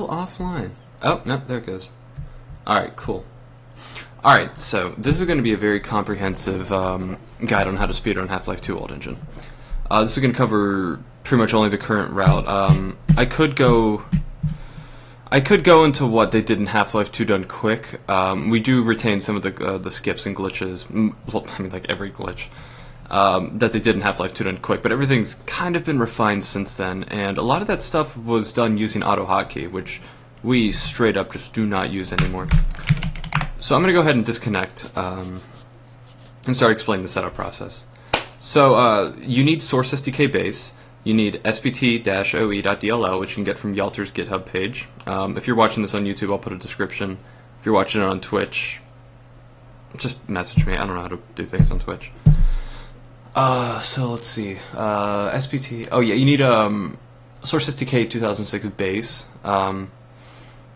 still offline. Oh, no, there it goes. Alright, cool. Alright, so this is going to be a very comprehensive guide on how to speedrun Half-Life 2 Old Engine. This is going to cover pretty much only the current route. I could go into what they did in Half-Life 2 done quick. We do retain some of the skips and glitches, well, I mean like every glitch, that they did in Half-Life 2 done quick, but everything's kind of been refined since then, and a lot of that stuff was done using auto hotkey, which we straight up just do not use anymore. So I'm going to go ahead and disconnect and start explaining the setup process. So you need Source SDK base, you need spt-oe.dll, which you can get from Yalter's GitHub page. If you're watching this on YouTube, I'll put a description. If you're watching it on Twitch, just message me. I don't know how to do things on Twitch. So let's see. SPT. Oh yeah, you need Source SDK 2006 base.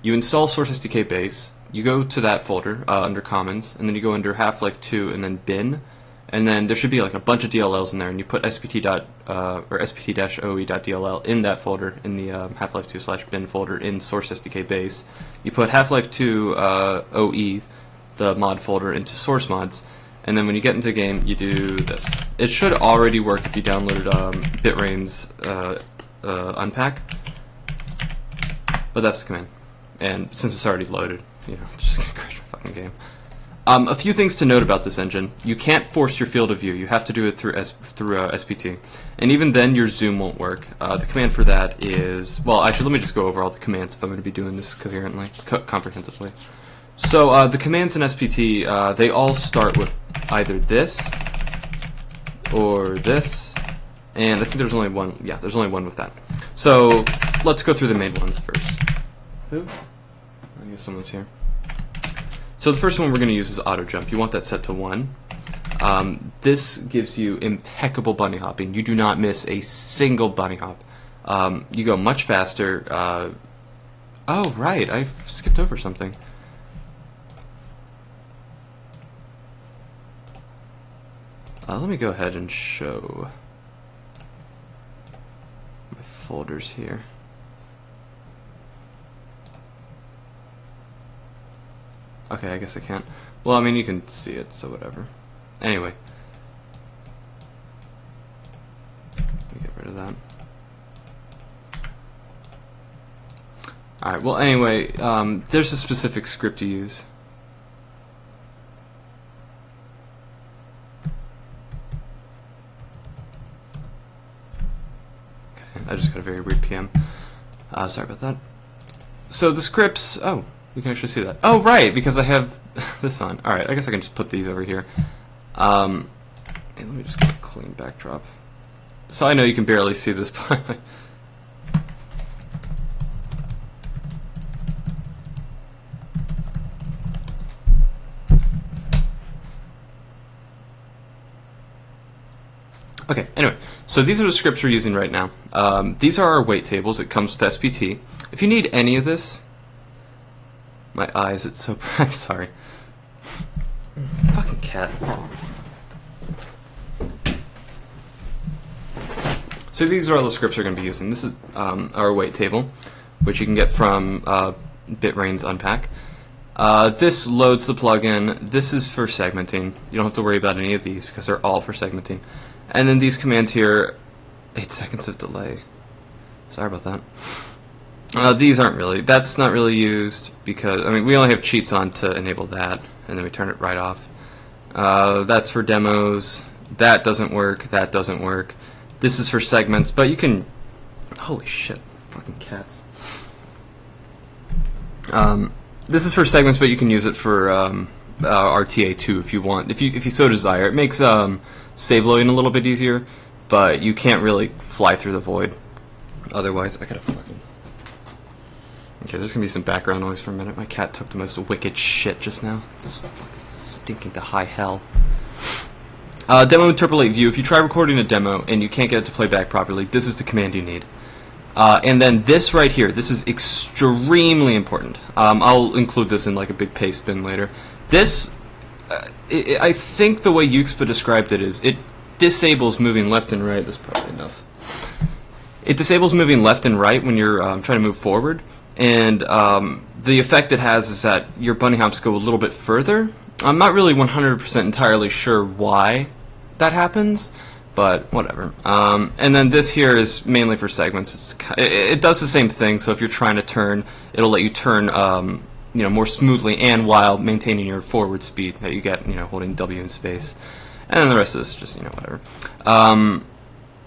You install Source SDK base. You go to that folder under Commons, and then you go under Half-Life 2 and then bin, and then there should be like a bunch of DLLs in there, and you put spt-oe.dll in that folder in the Half-Life 2/bin folder in Source SDK base. You put Half-Life 2 OE, the mod folder, into Source mods, and then when you get into game, you do this. It should already work if you downloaded Bitrain's unpack, but that's the command. And since it's already loaded, you know, it's just gonna crash your fucking game. A few things to note about this engine. You can't force your field of view. You have to do it through SPT. And even then, your zoom won't work. The command for that is... Well, actually, let me just go over all the commands if I'm going to be doing this coherently, comprehensively. So, the commands in SPT, they all start with either this or this. And I think there's only one... Yeah, there's only one with that. So, let's go through the main ones first. Who? I guess someone's here. So the first one we're going to use is auto jump. You want that set to 1. This gives you impeccable bunny hopping. You do not miss a single bunny hop. You go much faster. Oh right, I skipped over something. Let me go ahead and show my folders here. Okay, I guess I can't. Well, I mean, you can see it, so whatever. Anyway. Let me get rid of that. Alright, well, anyway, there's a specific script to use. Okay, I just got a very weird PM. Sorry about that. So the scripts... Oh. You can actually see that. Oh, right, because I have this on. Alright, I guess I can just put these over here. Let me just get a clean backdrop. So I know you can barely see this, but... Okay, anyway, so these are the scripts we're using right now. These are our weight tables. It comes with SPT. If you need any of this... My eyes, it's so... I'm sorry. Fucking cat. So these are all the scripts we're going to be using. This is our weight table, which you can get from Bitrain's unpack. This loads the plugin. This is for segmenting. You don't have to worry about any of these because they're all for segmenting. And then these commands here, 8 seconds of delay. Sorry about that. These aren't really, that's not really used because, I mean, we only have cheats on to enable that, and then we turn it right off. That's for demos, that doesn't work, that doesn't work. This is for segments, but you can, holy shit, fucking cats. This is for segments, but you can use it for RTA2 if you want, if you so desire. It makes save loading a little bit easier, but you can't really fly through the void. Otherwise, I gotta fucking... Okay, there's gonna be some background noise for a minute. My cat took the most wicked shit just now. It's fucking stinking to high hell. Demo interpolate view. If you try recording a demo and you can't get it to play back properly, this is the command you need. And then this right here, this is extremely important. I'll include this in like a big paste bin later. This, I think the way Yuxpa described it is, it disables moving left and right. That's probably enough. It disables moving left and right when you're trying to move forward, and the effect it has is that your bunny hops go a little bit further. I'm not really 100% entirely sure why that happens, but whatever. And then this here is mainly for segments. It does the same thing, so if you're trying to turn, it'll let you turn more smoothly and while maintaining your forward speed that you get holding W in space. And then the rest of this is just whatever.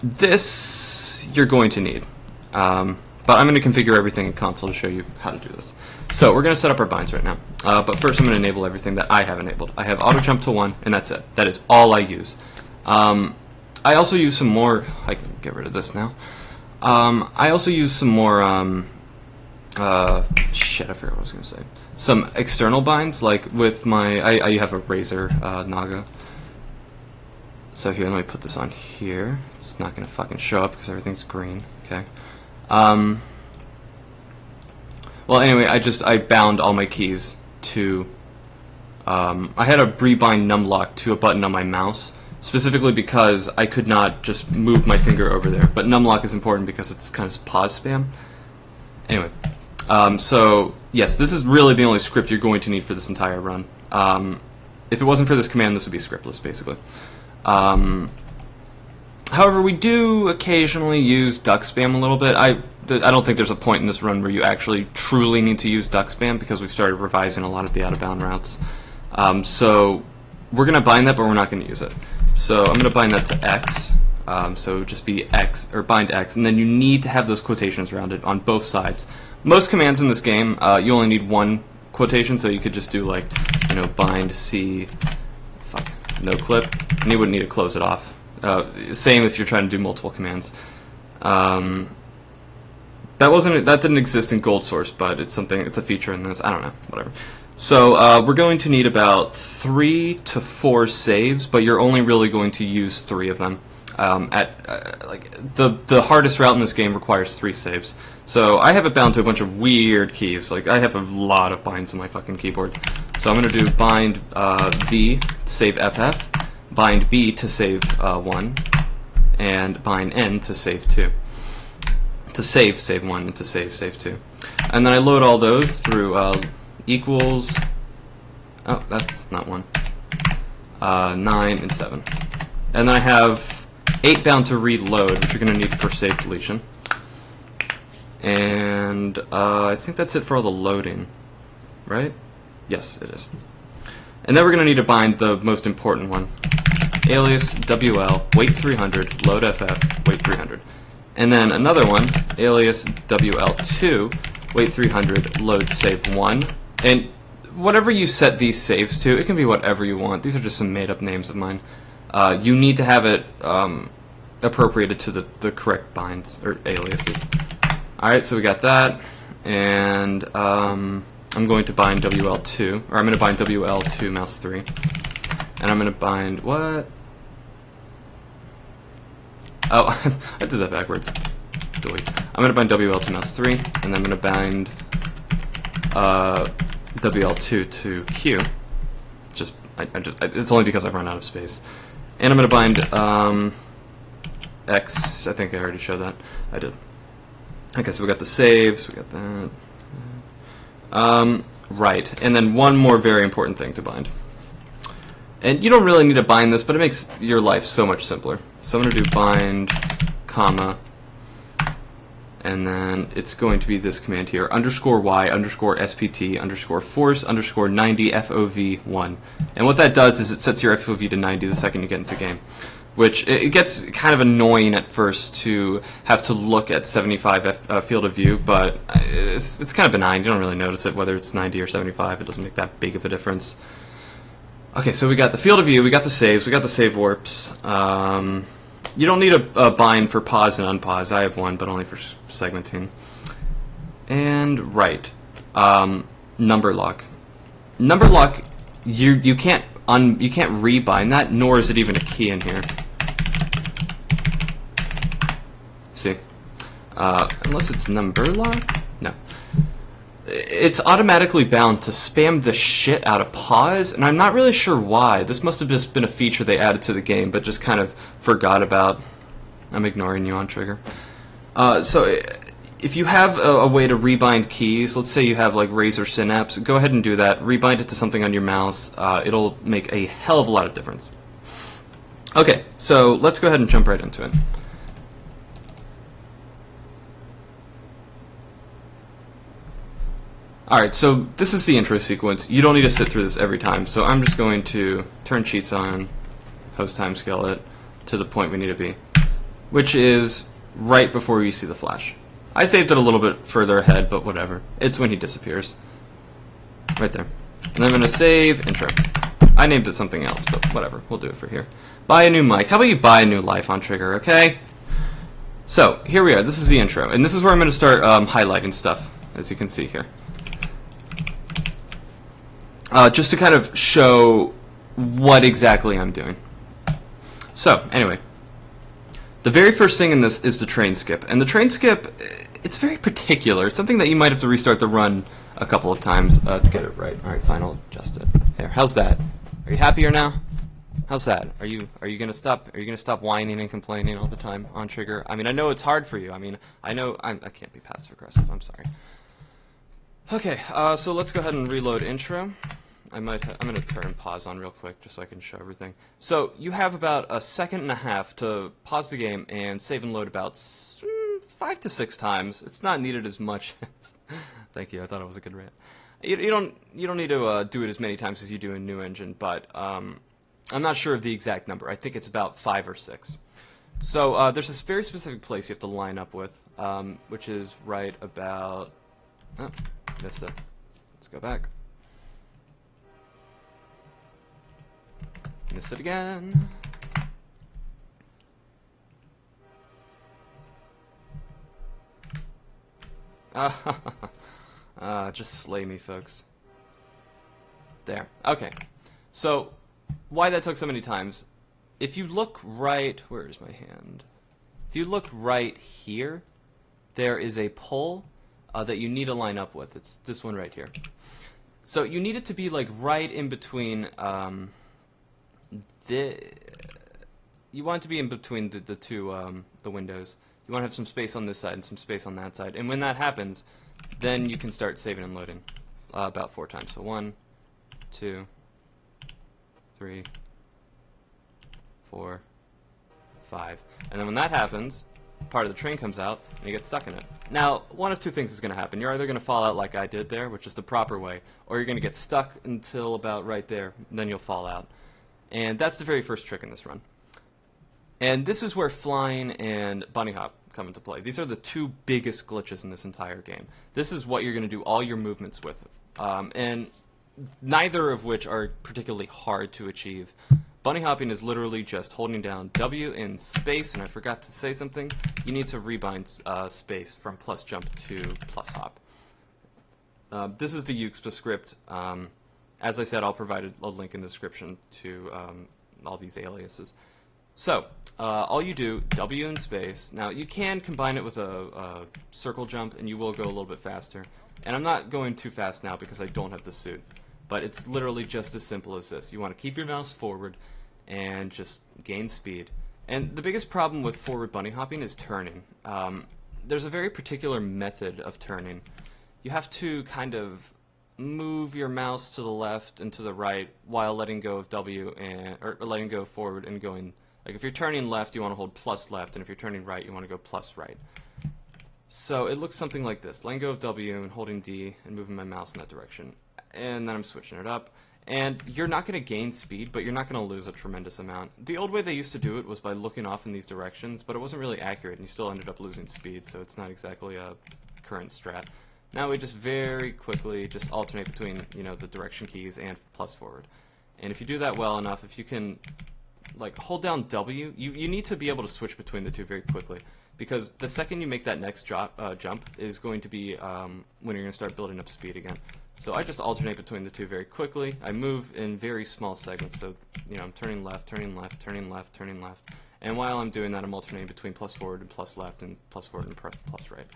This you're going to need. But I'm going to configure everything in console to show you how to do this. So we're going to set up our binds right now. But first I'm going to enable everything that I have enabled. I have auto jump to 1, and that's it. That is all I use. I also use some more. I can get rid of this now. I also use some more. Shit, I forgot what I was going to say. Some external binds, like with my. I have a Razer Naga. So here, let me put this on here. It's not going to fucking show up because everything's green. Okay. Well, anyway, I bound all my keys to. I had a rebind numlock to a button on my mouse, specifically because I could not just move my finger over there. But numlock is important because it's kind of pause spam. Anyway, so yes, this is really the only script you're going to need for this entire run. If it wasn't for this command, this would be scriptless, basically. However, we do occasionally use duck spam a little bit. I don't think there's a point in this run where you actually truly need to use duck spam because we've started revising a lot of the out-of-bound routes. So we're going to bind that, but we're not going to use it. So I'm going to bind that to X. So just be X, or bind X, and then you need to have those quotations around it on both sides. Most commands in this game, you only need one quotation, so you could just do like, bind C, no clip, and you wouldn't need to close it off. Same if you're trying to do multiple commands. That didn't exist in Gold Source, but it's a feature in this. I don't know, whatever. So we're going to need about 3 to 4 saves, but you're only really going to use 3 of them. The hardest route in this game requires 3 saves. So I have it bound to a bunch of weird keys. Like I have a lot of binds on my fucking keyboard. So I'm going to do bind V to save FF, bind B to save 1, and bind N to save 2. To save 1, and to save 2. And then I load all those through equals, oh, that's not 1, 9 and 7. And then I have 8 bound to reload, which you're going to need for save deletion. And I think that's it for all the loading, right? Yes, it is. And then we're going to need to bind the most important one. Alias WL, wait 300, load FF, wait 300. And then another one, alias WL2, wait 300, load save 1. And whatever you set these saves to, it can be whatever you want. These are just some made-up names of mine. You need to have it appropriated to the correct binds, or aliases. Alright, so we got that. And I'm going to bind WL2, or I'm going to bind WL2 mouse 3. And I'm going to bind, what? Oh, I did that backwards. Delete. I'm going to bind WL2 mouse 3, and then I'm going to bind WL2 to Q. It's only because I've run out of space. And I'm going to bind X. I think I already showed that. I did. Okay, so we got the saves, we got that. Right, and then one more very important thing to bind. And you don't really need to bind this, but it makes your life so much simpler. So I'm going to do bind, comma, and then it's going to be this command here, _y, _spt, _force, _90, FOV1. And what that does is it sets your FOV to 90 the second you get into game. Which, it gets kind of annoying at first to have to look at 75 field of view, but it's kind of benign. You don't really notice it, whether it's 90 or 75. It doesn't make that big of a difference. Okay, so we got the field of view, we got the saves, we got the save warps. You don't need a bind for pause and unpause. I have one, but only for segmenting. And right, number lock. Number lock, you can't rebind that, nor is it even a key in here. See, unless it's number lock, no. It's automatically bound to spam the shit out of pause, and I'm not really sure why. This must have just been a feature they added to the game, but just kind of forgot about. I'm ignoring you on trigger. So if you have a way to rebind keys, let's say you have like Razor Synapse, go ahead and do that. Rebind it to something on your mouse. It'll make a hell of a lot of difference. Okay, so let's go ahead and jump right into it. Alright, so this is the intro sequence. You don't need to sit through this every time, so I'm just going to turn cheats on, host timescale it to the point we need to be, which is right before you see the flash. I saved it a little bit further ahead, but whatever. It's when he disappears. Right there. And I'm going to save intro. I named it something else, but whatever. We'll do it for here. Buy a new mic. How about you buy a new life on Trigger, okay? So, here we are. This is the intro. And this is where I'm going to start highlighting stuff, as you can see here. Just to kind of show what exactly I'm doing. So, anyway. The very first thing in this is the train skip. And the train skip, it's very particular. It's something that you might have to restart the run a couple of times to get it right. Alright, fine, I'll adjust it. There, how's that? Are you happier now? How's that? Are you gonna stop whining and complaining all the time on Trigger? I mean, I know it's hard for you. I mean, I know I can't be passive aggressive. I'm sorry. Okay, so let's go ahead and reload intro. I'm going to turn pause on real quick just so I can show everything. So you have about a second and a half to pause the game and save and load about 5 to 6 times. It's not needed as much as... Thank you, I thought it was a good rant. You don't need to do it as many times as you do in New Engine, but I'm not sure of the exact number. I think it's about 5 or 6. So there's this very specific place you have to line up with, which is right about... Oh, missed it. Let's go back. Miss it again. Just slay me, folks. There. Okay. So, why that took so many times, if you look right... Where is my hand? If you look right here, there is a pole that you need to line up with. It's this one right here. So, you need it to be like right in between... you want it to be in between the two the windows. You want to have some space on this side and some space on that side. And when that happens, then you can start saving and loading about 4 times. So 1, 2, 3, 4, 5. And then when that happens, part of the train comes out and you get stuck in it. Now, one of 2 things is going to happen. You're either going to fall out like I did there, which is the proper way, or you're going to get stuck until about right there, and then you'll fall out. And that's the very first trick in this run. And this is where flying and bunny hop come into play. These are the 2 biggest glitches in this entire game. This is what you're going to do all your movements with. And neither of which are particularly hard to achieve. Bunny hopping is literally just holding down W in space, and I forgot to say something. You need to rebind space from plus jump to plus hop. This is the Uxpa script. As I said, I'll provide a link in the description to all these aliases. So, all you do, W in space. Now, you can combine it with a circle jump, and you will go a little bit faster. And I'm not going too fast now because I don't have the suit. But it's literally just as simple as this. You want to keep your mouse forward and just gain speed. And the biggest problem with forward bunny hopping is turning. There's a very particular method of turning. You have to kind of move your mouse to the left and to the right while letting go of W or letting go forward and going. Like if you're turning left, you want to hold plus left, and if you're turning right, you want to go plus right. So it looks something like this: letting go of W and holding D and moving my mouse in that direction, and then I'm switching it up. And you're not going to gain speed, but you're not going to lose a tremendous amount. The old way they used to do it was by looking off in these directions, but it wasn't really accurate, and you still ended up losing speed. So it's not exactly a current strat. Now we just very quickly just alternate between, you know, the direction keys and plus forward. And if you do that well enough, if you can like hold down W, you need to be able to switch between the 2 very quickly, because the second you make that next jump is going to be when you're going to start building up speed again. So I just alternate between the 2 very quickly. I move in very small segments, so you know I'm turning left, turning left, turning left, turning left, and while I'm doing that, I'm alternating between plus forward and plus left and plus forward and plus right.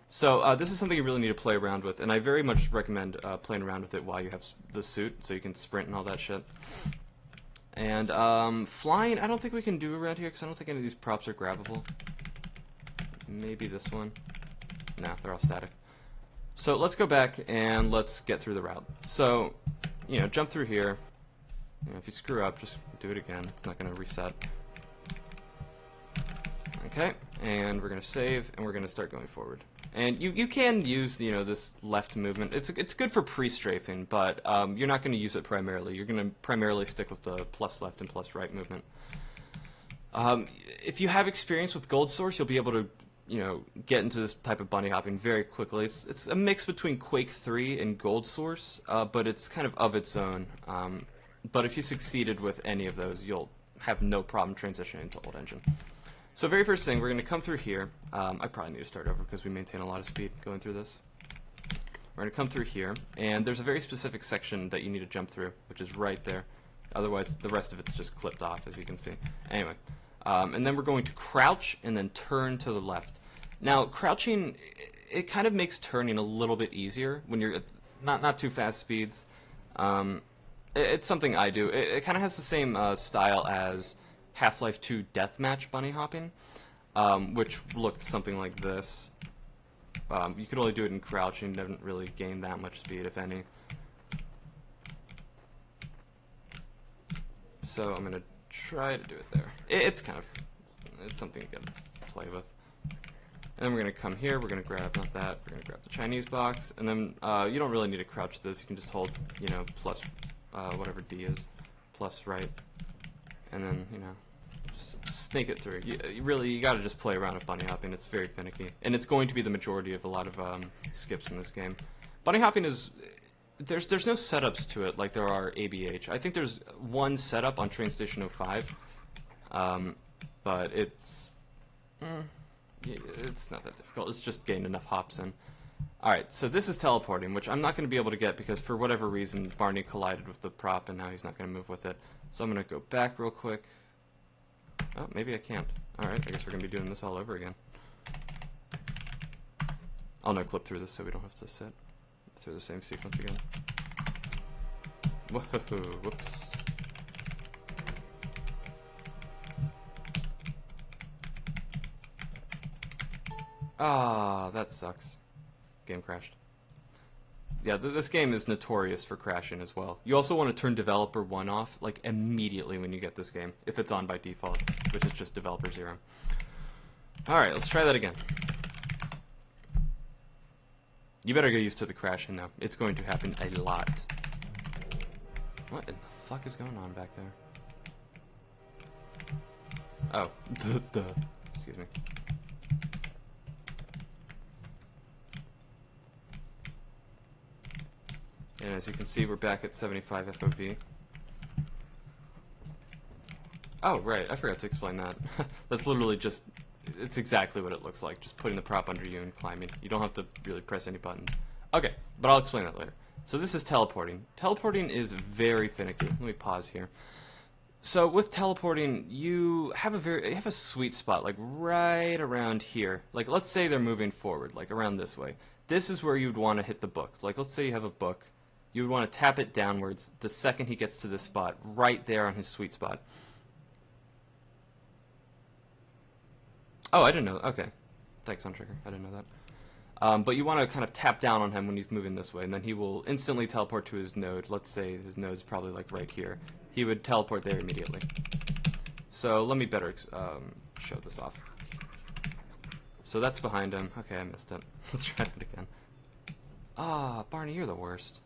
So this is something you really need to play around with, and I very much recommend playing around with it while you have the suit, so you can sprint and all that shit. And flying, I don't think we can do around here, because I don't think any of these props are grabbable. Maybe this one. Nah, they're all static. So let's go back and let's get through the route. So, jump through here. If you screw up, just do it again. It's not going to reset. Okay, and we're going to save, and we're going to start going forward. And you can use this left movement. It's good for pre-strafing, but you're not going to use it primarily. You're going to primarily stick with the plus left and plus right movement. If you have experience with Gold Source, you'll be able to get into this type of bunny hopping very quickly. It's a mix between Quake 3 and Gold Source, but it's kind of its own. But if you succeeded with any of those, you'll have no problem transitioning to Old Engine. So very first thing, we're going to come through here. I probably need to start over because we maintain a lot of speed going through this. We're going to come through here, and there's a very specific section that you need to jump through, which is right there. Otherwise, the rest of it's just clipped off, as you can see. Anyway, and then we're going to crouch and then turn to the left. Now, crouching, it kind of makes turning a little bit easier when you're at not too fast speeds. It's something I do. It kind of has the same style as Half-Life 2 Deathmatch bunny hopping, which looked something like this. You could only do it in crouching, doesn't really gain that much speed, if any. So I'm going to try to do it there. It's something you can play with. And then we're going to come here, we're going to grab, not that, we're going to grab the Chinese box, and then you don't really need to crouch this, you can just hold, plus, whatever D is, plus right, and then, snake it through. You gotta just play around with bunny hopping, it's very finicky, and it's going to be the majority of a lot of skips in this game. Bunny hopping is, there's no setups to it like there are ABH. I think there's one setup on Train Station 05, but it's not that difficult. It's just getting enough hops in. Alright, so this is teleporting, which I'm not going to be able to get because for whatever reason Barney collided with the prop and now he's not going to move with it. So I'm going to go back real quick. Oh, maybe I can't. Alright, I guess we're going to be doing this all over again. I'll no-clip through this so we don't have to sit through the same sequence again. Whoa, whoops. Ah, that sucks. Game crashed. Yeah, this game is notorious for crashing as well. You also want to turn Developer 1 off, like, immediately when you get this game, if it's on by default, which is just Developer 0. Alright, let's try that again. You better get used to the crashing now. It's going to happen a lot. What in the fuck is going on back there? Oh, excuse me. And as you can see, we're back at 75 FOV. Oh, right, I forgot to explain that. That's literally just, it's exactly what it looks like, just putting the prop under you and climbing. You don't have to really press any buttons. Okay, but I'll explain that later. So this is teleporting. Teleporting is very finicky. Let me pause here. So with teleporting, you have a sweet spot, like right around here. Like let's say they're moving forward, like around this way. This is where you'd want to hit the book. Like let's say you have a book. You would want to tap it downwards the second he gets to this spot, right there on his sweet spot. Oh, I didn't know. Okay. Thanks, Untrigger. I didn't know that. But you want to kind of tap down on him when he's moving this way, and then he will instantly teleport to his node. Let's say his node's probably like right here. He would teleport there immediately. So let me better show this off. So that's behind him. Okay, I missed it. Let's try it again. Ah, Barney, you're the worst.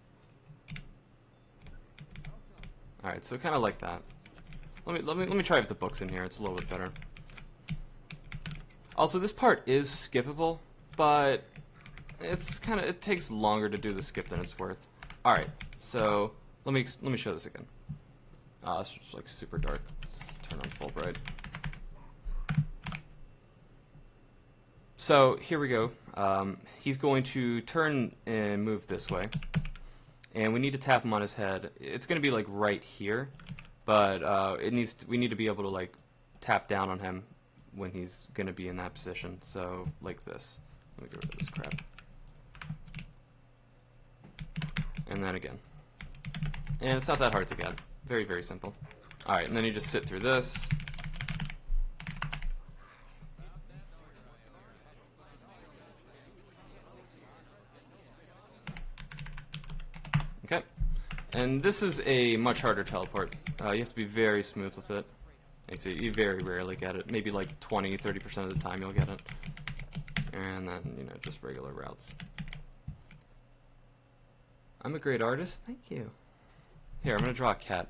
Alright, so kind of like that. Let me try with the books in here. It's a little bit better. Also, this part is skippable, but it takes longer to do the skip than it's worth. Alright, so let me show this again. It's just like super dark. Let's turn on full bright. So here we go. He's going to turn and move this way, and we need to tap him on his head. It's going to be like right here, but we need to be able to like tap down on him when he's going to be in that position. So like this. Let me get rid of this crap. And then again. And it's not that hard to get. Very, very simple. Alright, and then you just sit through this. And this is a much harder teleport. You have to be very smooth with it. You see, you very rarely get it. Maybe like 20-30% of the time you'll get it. And then, you know, just regular routes. I'm a great artist? Thank you. Here, I'm gonna draw a cat.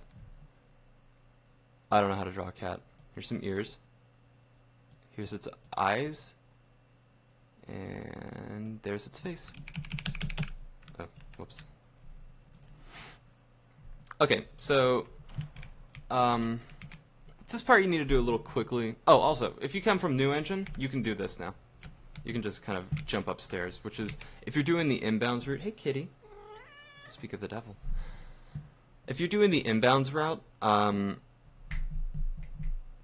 I don't know how to draw a cat. Here's some ears. Here's its eyes. And there's its face. Oh, whoops. Okay, so this part you need to do a little quickly. Oh, also, if you come from New Engine, you can do this now. You can just kind of jump upstairs, which is, if you're doing the inbounds route, hey kitty, speak of the devil. If you're doing the inbounds route,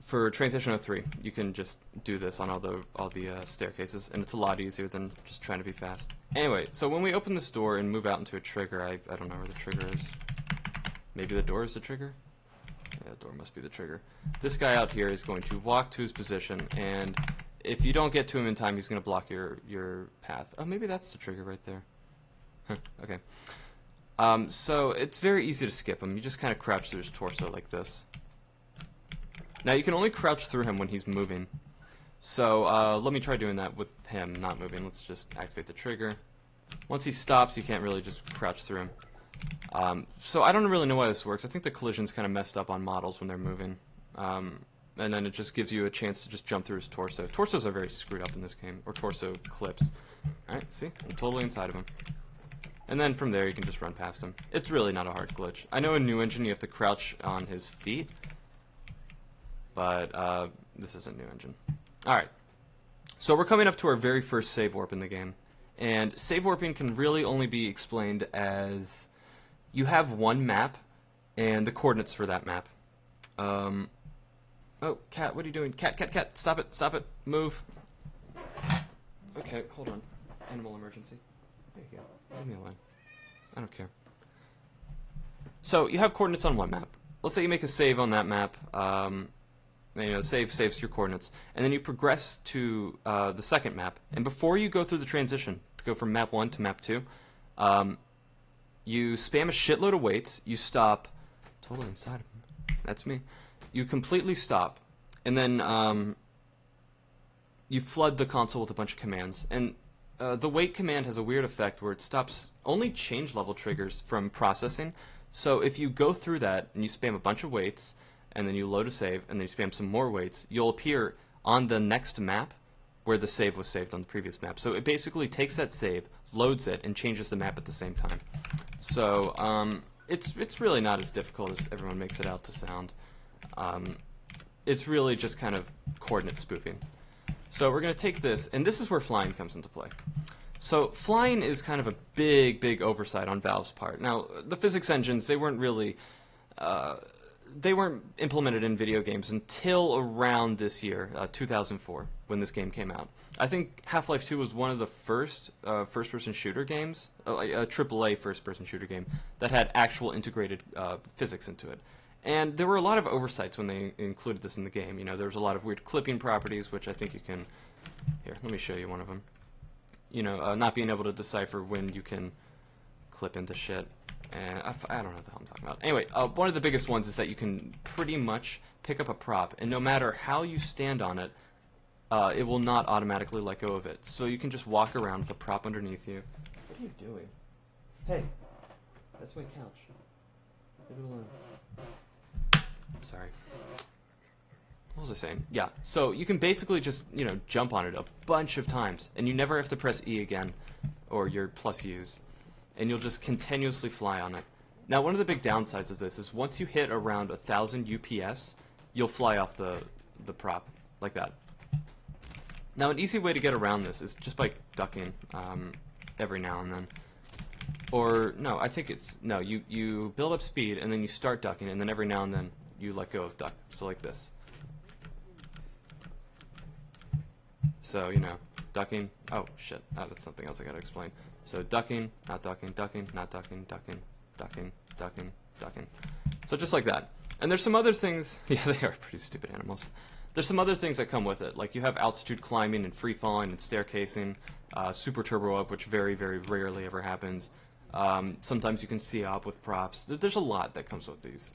for Train Station 03, you can just do this on all the staircases, and it's a lot easier than just trying to be fast. Anyway, so when we open this door and move out into a trigger, I don't know where the trigger is. Maybe the door is the trigger? Yeah, the door must be the trigger. This guy out here is going to walk to his position, and if you don't get to him in time, he's going to block your path. Oh, maybe that's the trigger right there. Huh, okay. So it's very easy to skip him. You just kind of crouch through his torso like this. Now, you can only crouch through him when he's moving. So let me try doing that with him not moving. Let's just activate the trigger. Once he stops, you can't really just crouch through him. So I don't really know why this works. I think the collision's kind of messed up on models when they're moving. And then it just gives you a chance to just jump through his torso. Torsos are very screwed up in this game, or torso clips. Alright, see? I'm totally inside of him. And then from there you can just run past him. It's really not a hard glitch. I know in New Engine you have to crouch on his feet, but this isn't New Engine. Alright, so we're coming up to our very first save warp in the game. And save warping can really only be explained as you have one map and the coordinates for that map. Oh, cat, what are you doing? Cat, stop it, move. Okay, hold on. Animal emergency. There you go. Leave me alone. I don't care. So, you have coordinates on one map. Let's say you make a save on that map. You know, saves your coordinates. And then you progress to the second map. And before you go through the transition, to go from map 1 to map 2, you spam a shitload of weights. You stop. Totally inside of him. That's me. You completely stop. And then you flood the console with a bunch of commands. And the wait command has a weird effect where it stops only change level triggers from processing. So if you go through that and you spam a bunch of waits, and then you load a save, and then you spam some more waits, you'll appear on the next map where the save was saved on the previous map. So it basically takes that save, loads it, and changes the map at the same time. So it's really not as difficult as everyone makes it out to sound. It's really just kind of coordinate spoofing. So we're going to take this, and this is where flying comes into play. So flying is kind of a big oversight on Valve's part. Now, the physics engines, they weren't really... they weren't implemented in video games until around this year, 2004, when this game came out. I think Half-Life 2 was one of the first first-person shooter games, a AAA first-person shooter game, that had actual integrated physics into it. And there were a lot of oversights when they included this in the game. You know, there was a lot of weird clipping properties, which I think you can... Here, let me show you one of them. You know, not being able to decipher when you can clip into shit. And I don't know what the hell I'm talking about. Anyway, one of the biggest ones is that you can pretty much pick up a prop, and no matter how you stand on it, it will not automatically let go of it. So you can just walk around with the prop underneath you. What are you doing? Hey, that's my couch. Leave it alone. Sorry. What was I saying? Yeah, so you can basically just, you know, jump on it a bunch of times, and you never have to press E again, or your plus U's. And you'll just continuously fly on it. Now, one of the big downsides of this is once you hit around 1,000 UPS, you'll fly off the prop, like that. Now, an easy way to get around this is just by ducking every now and then. Or, no, I think it's, no, you build up speed, and then you start ducking, and then every now and then you let go of duck. So like this. So, you know, ducking, oh, shit, that's something else I gotta explain. So ducking, not ducking, ducking, not ducking, ducking, ducking, ducking, ducking. So just like that. And there's some other things, yeah, they are pretty stupid animals. There's some other things that come with it, like you have altitude climbing and free falling and staircasing, super turbo up, which very rarely ever happens. Sometimes you can see up with props. There's a lot that comes with these.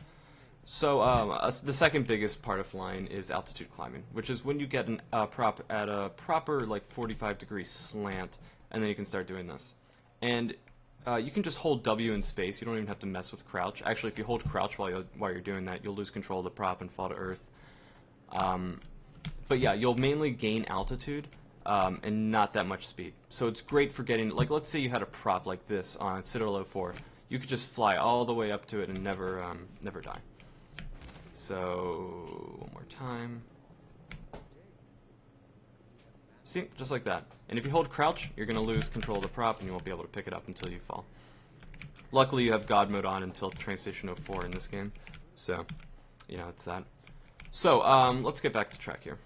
So the second biggest part of flying is altitude climbing, which is when you get a prop at a proper like 45-degree slant, and then you can start doing this. And you can just hold W in space. You don't even have to mess with crouch. Actually, if you hold crouch while you're doing that, you'll lose control of the prop and fall to earth. But yeah, you'll mainly gain altitude and not that much speed. So it's great for getting, like, let's say you had a prop like this on Citadel 04. You could just fly all the way up to it and never die. So one more time. See, just like that. And if you hold crouch, you're going to lose control of the prop and you won't be able to pick it up until you fall. Luckily, you have God mode on until Train Station 04 in this game. So, you know, it's that. So, let's get back to track here.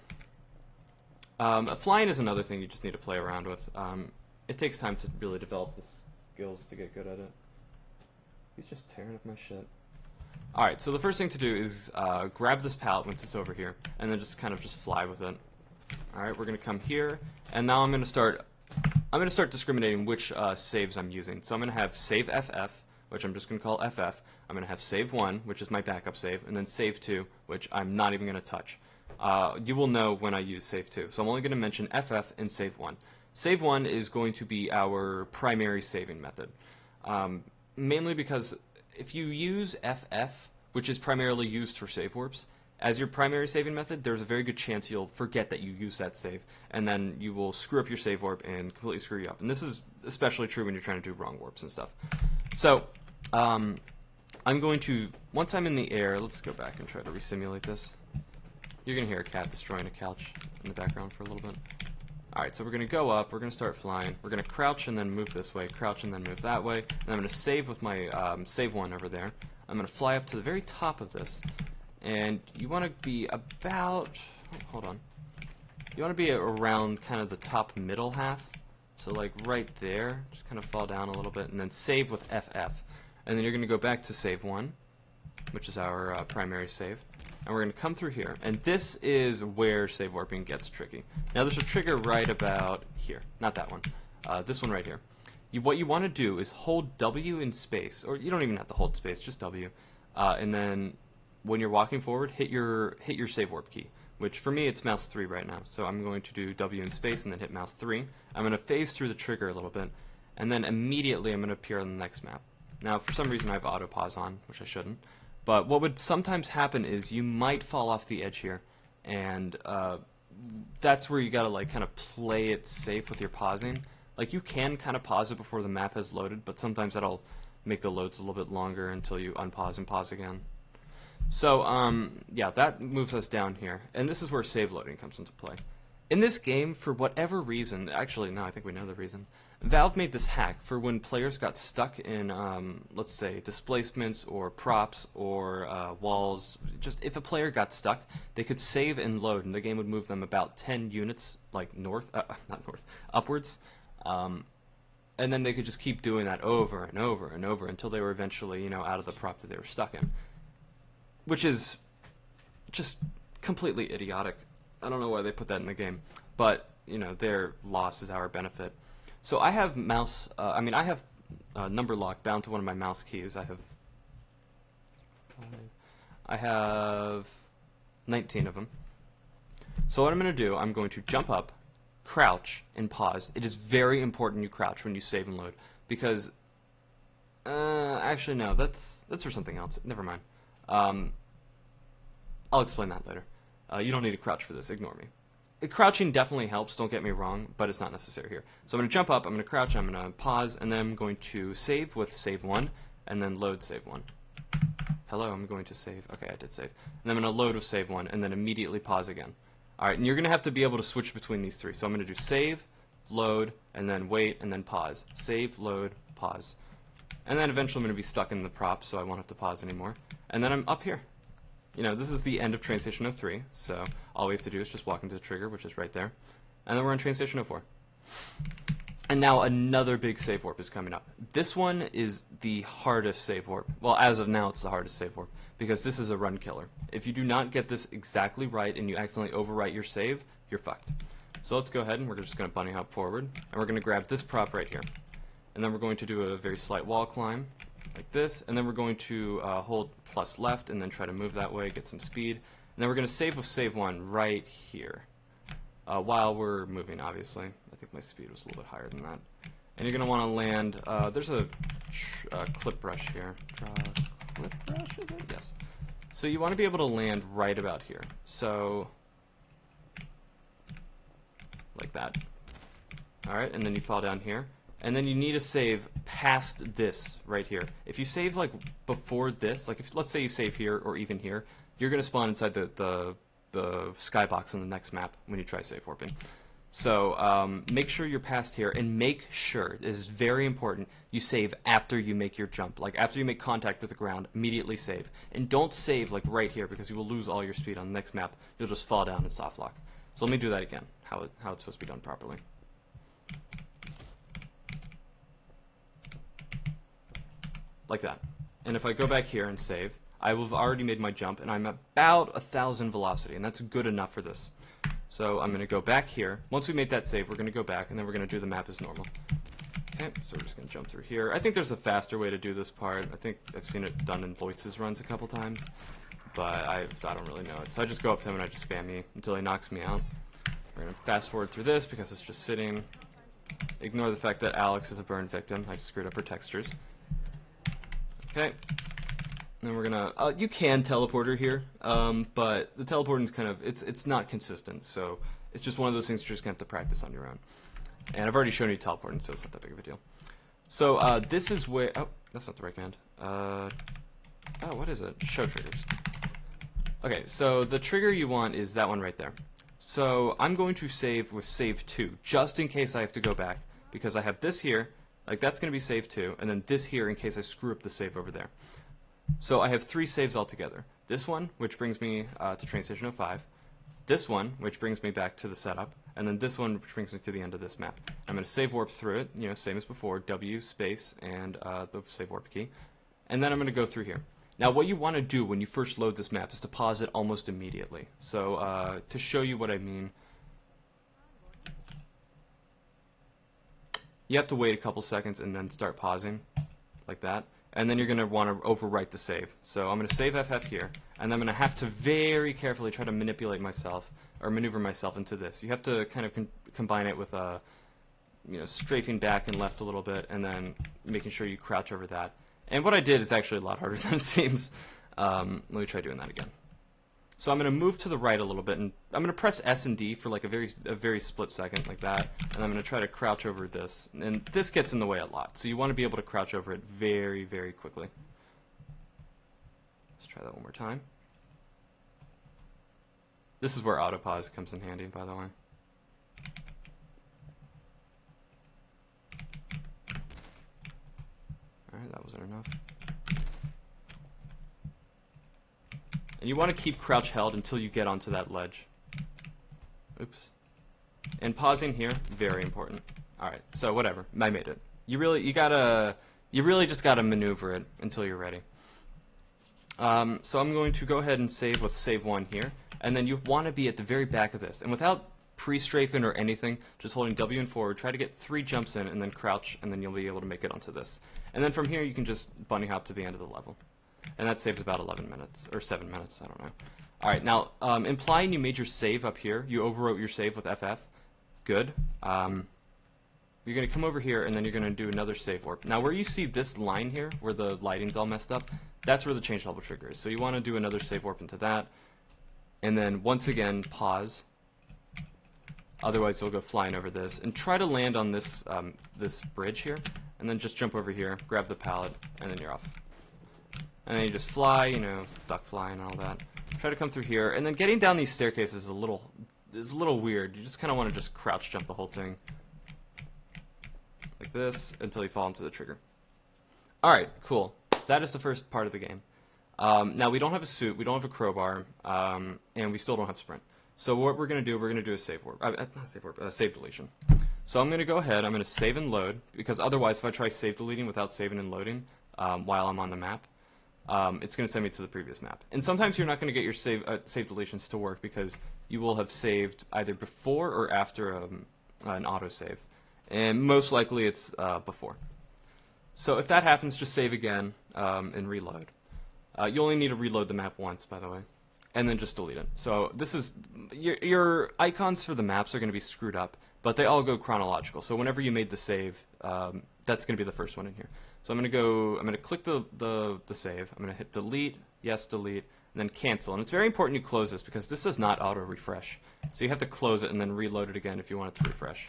Flying is another thing you just need to play around with. It takes time to really develop the skills to get good at it. He's just tearing up my shit. Alright, so the first thing to do is grab this pallet once it's over here, and then just kind of just fly with it. Alright, we're going to come here, and now I'm going to start discriminating which saves I'm using. So I'm going to have save FF, which I'm just going to call FF. I'm going to have save 1, which is my backup save, and then save 2, which I'm not even going to touch. You will know when I use save 2. So I'm only going to mention FF and save 1. Save 1 is going to be our primary saving method. Mainly because if you use FF, which is primarily used for save warps, as your primary saving method, there's a very good chance you'll forget that you used that save, and then you will screw up your save warp and completely screw you up. And this is especially true when you're trying to do wrong warps and stuff. So, I'm going to, once I'm in the air, let's go back and try to resimulate this. You're going to hear a cat destroying a couch in the background for a little bit. Alright, so we're going to go up, we're going to start flying, we're going to crouch and then move this way, crouch and then move that way, and I'm going to save with my save 1 over there. I'm going to fly up to the very top of this, and you want to be about, hold on, you want to be around kind of the top middle half, so like right there, just kind of fall down a little bit, and then save with FF. And then you're going to go back to save 1, which is our primary save. And we're going to come through here, and this is where save warping gets tricky. Now there's a trigger right about here, not that one, this one right here. What you want to do is hold W in space, or you don't even have to hold space, just W, and then when you're walking forward, hit your save warp key, which for me it's mouse 3 right now. So I'm going to do W in space and then hit mouse 3. I'm going to phase through the trigger a little bit, and then immediately I'm going to appear on the next map. Now for some reason I have auto pause on, which I shouldn't. But what would sometimes happen is you might fall off the edge here, and that's where you gotta like kind of play it safe with your pausing. Like you can kind of pause it before the map has loaded, but sometimes that'll make the loads a little bit longer until you unpause and pause again. So yeah, that moves us down here, and this is where save loading comes into play. In this game, for whatever reason, actually no, I think we know the reason, Valve made this hack for when players got stuck in, let's say, displacements or props or walls. Just if a player got stuck, they could save and load, and the game would move them about 10 units, like upwards. And then they could just keep doing that over and over and over until they were eventually, you know, out of the prop that they were stuck in. Which is just completely idiotic. I don't know why they put that in the game, but you know, their loss is our benefit. So I have mouse. I have number lock bound to one of my mouse keys. I have 19 of them. So what I'm going to do, I'm going to jump up, crouch, and pause. It is very important you crouch when you save and load because actually no, that's for something else. Never mind. I'll explain that later. You don't need to crouch for this, ignore me. Crouching definitely helps, don't get me wrong, but it's not necessary here. So I'm going to jump up, I'm going to crouch, I'm going to pause, and then I'm going to save with save 1, and then load save 1. Hello, I'm going to save. Okay, I did save. And then I'm going to load with save 1, and then immediately pause again. Alright, and you're going to have to be able to switch between these three. So I'm going to do save, load, and then wait, and then pause. Save, load, pause. And then eventually I'm going to be stuck in the prop, so I won't have to pause anymore. And then I'm up here. You know, this is the end of Train Station 03, so all we have to do is just walk into the trigger, which is right there. And then we're on Train Station 04. And now another big save warp is coming up. This one is the hardest save warp. Well, as of now, it's the hardest save warp, because this is a run killer. If you do not get this exactly right and you accidentally overwrite your save, you're fucked. So let's go ahead and we're just going to bunny hop forward, and we're going to grab this prop right here. and then we're going to do a very slight wall climb, like this, and then we're going to hold plus left and then try to move that way, get some speed, and then we're going to save with save 1 right here, while we're moving, obviously. I think my speed was a little bit higher than that. And you're going to want to land, there's a clip brush here. Clip brush, is it? Yes. So you want to be able to land right about here. So, like that. Alright, and then you fall down here. And then you need to save past this right here. If you save like before this, like if let's say you save here or even here, you're going to spawn inside the skybox in the next map when you try save warping. So make sure you're past here, and make sure, this is very important, you save after you make your jump. Like after you make contact with the ground, immediately save. And don't save like right here, because you will lose all your speed on the next map. You'll just fall down and soft lock. So let me do that again, how it's supposed to be done properly. Like that. And if I go back here and save, I will have already made my jump, and I'm about 1,000 velocity, and that's good enough for this. So I'm going to go back here. Once we made that save, we're going to go back, and then we're going to do the map as normal. Okay, so we're just going to jump through here. I think there's a faster way to do this part. I think I've seen it done in Voice's runs a couple times, but I don't really know it. So I just go up to him and I just spam E until he knocks me out. We're going to fast forward through this because it's just sitting. Ignore the fact that Alex is a burn victim. I screwed up her textures. Okay. Then we're gonna, you can teleport her here, but the teleporting is kind of, it's not consistent, so it's just one of those things you're just gonna have to practice on your own. And I've already shown you teleporting, so it's not that big of a deal. So this is where, oh, that's not the right command. Oh, what is it? Show triggers. Okay, so the trigger you want is that one right there. So I'm going to save with save 2, just in case I have to go back, because I have this here, like that's gonna be save 2, and then this here in case I screw up the save over there. So I have 3 saves altogether. This one, which brings me to train station 05. This one, which brings me back to the setup. And then this one, which brings me to the end of this map. I'm going to save warp through it, you know, same as before, W, space, and the save warp key. And then I'm going to go through here. Now what you want to do when you first load this map is to pause it almost immediately. So to show you what I mean, you have to wait a couple seconds and then start pausing, like that. And then you're going to want to overwrite the save. So I'm going to save FF here, and I'm going to have to very carefully try to manipulate myself, or maneuver myself into this. You have to kind of combine it with you know, strafing back and left a little bit, and then making sure you crouch over that. And what I did is actually a lot harder than it seems. Let me try doing that again. So I'm going to move to the right a little bit, and I'm going to press S and D for like a very split second, like that, and I'm going to try to crouch over this. And this gets in the way a lot, so you want to be able to crouch over it very, very quickly. Let's try that one more time. This is where autopause comes in handy, by the way. Alright, that wasn't enough. And you want to keep crouch held until you get onto that ledge. Oops. And pausing here, very important. Alright, so whatever, I made it. You really just gotta maneuver it until you're ready. So I'm going to go ahead and save with save 1 here, and then you want to be at the very back of this. And without pre-strafing or anything, just holding W and forward, try to get 3 jumps in and then crouch, and then you'll be able to make it onto this. And then from here you can just bunny hop to the end of the level. And that saves about 11 minutes, or 7 minutes, I don't know. Alright, now, implying you made your save up here, you overwrote your save with FF, good. You're going to come over here, and then you're going to do another save warp. Now, where you see this line here, where the lighting's all messed up, that's where the change level trigger is. So you want to do another save warp into that, and then, once again, pause. Otherwise, you'll go flying over this. And try to land on this, this bridge here, and then just jump over here, grab the pallet, and then you're off. And then you just fly, you know, duck fly and all that. Try to come through here, and then getting down these staircases is a little weird. You just kind of want to just crouch jump the whole thing, like this, until you fall into the trigger. Alright, cool. That is the first part of the game. Now, we don't have a suit, we don't have a crowbar, and we still don't have sprint. So what we're going to do a save warp. Not save warp, save deletion. So I'm going to go ahead, I'm going to save and load, because otherwise if I try save deleting without saving and loading while I'm on the map, it's going to send me to the previous map. And sometimes you're not going to get your save deletions to work because you will have saved either before or after an autosave. And most likely it's before. So if that happens, just save again and reload. You only need to reload the map once, by the way, and then just delete it. So this is your icons for the maps are going to be screwed up, but they all go chronological. So whenever you made the save, that's going to be the first one in here. So I'm going to click the save. I'm going to hit delete, yes, delete, and then cancel. And it's very important you close this because this does not auto refresh. So you have to close it and then reload it again if you want it to refresh.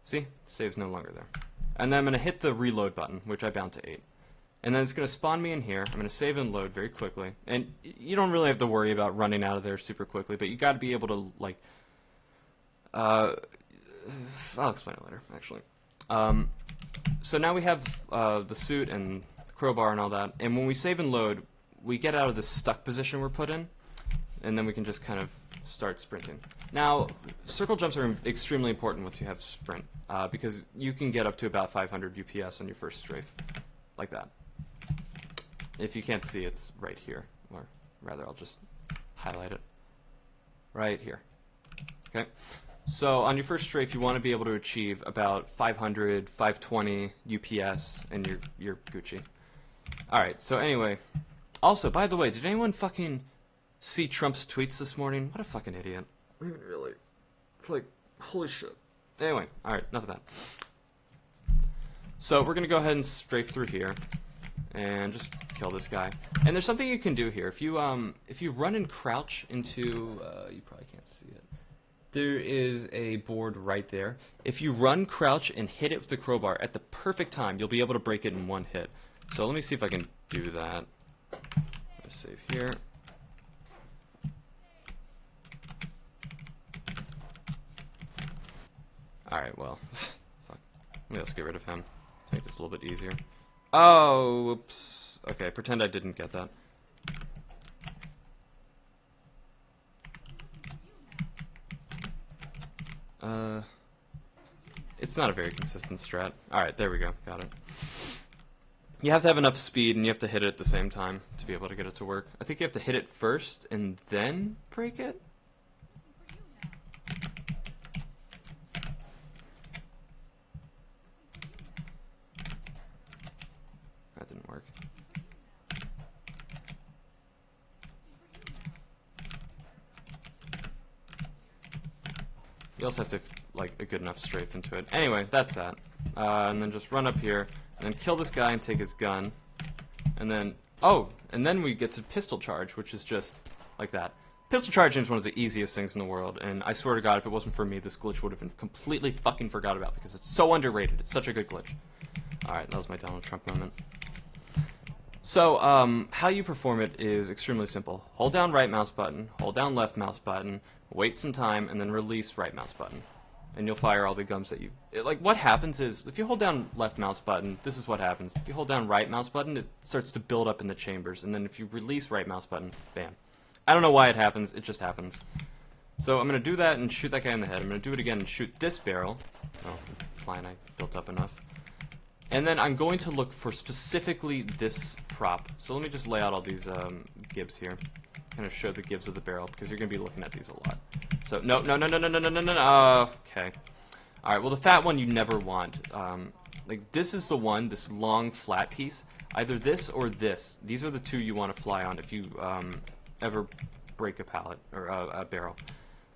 See, save's no longer there. And then I'm going to hit the reload button, which I bound to 8. And then it's going to spawn me in here. I'm going to save and load very quickly. And you don't really have to worry about running out of there super quickly, but you got to be able to, like, I'll explain it later, actually. So now we have the suit and the crowbar and all that. And when we save and load, we get out of the stuck position we're put in. And then we can just kind of start sprinting. Now, circle jumps are extremely important once you have sprint, because you can get up to about 500 UPS on your first strafe, like that. If you can't see, it's right here, or rather, I'll just highlight it. Right here. Okay. So on your first strafe, you want to be able to achieve about 500, 520 UPS, and you're Gucci. All right. So anyway, also, by the way, did anyone fucking see Trump's tweets this morning? What a fucking idiot. I mean, really. It's like, holy shit. Anyway, alright, enough of that. So we're going to go ahead and strafe through here and just kill this guy. And there's something you can do here. If you run and crouch into, you probably can't see it. There is a board right there. If you run, crouch, and hit it with the crowbar at the perfect time, you'll be able to break it in one hit. So let me see if I can do that. Let's save here. Alright, well, fuck. Let's get rid of him. Make this a little bit easier. Oh, oops. Okay, pretend I didn't get that. It's not a very consistent strat. Alright, there we go. Got it. You have to have enough speed, and you have to hit it at the same time to be able to get it to work. I think you have to hit it first, and then break it? That didn't work. You also have to, like, a good enough strafe into it. Anyway, that's that. And then just run up here, and then kill this guy and take his gun. And then, oh, and then we get to pistol charge, which is just like that. Pistol charging is one of the easiest things in the world, and I swear to God, if it wasn't for me, this glitch would have been completely fucking forgot about, because it's so underrated. It's such a good glitch. Alright, that was my Donald Trump moment. So, how you perform it is extremely simple. Hold down right mouse button, hold down left mouse button, wait some time, and then release right mouse button. And you'll fire all the guns that you... like, what happens is, if you hold down left mouse button, this is what happens. If you hold down right mouse button, it starts to build up in the chambers. And then if you release right mouse button, bam. I don't know why it happens, it just happens. So I'm going to do that and shoot that guy in the head. I'm going to do it again and shoot this barrel. Oh, fine, I built up enough. And then I'm going to look for specifically this prop. So let me just lay out all these gibs here. Kind of show the gibs of the barrel, because you're going to be looking at these a lot. So, no. Okay. Alright, well, the fat one you never want. Like, this is the one, this long, flat piece. Either this or this. These are the two you want to fly on if you ever break a pallet, or a barrel.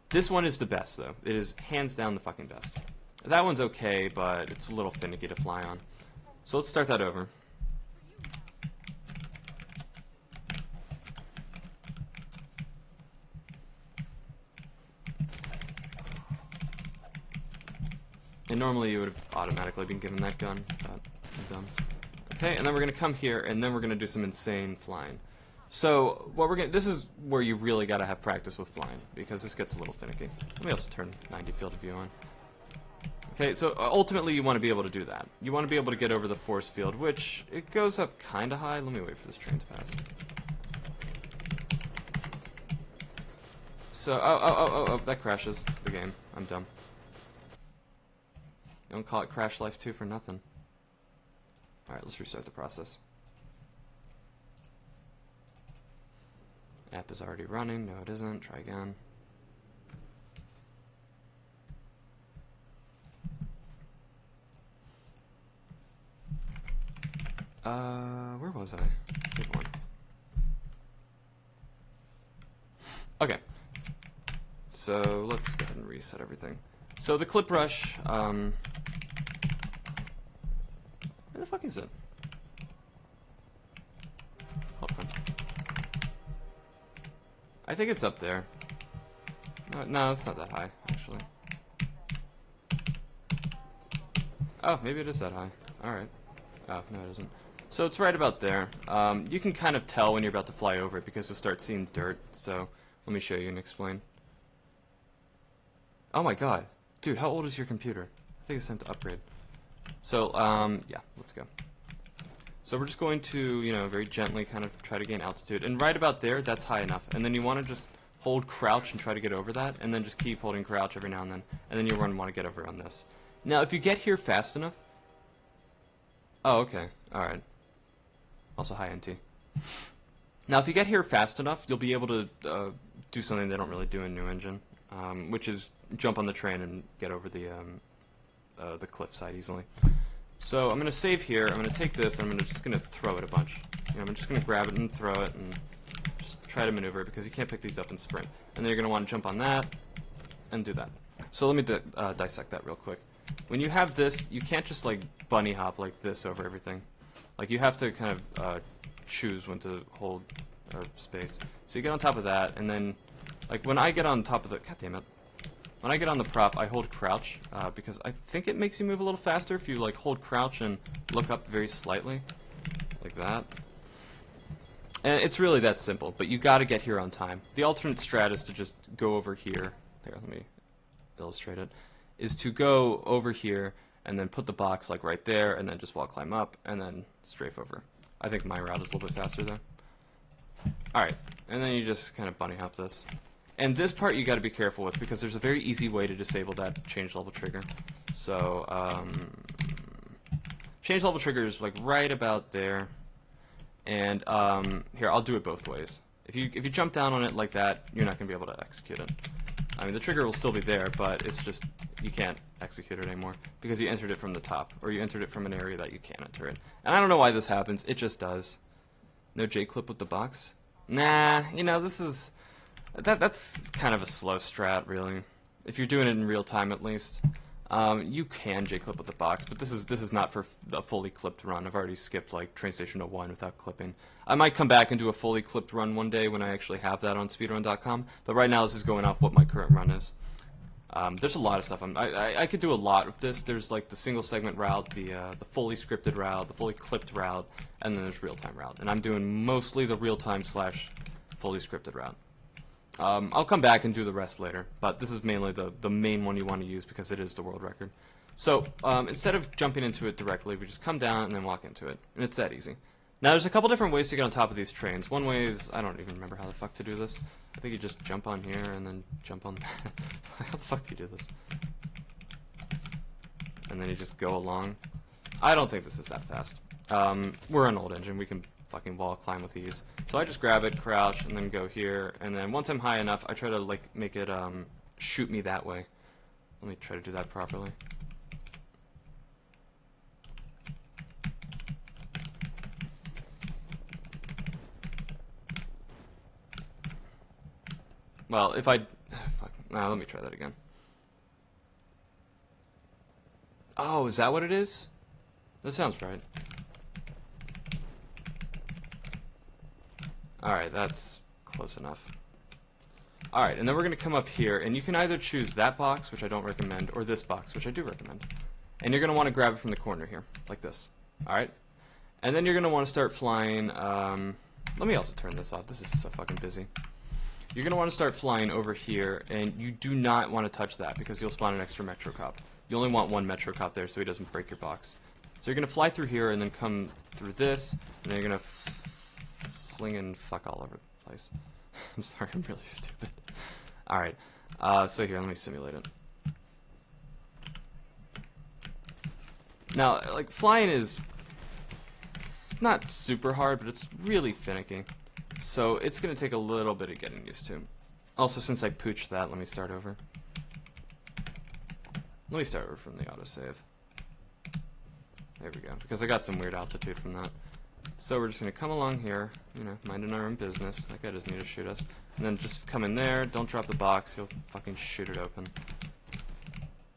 This one is the best, though. It is hands down the fucking best. That one's okay, but it's a little finicky to fly on. So let's start that over. And normally you would have automatically been given that gun, but I'm dumb. Okay, and then we're going to come here, and then we're going to do some insane flying. So, what we're going this is where you really got to have practice with flying, because this gets a little finicky. Let me also turn 90 field of view on. Okay, so ultimately you want to be able to do that. You want to be able to get over the force field, which, it goes up kind of high. Let me wait for this train to pass. So, oh, that crashes the game. I'm dumb. You don't call it Crash Life 2 for nothing. Alright, let's restart the process. App is already running. No, it isn't. Try again. Where was I? Save one. Okay. So let's go ahead and reset everything. So the clip rush, where the fuck is it? Hold on. I think it's up there. No, it's not that high, actually. Oh, maybe it is that high. Alright. Oh, no it isn't. So it's right about there. You can kind of tell when you're about to fly over it because you'll start seeing dirt, so let me show you and explain. Oh my god. Dude, how old is your computer? I think it's time to upgrade. So, yeah, let's go. So we're just going to, you know, very gently kind of try to gain altitude. And right about there, that's high enough. And then you want to just hold crouch and try to get over that, and then just keep holding crouch every now and then you're going to want to get over on this. Now, if you get here fast enough... Oh, okay. Alright. Also, hi, NT. Now, if you get here fast enough, you'll be able to do something they don't really do in New Engine, which is jump on the train and get over the cliff side easily. So I'm going to save here. I'm going to take this, and I'm just going to throw it a bunch. You know, I'm just going to grab it and throw it, and just try to maneuver it, because you can't pick these up and sprint. And then you're going to want to jump on that, and do that. So let me dissect that real quick. When you have this, you can't just, like, bunny hop like this over everything. Like, you have to kind of choose when to hold space. So you get on top of that, and then, like, when I get on top of the... God damn it. When I get on the prop, I hold crouch, because I think it makes you move a little faster if you, like, hold crouch and look up very slightly. Like that. And it's really that simple, but you gotta get here on time. The alternate strat is to just go over here. Here, let me illustrate it. Is to go over here, and then put the box, like, right there, and then just wall climb up, and then strafe over. I think my route is a little bit faster, though. Alright, and then you just kind of bunny hop this. And this part you got to be careful with, because there's a very easy way to disable that change level trigger. So, change level trigger is like right about there. And here, I'll do it both ways. If you jump down on it like that, you're not going to be able to execute it. I mean, the trigger will still be there, but it's just you can't execute it anymore because you entered it from the top, or you entered it from an area that you can't enter it. And I don't know why this happens. It just does. No J clip with the box. Nah, you know, this is. That's kind of a slow strat, really. If you're doing it in real time, at least, you can J-clip with the box, but this is not for a fully clipped run. I've already skipped like Train Station 01 without clipping. I might come back and do a fully clipped run one day when I actually have that on Speedrun.com. But right now, this is going off what my current run is. There's a lot of stuff. I could do a lot of this. There's like the single segment route, the fully scripted route, the fully clipped route, and then there's real time route. And I'm doing mostly the real time / fully scripted route. I'll come back and do the rest later, but this is mainly the main one you want to use because it is the world record. So instead of jumping into it directly, we just come down and then walk into it, and it's that easy. Now there's a couple different ways to get on top of these trains. One way is, I don't even remember how the fuck to do this. I think you just jump on here and then jump on how the fuck do you do this? And then you just go along. I don't think this is that fast. We're an old engine, we can fucking wall climb with ease. So I just grab it, crouch, and then go here, and then once I'm high enough, I try to like make it shoot me that way. Let me try to do that properly. Well, if I... fuck. Nah, let me try that again. Oh, is that what it is? That sounds right. Alright, that's close enough. Alright, and then we're going to come up here, and you can either choose that box, which I don't recommend, or this box, which I do recommend. And you're going to want to grab it from the corner here, like this. Alright? And then you're going to want to start flying, let me also turn this off, this is so fucking busy. You're going to want to start flying over here, and you do not want to touch that, because you'll spawn an extra Metro Cop. You only want one Metro Cop there, so he doesn't break your box. So you're going to fly through here, and then come through this, and then you're going to fling and fuck all over the place. I'm sorry, I'm really stupid. Alright, so here, let me simulate it. Now, like, flying is it's not super hard, but it's really finicky. So it's going to take a little bit of getting used to. Also, since I pooched that, let me start over. Let me start over from the autosave. There we go, because I got some weird altitude from that. So we're just going to come along here, you know, minding our own business. That guy doesn't need to shoot us. And then just come in there, don't drop the box, he'll fucking shoot it open.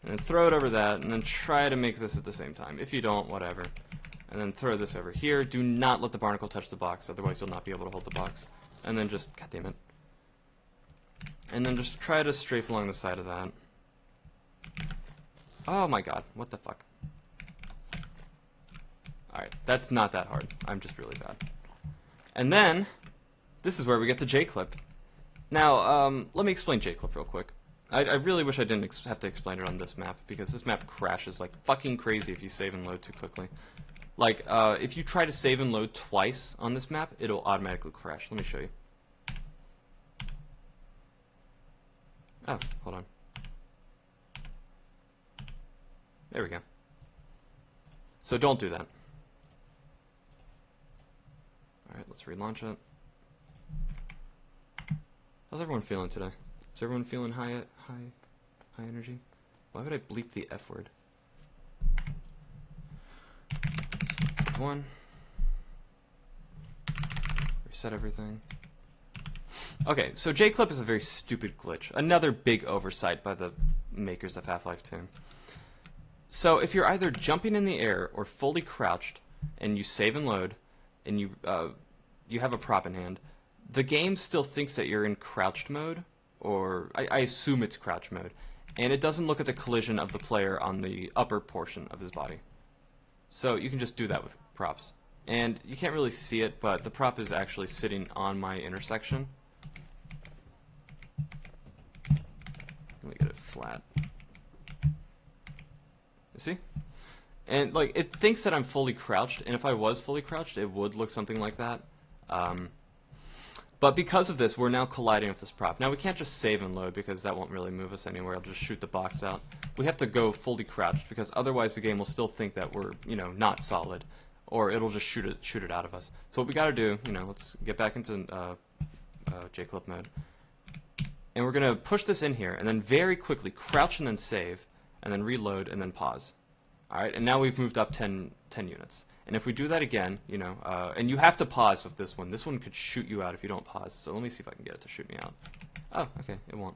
And then throw it over that, and then try to make this at the same time. If you don't, whatever. And then throw this over here. Do not let the barnacle touch the box, otherwise you'll not be able to hold the box. And then just, god damn it. And then just try to strafe along the side of that. Oh my god, what the fuck. Alright, that's not that hard. I'm just really bad. And then, this is where we get to J-clip. Now, let me explain J-clip real quick. I really wish I didn't have to explain it on this map, because this map crashes like fucking crazy if you save and load too quickly. Like, if you try to save and load twice on this map, it'll automatically crash. Let me show you. Oh, hold on. There we go. So don't do that. Alright, let's relaunch it. How's everyone feeling today? Is everyone feeling high energy? Why would I bleep the F word? Save one. Reset everything. Okay, so J-clip is a very stupid glitch. Another big oversight by the makers of Half-Life 2. So if you're either jumping in the air or fully crouched, and you save and load, and you have a prop in hand, the game still thinks that you're in crouched mode, or I assume it's crouch mode, and it doesn't look at the collision of the player on the upper portion of his body. So you can just do that with props. And you can't really see it, but the prop is actually sitting on my intersection. Let me get it flat. You see? And like, it thinks that I'm fully crouched, and if I was fully crouched, it would look something like that. But because of this, we're now colliding with this prop. Now we can't just save and load because that won't really move us anywhere. I'll just shoot the box out. We have to go fully crouched because otherwise the game will still think that we're, you know, not solid, or it'll just shoot it out of us. So what we got to do, you know, let's get back into J-clip mode, and we're gonna push this in here, and then very quickly crouch and then save, and then reload and then pause. All right, and now we've moved up 10 units. And if we do that again, you know, and you have to pause with this one. This one could shoot you out if you don't pause. So let me see if I can get it to shoot me out. Oh, okay, it won't.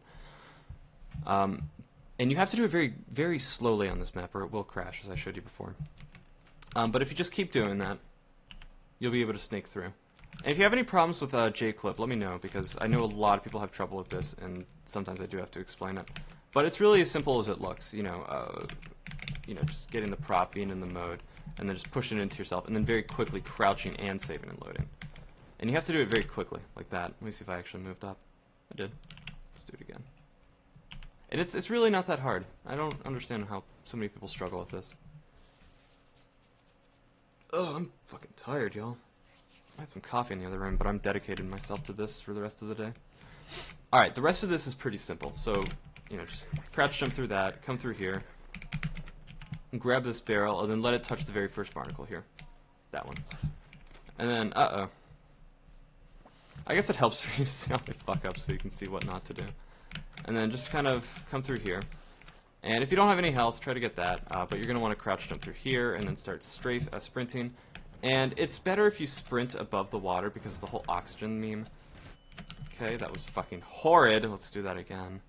And you have to do it very, very slowly on this map, or it will crash, as I showed you before. But if you just keep doing that, you'll be able to snake through. And if you have any problems with J-clip, let me know, because I know a lot of people have trouble with this, and sometimes I do have to explain it. But it's really as simple as it looks, you know, just getting the prop, being in the mode, and then just pushing it into yourself, and then very quickly crouching and saving and loading. And you have to do it very quickly, like that. Let me see if I actually moved up. I did. Let's do it again. And it's really not that hard. I don't understand how so many people struggle with this. Oh, I'm fucking tired, y'all. I have some coffee in the other room, but I'm dedicating myself to this for the rest of the day. Alright, the rest of this is pretty simple. So, you know, just crouch jump through that, come through here, and grab this barrel, and then let it touch the very first barnacle here. That one. And then, uh-oh. I guess it helps for you to see all my fuck-ups so you can see what not to do. And then just kind of come through here. And if you don't have any health, try to get that. But you're going to want to crouch jump through here, and then start sprinting. And it's better if you sprint above the water, because of the whole oxygen meme. Okay, that was fucking horrid. Let's do that again.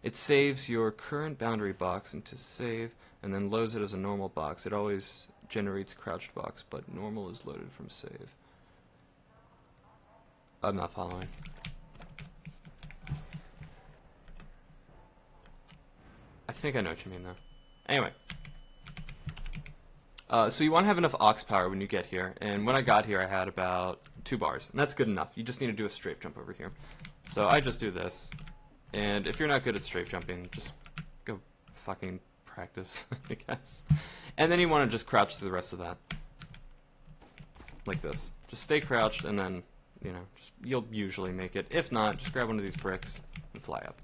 It saves your current boundary box into save, and then loads it as a normal box. It always generates crouched box, but normal is loaded from save. I'm not following. I think I know what you mean, though. Anyway. So you want to have enough aux power when you get here, and when I got here I had about 2 bars, and that's good enough. You just need to do a strafe jump over here. So I just do this. And if you're not good at strafe jumping, just go fucking practice, I guess. And then you want to just crouch through the rest of that. Like this. Just stay crouched, and then, you know, you'll usually make it. If not, just grab one of these bricks and fly up.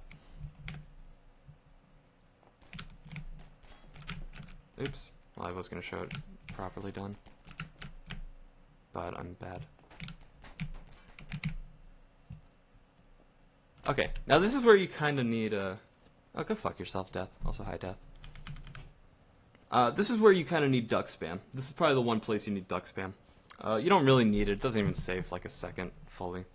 Oops. Well, I was going to show it properly done. But I'm bad. Okay, now this is where you kind of need a... Oh, go fuck yourself, Death. Also, hi, Death. This is where you kind of need duck spam. This is probably the one place you need duck spam. You don't really need it. It doesn't even save like a second fully.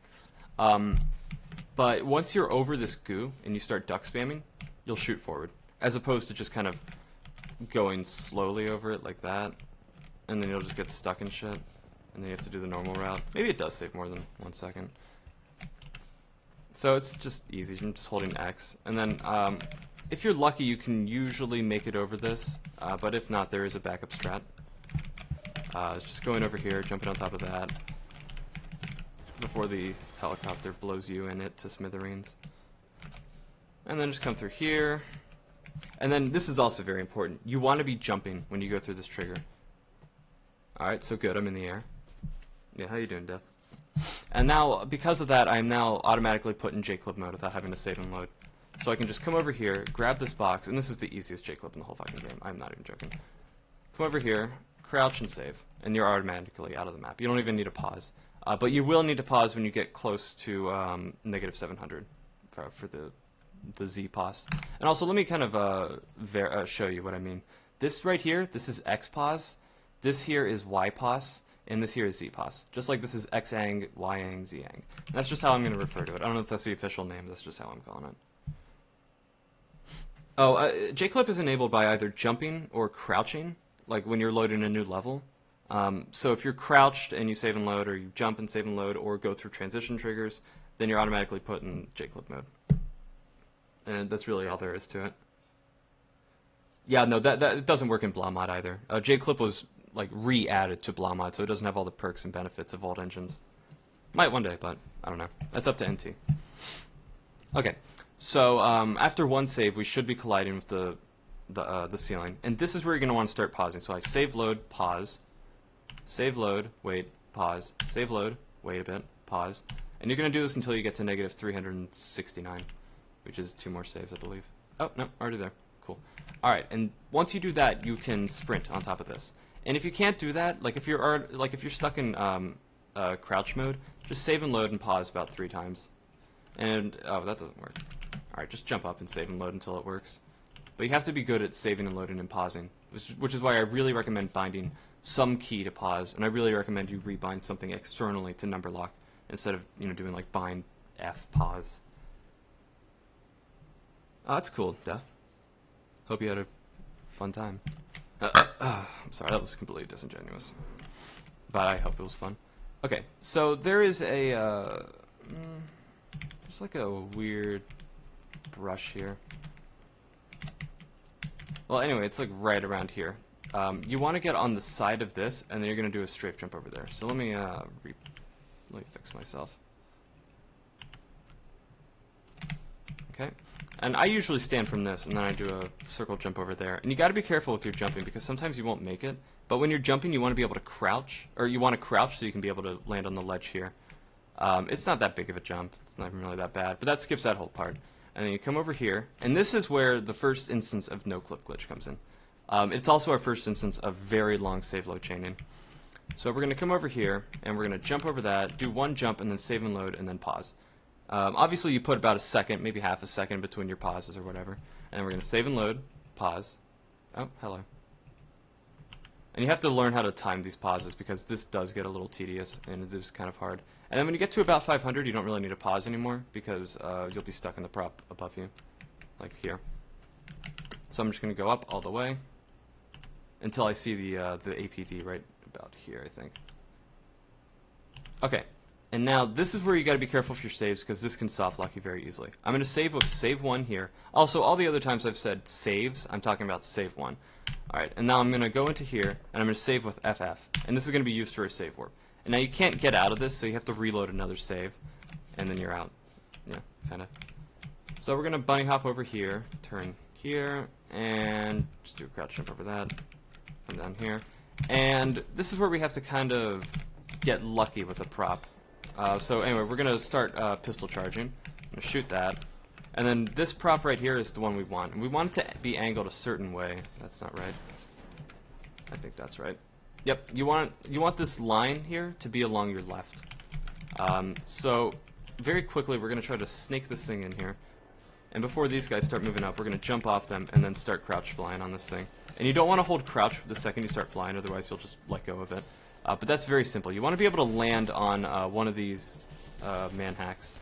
But once you're over this goo and you start duck spamming, you'll shoot forward. As opposed to just kind of going slowly over it like that. And then you'll just get stuck in shit. And then you have to do the normal route. Maybe it does save more than 1 second. So it's just easy. You're just holding X. And then if you're lucky, you can usually make it over this. But if not, there is a backup strat. Just going over here, jumping on top of that before the helicopter blows you and it to smithereens. And then just come through here. And then this is also very important. You want to be jumping when you go through this trigger. Alright, so good, I'm in the air. Yeah, how you doing, Death? And now, because of that, I am now automatically put in J-clip mode without having to save and load. So I can just come over here, grab this box, and this is the easiest J-clip in the whole fucking game. I'm not even joking. Come over here, crouch and save, and you're automatically out of the map. You don't even need to pause. But you will need to pause when you get close to negative 700 for the Z pause. And also, let me kind of show you what I mean. This right here, this is X pause. This here is Y pause. And this here is Z pause. Just like this is X ang, Y ang, Z ang. And that's just how I'm going to refer to it. I don't know if that's the official name. That's just how I'm calling it. Oh, J-clip is enabled by either jumping or crouching, like when you're loading a new level. So if you're crouched and you save and load, or you jump and save and load, or go through transition triggers, then you're automatically put in J-clip mode. And that's really all there is to it. Yeah, no, that it doesn't work in Blah mod either. J-clip was like re-added to Blah mod, so it doesn't have all the perks and benefits of old engines. Might one day, but I don't know. That's up to NT. Okay, so after one save, we should be colliding with the ceiling, and this is where you're going to want to start pausing. So I save, load, pause, save, load, wait, pause, save, load, wait a bit, pause, and you're going to do this until you get to negative 369, which is 2 more saves, I believe. Oh no, already there. Cool. All right, and once you do that, you can sprint on top of this. And if you can't do that, like if you're stuck in crouch mode, just save and load and pause about 3 times. And oh, that doesn't work. All right, just jump up and save and load until it works. But you have to be good at saving and loading and pausing, which is why I really recommend binding some key to pause, and I really recommend you rebind something externally to number lock instead of doing like bind F pause. Oh, that's cool, Death. Hope you had a fun time. I'm sorry, that was completely disingenuous. But I hope it was fun. Okay, so there is a, there's like a weird brush here. Well, anyway, it's like right around here. You want to get on the side of this, and then you're going to do a strafe jump over there. So let me fix myself. Okay, and I usually stand from this, and then I do a circle jump over there. And you got to be careful with your jumping, because sometimes you won't make it. But when you're jumping, you want to be able to crouch, or you want to crouch so you can be able to land on the ledge here. It's not that big of a jump. It's not even really that bad, but that skips that whole part. And then you come over here, and this is where the first instance of no-clip glitch comes in. It's also our first instance of very long save load chaining. So we're going to come over here, and we're going to jump over that, do one jump, and then save and load, and then pause. Obviously, you put about a second, maybe half a second between your pauses or whatever. And then we're going to save and load, pause. Oh, hello. And you have to learn how to time these pauses, because this does get a little tedious, and it is kind of hard. And then when you get to about 500, you don't really need to pause anymore, because you'll be stuck in the prop above you, like here. So I'm just going to go up all the way until I see the APV right about here, I think. Okay, and now this is where you got to be careful with your saves, because this can soft lock you very easily. I'm going to save with save 1 here. Also, all the other times I've said saves, I'm talking about save 1. Alright, and now I'm going to go into here, and I'm going to save with FF. And this is going to be used for a save warp. And now you can't get out of this, so you have to reload another save, and then you're out. Yeah, kind of. So we're going to bunny hop over here, turn here, and just do a crouch jump over that. Come down here. And this is where we have to kind of get lucky with the prop. So anyway, we're going to start pistol charging. I'm going to shoot that. And then this prop right here is the one we want. And we want it to be angled a certain way. That's not right. I think that's right. Yep, you want this line here to be along your left. So very quickly we're going to try to snake this thing in here. And before these guys start moving up, we're going to jump off them and then start crouch flying on this thing. And you don't want to hold crouch the second you start flying, otherwise you'll just let go of it. But that's very simple. You want to be able to land on one of these man hacks.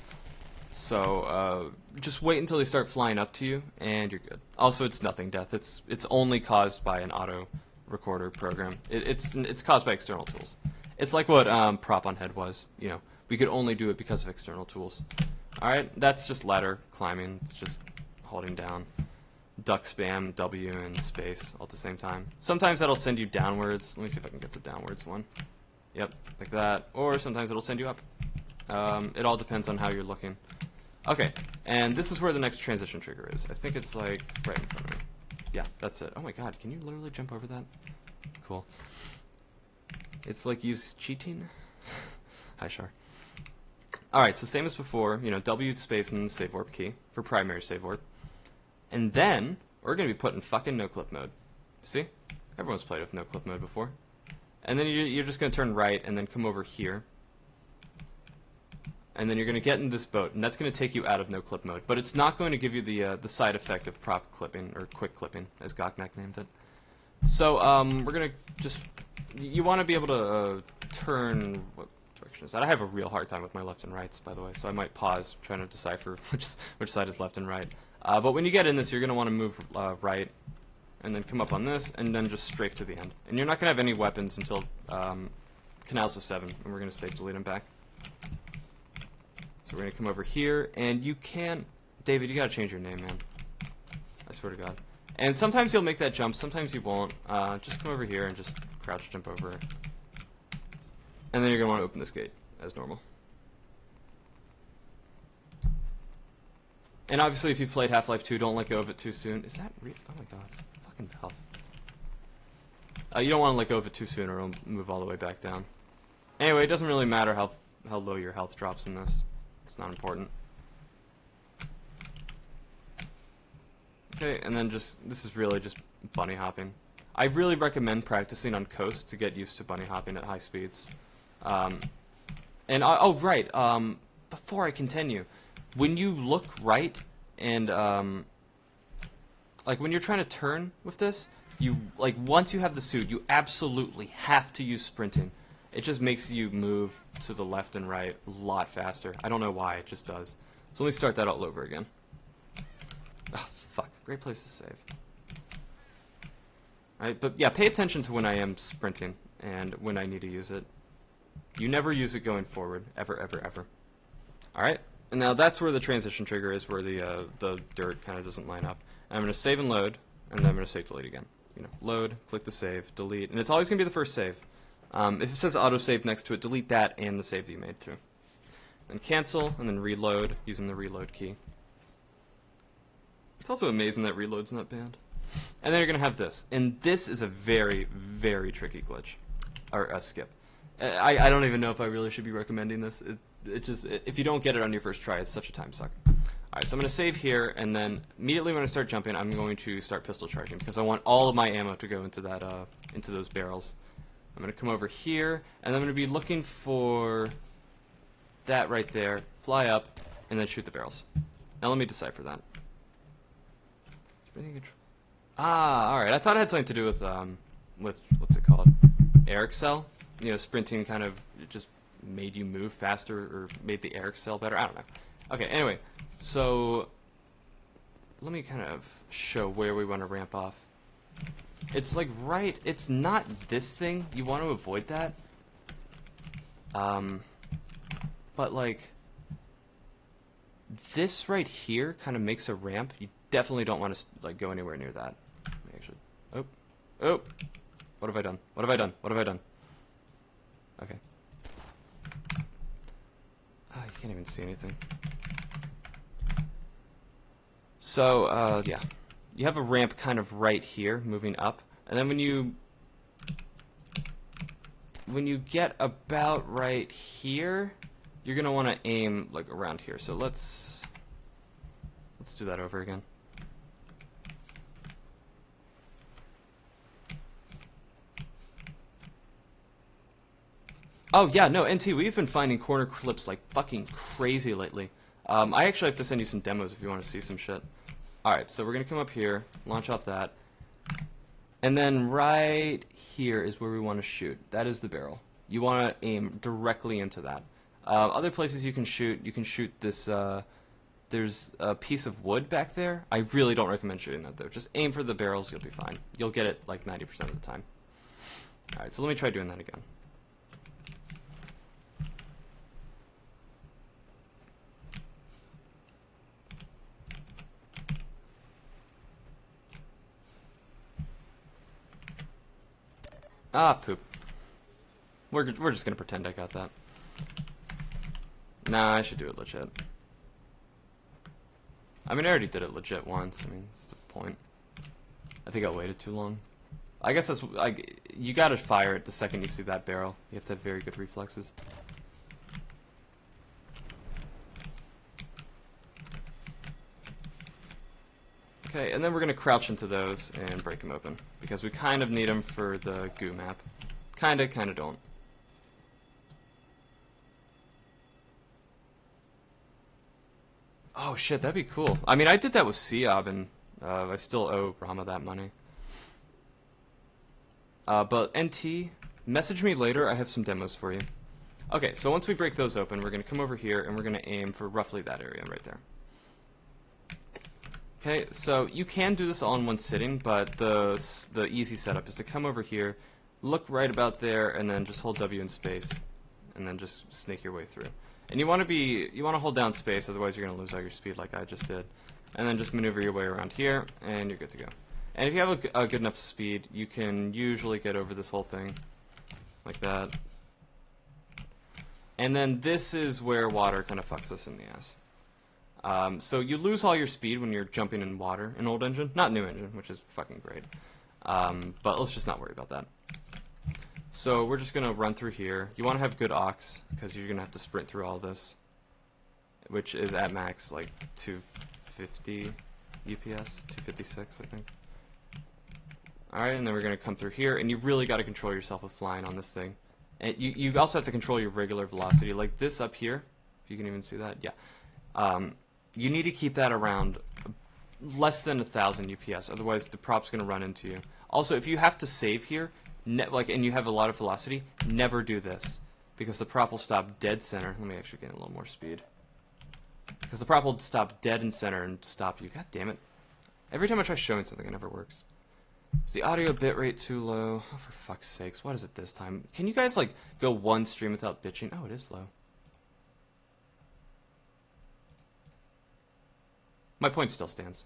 So just wait until they start flying up to you, and you're good. Also, it's nothing death. It's only caused by an auto recorder program. It's caused by external tools. It's like what prop on head was. You know, we could only do it because of external tools. All right, that's just ladder climbing. It's just holding down duck spam W and space all at the same time. Sometimes that'll send you downwards. Let me see if I can get the downwards one. Yep, like that. Or sometimes it'll send you up. It all depends on how you're looking. Okay, and this is where the next transition trigger is. I think it's like right in front of me. Yeah, that's it. Oh my god, can you literally jump over that? Cool. It's like use cheating. Hi, Char. Alright, so same as before, you know, W space and save warp key for primary save warp. And then, we're going to be put in fucking no-clip mode. See? Everyone's played with no-clip mode before. And then you're just going to turn right and then come over here. And then you're going to get in this boat, and that's going to take you out of no-clip mode. But it's not going to give you the side effect of prop clipping, or quick clipping, as Goknak named it. So, we're going to just... You want to be able to turn... What direction is that? I have a real hard time with my left and rights, by the way, so I might pause trying to decipher which side is left and right. But when you get in this, you're going to want to move right, and then come up on this, and then just strafe to the end. And you're not going to have any weapons until Canals of 7, and we're going to save delete them back. So we're going to come over here, and you can... David, you got to change your name, man. I swear to God. And sometimes you'll make that jump, sometimes you won't. Just come over here and just crouch jump over it. And then you're going to want to open this gate, as normal. And obviously, if you've played Half-Life 2, don't let go of it too soon. Is that real? Oh my god. Fucking hell. You don't want to let go of it too soon or it'll move all the way back down. Anyway, it doesn't really matter how low your health drops in this. It's not important. Okay, and then this is really just bunny hopping. I really recommend practicing on coast to get used to bunny hopping at high speeds. Oh, right, before I continue, when you look right and, like when you're trying to turn with this, once you have the suit, you absolutely have to use sprinting. It just makes you move to the left and right a lot faster. I don't know why, it just does. So let me start that all over again. Oh, fuck. Great place to save. Alright, but yeah, pay attention to when I am sprinting and when I need to use it. You never use it going forward. Ever, ever, ever. Alright, and now that's where the transition trigger is, where the dirt kind of doesn't line up. And I'm going to save and load, and then I'm going to save delete again. You know, load, click the save, delete, and it's always going to be the first save. If it says autosave next to it, delete that and the save that you made too. Then cancel, and then reload using the reload key. It's also amazing that reload's not banned. And then you're going to have this. And this is a very, very tricky glitch. Or a skip. I don't even know if I really should be recommending this. If you don't get it on your first try, it's such a time suck. Alright, so I'm going to save here, and then immediately when I start jumping, I'm going to start pistol charging, because I want all of my ammo to go into that, into those barrels. I'm going to come over here, and I'm going to be looking for that right there, fly up, and then shoot the barrels. Now let me decipher that. Alright, I thought it had something to do with what's it called? Air Excel? You know, sprinting kind of just made you move faster, or made the air excel better. I don't know. Okay, anyway, so let me kind of show where we want to ramp off. It's like right, it's not this thing. You want to avoid that. But like this right here kind of makes a ramp. You definitely don't want to like go anywhere near that. Actually, oh, what have I done? What have I done? What have I done? Okay. Oh, you can't even see anything. So, yeah. You have a ramp kind of right here, moving up. And then when you get about right here, you're going to want to aim like around here. So let's do that over again. Oh, yeah, no, NT, we've been finding corner clips like fucking crazy lately. I actually have to send you some demos if you want to see some shit. Alright, so we're going to come up here, launch off that, And then right here is where we want to shoot. That is the barrel. You want to aim directly into that. Other places you can shoot this, there's a piece of wood back there. I really don't recommend shooting that though. Just aim for the barrels, you'll be fine. You'll get it like 90% of the time. Alright, so let me try doing that again. Ah, poop. We're just gonna pretend I got that. Nah, I should do it legit. I mean, I already did it legit once. I mean, what's the point? I think I waited too long. I guess that's like you gotta fire it the second you see that barrel. You have to have very good reflexes. Okay, and then we're gonna crouch into those and break them open because we kind of need them for the goo map. Kinda don't. Oh shit, that'd be cool. I mean, I did that with Seob, and I still owe Brahma that money. But NT, message me later. I have some demos for you. Okay, so once we break those open, we're gonna come over here and we're gonna aim for roughly that area right there. Okay, so you can do this all in one sitting, but the easy setup is to come over here, look right about there, and then just hold W in space, and then just snake your way through. And you want to hold down space, otherwise you're going to lose all your speed like I just did. And then just maneuver your way around here, and you're good to go. And if you have a good enough speed, you can usually get over this whole thing, like that. And then this is where water kind of fucks us in the ass. So you lose all your speed when you're jumping in water in old engine, not new engine, which is fucking great. But let's just not worry about that. So we're just going to run through here. You want to have good aux, because you're going to have to sprint through all this, which is at max like 250 UPS, 256 I think. Alright, and then we're going to come through here, and you really got to control yourself with flying on this thing. And you also have to control your regular velocity, like this up here, if you can even see that, yeah. You need to keep that around less than 1,000 UPS, otherwise the prop's going to run into you. Also, if you have to save here, and you have a lot of velocity, never do this, because the prop will stop dead center. Let me actually get a little more speed. Because the prop will stop dead in center and stop you. God damn it. Every time I try showing something, it never works. Is the audio bitrate too low? Oh, for fuck's sakes, what is it this time? Can you guys, like, go one stream without bitching? Oh, it is low. My point still stands.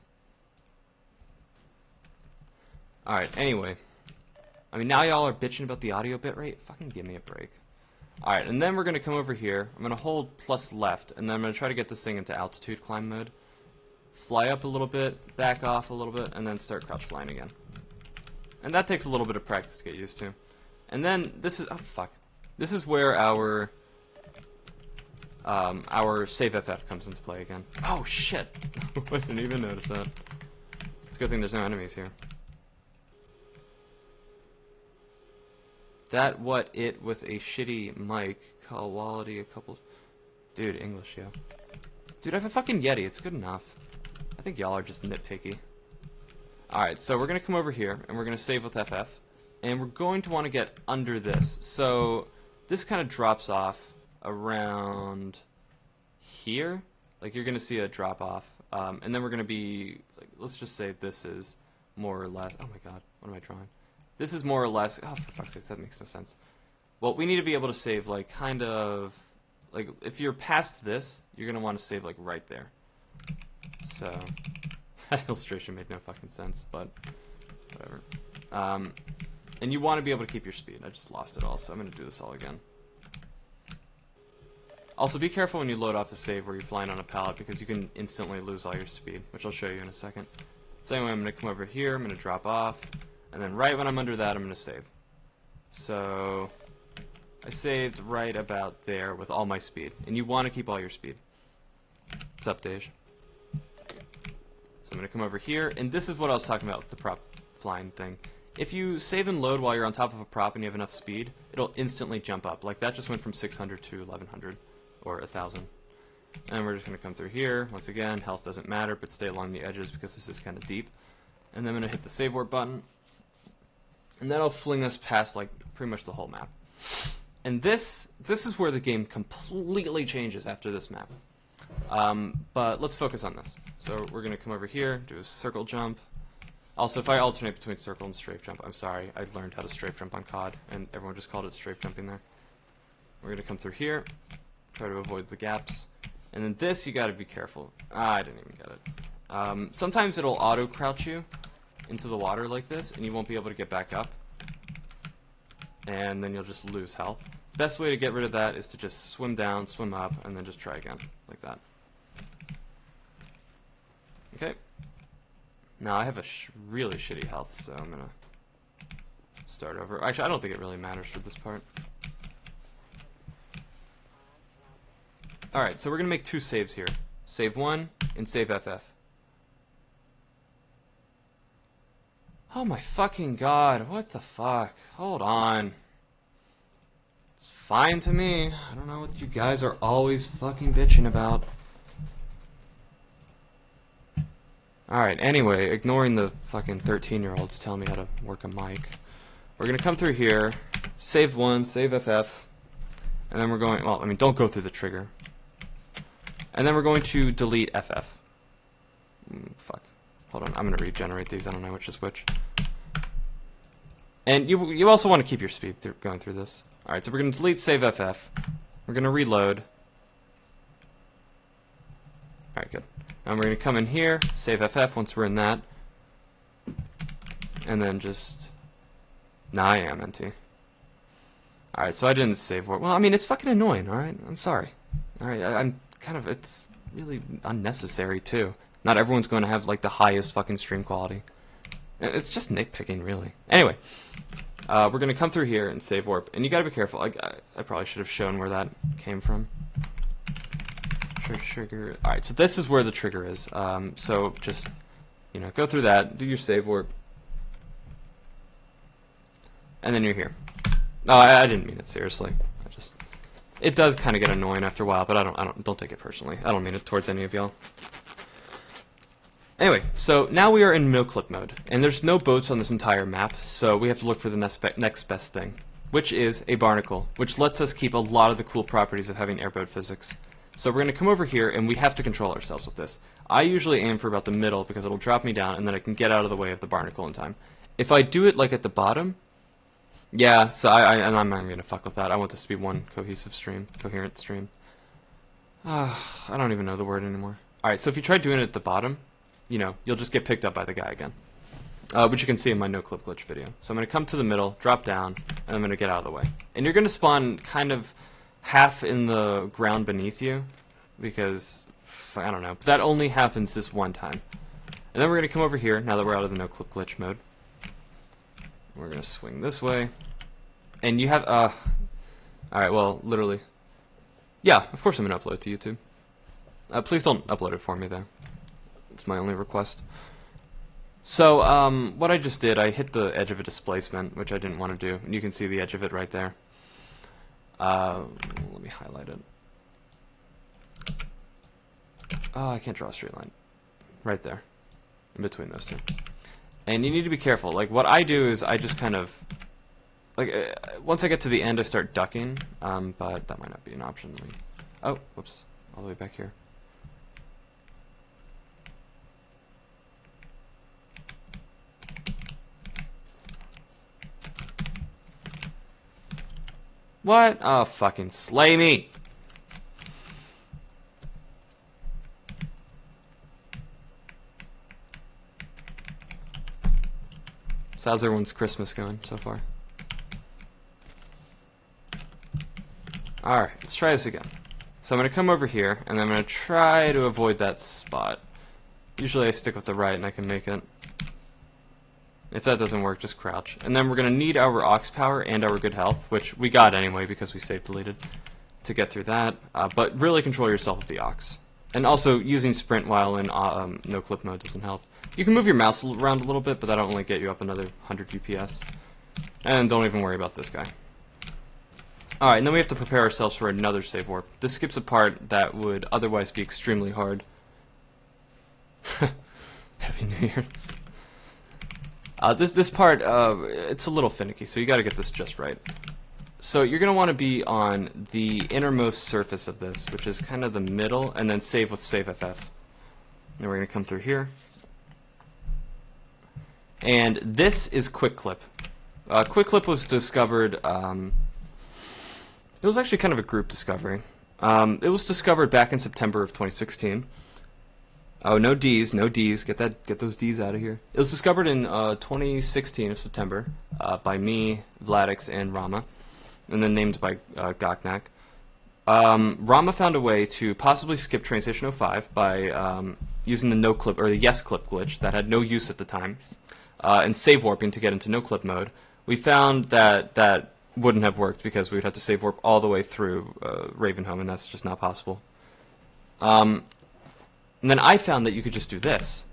Alright, anyway. I mean, now y'all are bitching about the audio bitrate? Fucking give me a break. Alright, and then we're going to come over here. I'm going to hold plus left, and then I'm going to try to get this thing into altitude climb mode. Fly up a little bit, back off a little bit, and then start crouch flying again. And that takes a little bit of practice to get used to. And then this is... oh, fuck. This is where our save FF comes into play again. Oh, shit! I didn't even notice that. It's a good thing there's no enemies here. That what it with a shitty mic quality a couple... Dude, English, yo. Dude, I have a fucking Yeti. It's good enough. I think y'all are just nitpicky. Alright, so we're going to come over here, and we're going to save with FF. And we're going to want to get under this. So, this kind of drops off around here. Like, you're going to see a drop off. And then we're going to be... like, let's just say this is more or less... oh my god, what am I drawing? This is more or less... oh, for fuck's sake, that makes no sense. Well, we need to be able to save, like, kind of... like, if you're past this, you're going to want to save, like, right there. So, that illustration made no fucking sense, but whatever. And you want to be able to keep your speed. I just lost it all, so I'm going to do this all again. Also, be careful when you load off a save where you're flying on a pallet, because you can instantly lose all your speed, which I'll show you in a second. So anyway, I'm going to come over here, I'm going to drop off, and then right when I'm under that, I'm going to save. So, I saved right about there with all my speed, and you want to keep all your speed. What's up, Dej? So I'm going to come over here, and this is what I was talking about with the prop flying thing. If you save and load while you're on top of a prop and you have enough speed, it'll instantly jump up. Like, that just went from 600 to 1100, or 1000. And we're just going to come through here. Once again, health doesn't matter, but stay along the edges because this is kind of deep. And then I'm going to hit the save warp button. And that'll fling us past like pretty much the whole map. And this is where the game completely changes after this map. But let's focus on this. So we're going to come over here, do a circle jump. Also, if I alternate between circle and strafe jump, I'm sorry, I learned how to strafe jump on COD, and everyone just called it strafe jumping there. We're going to come through here, try to avoid the gaps. And then this, you got to be careful. I didn't even get it. Sometimes it'll auto-crouch you into the water like this, and you won't be able to get back up. And then you'll just lose health. Best way to get rid of that is to just swim down, swim up, and then just try again, like that. Okay. Now I have a really shitty health, so I'm gonna start over. Actually, I don't think it really matters for this part. Alright, so we're gonna make 2 saves here. Save 1 and save FF. Oh my fucking god, what the fuck? Hold on. It's fine to me. I don't know what you guys are always fucking bitching about. Alright, anyway, ignoring the fucking 13-year-olds telling me how to work a mic. We're gonna come through here, save 1, save FF, and then we're going, well, I mean, don't go through the trigger. And then we're going to delete FF. Fuck. Hold on, I'm gonna regenerate these, I don't know which is which. And you also want to keep your speed going through this. Alright, so we're gonna delete save FF. We're gonna reload. Alright, good. And we're going to come in here, save FF once we're in that. And then just... Nah, I am NT. Alright, so I didn't save warp. Well, I mean, it's fucking annoying, alright? I'm sorry. Alright, I'm kind of... It's really unnecessary, too. Not everyone's going to have, like, the highest fucking stream quality. It's just nitpicking, really. Anyway, we're going to come through here and save warp. And you got to be careful. I probably should have shown where that came from. Trigger. Alright, so this is where the trigger is. So just, you know, go through that, do your save warp, and then you're here. No, I didn't mean it seriously. It does kind of get annoying after a while, but don't take it personally. I don't mean it towards any of y'all. Anyway, so now we are in no clip mode, and there's no boats on this entire map, so we have to look for the next best thing, which is a barnacle, which lets us keep a lot of the cool properties of having airboat physics. So we're going to come over here, and we have to control ourselves with this. I usually aim for about the middle, because it'll drop me down, and then I can get out of the way of the barnacle in time. If I do it, like, at the bottom, yeah, so I'm not going to fuck with that. I want this to be one cohesive stream, coherent stream. I don't even know the word anymore. Alright, so if you try doing it at the bottom, you know, you'll just get picked up by the guy again. Which you can see in my no-clip glitch video. So I'm going to come to the middle, drop down, and I'm going to get out of the way. And you're going to spawn kind of half in the ground beneath you, because, I don't know, but that only happens this one time. And then we're going to come over here, now that we're out of the no-clip glitch mode. We're going to swing this way. And you have, alright, well, literally. Yeah, of course I'm going to upload to YouTube. Please don't upload it for me, though. It's my only request. So, what I just did, I hit the edge of a displacement, which I didn't want to do. And you can see the edge of it right there. Let me highlight it. Oh, I can't draw a straight line. Right there. In between those two. And you need to be careful. Like, what I do is I just kind of... Like, once I get to the end, I start ducking. But that might not be an option. Oh, whoops. All the way back here. What? Oh, fucking slay me! So how's everyone's Christmas going so far? Alright, let's try this again. So I'm going to come over here, and I'm going to try to avoid that spot. Usually I stick with the right and I can make it. If that doesn't work, just crouch. And then we're going to need our aux power and our good health, which we got anyway because we save deleted to get through that. But really control yourself with the aux. And also, using sprint while in no-clip mode doesn't help. You can move your mouse around a little bit, but that'll only get you up another 100 FPS. And don't even worry about this guy. Alright, and then we have to prepare ourselves for another save warp. This skips a part that would otherwise be extremely hard. Happy New Year's. This part, it's a little finicky, so you got to get this just right. So you're going to want to be on the innermost surface of this, which is kind of the middle, and then save with save FF. And we're going to come through here. And this is Quick Clip. Quick Clip was discovered, it was actually kind of a group discovery. It was discovered back in September of 2016. Oh, no D's, no D's. Get those D's out of here. It was discovered in 2016 of September by me, Vladix, and Rama, and then named by Goknak. Rama found a way to possibly skip Transition 05 by using the no clip or the yes clip glitch that had no use at the time, and save warping to get into no clip mode. We found that that wouldn't have worked because we'd have to save warp all the way through Ravenholm, and that's just not possible. And then I found that you could just do this.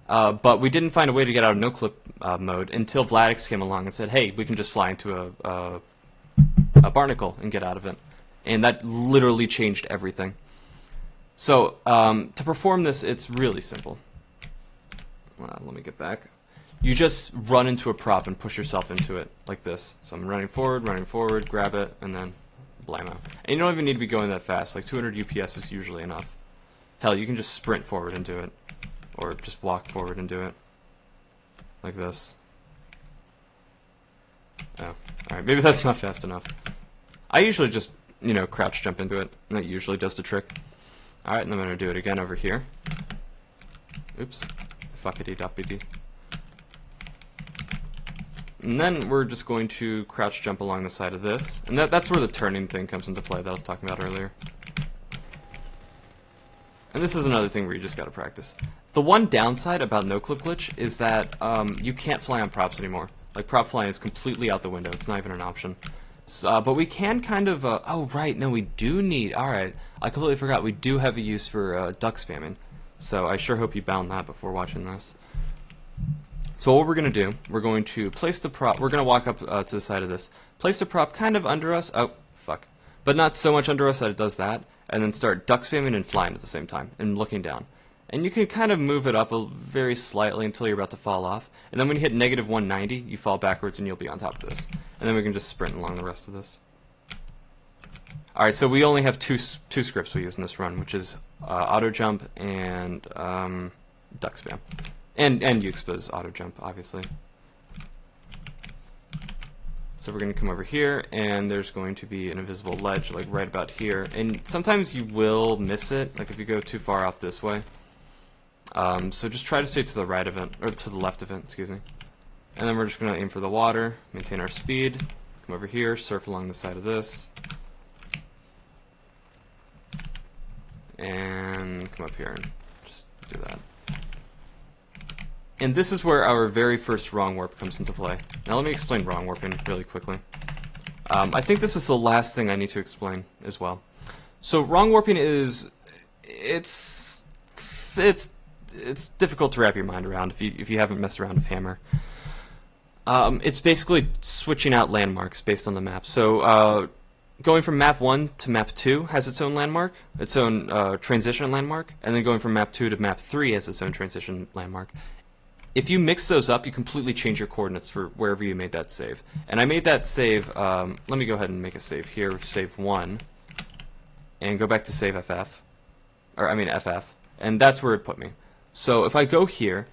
But we didn't find a way to get out of no-clip mode until Vladix came along and said, hey, we can just fly into a barnacle and get out of it. And that literally changed everything. So to perform this, it's really simple. Let me get back. You just run into a prop and push yourself into it like this. So I'm running forward, grab it, and then blammo. And you don't even need to be going that fast. Like 200 UPS is usually enough. Hell, you can just sprint forward and do it. Or just walk forward and do it. Like this. Oh, alright, maybe that's not fast enough. I usually just, you know, crouch jump into it, and that usually does the trick. Alright, and I'm going to do it again over here. Oops. Fuckity-doppity. And then we're just going to crouch jump along the side of this. And that's where the turning thing comes into play that I was talking about earlier. And this is another thing where you just gotta practice. The one downside about no-clip glitch is that you can't fly on props anymore. Like, prop flying is completely out the window. It's not even an option. So, but we can kind of... oh, right, no, we do need... Alright, I completely forgot. We do have a use for duck spamming. So I sure hope you bound that before watching this. So what we're going to do, we're going to place the prop... We're going to walk up to the side of this. Place the prop kind of under us. Oh, fuck. But not so much under us that it does that. And then start duck spamming and flying at the same time, and looking down. And you can kind of move it up very slightly until you're about to fall off. And then when you hit negative 190, you fall backwards and you'll be on top of this. And then we can just sprint along the rest of this. Alright, so we only have two scripts we use in this run, which is auto jump and duck spam. And you expose auto jump, obviously. So we're going to come over here, and there's going to be an invisible ledge, like right about here. And sometimes you will miss it, like if you go too far off this way. So just try to stay to the right of it, or to the left of it, excuse me. And then we're just going to aim for the water, maintain our speed, come over here, surf along the side of this. And come up here and just do that. And this is where our very first wrong warp comes into play. Now let me explain wrong warping really quickly. I think this is the last thing I need to explain as well. So wrong warping is, it's difficult to wrap your mind around if you haven't messed around with Hammer. It's basically switching out landmarks based on the map. So going from map 1 to map 2 has its own landmark, its own transition landmark, and then going from map 2 to map 3 has its own transition landmark. If you mix those up, you completely change your coordinates for wherever you made that save. And I made that save, let me go ahead and make a save here, save 1, and go back to save FF, or I mean FF, and that's where it put me. So if I go here,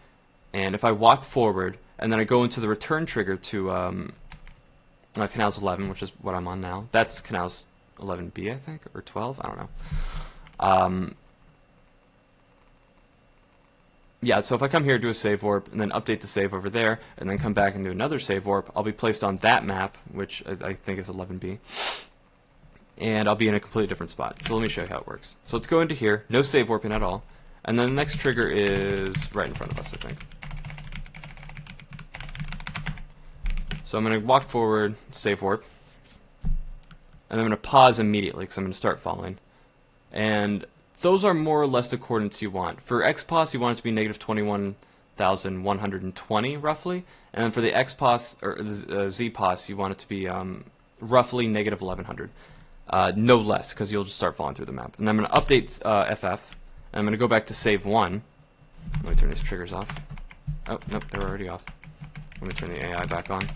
and if I walk forward, and then I go into the return trigger to Canals 11, which is what I'm on now. That's Canals 11B, I think, or 12, I don't know. Yeah, so if I come here, do a save warp, and then update the save over there, and then come back and do another save warp, I'll be placed on that map, which I think is 11B, and I'll be in a completely different spot. So let me show you how it works. So let's go into here, no save warping at all, and then the next trigger is right in front of us, I think. So I'm going to walk forward, save warp, and I'm going to pause immediately because I'm going to start falling. And those are more or less the coordinates you want. For XPOS, you want it to be negative 21,120 roughly, and then for the XPOS or the ZPOS, you want it to be roughly negative 1,100, no less, because you'll just start falling through the map. And I'm going to update FF, and I'm going to go back to save 1. Let me turn these triggers off. Oh, nope, they're already off. Let me turn the AI back on.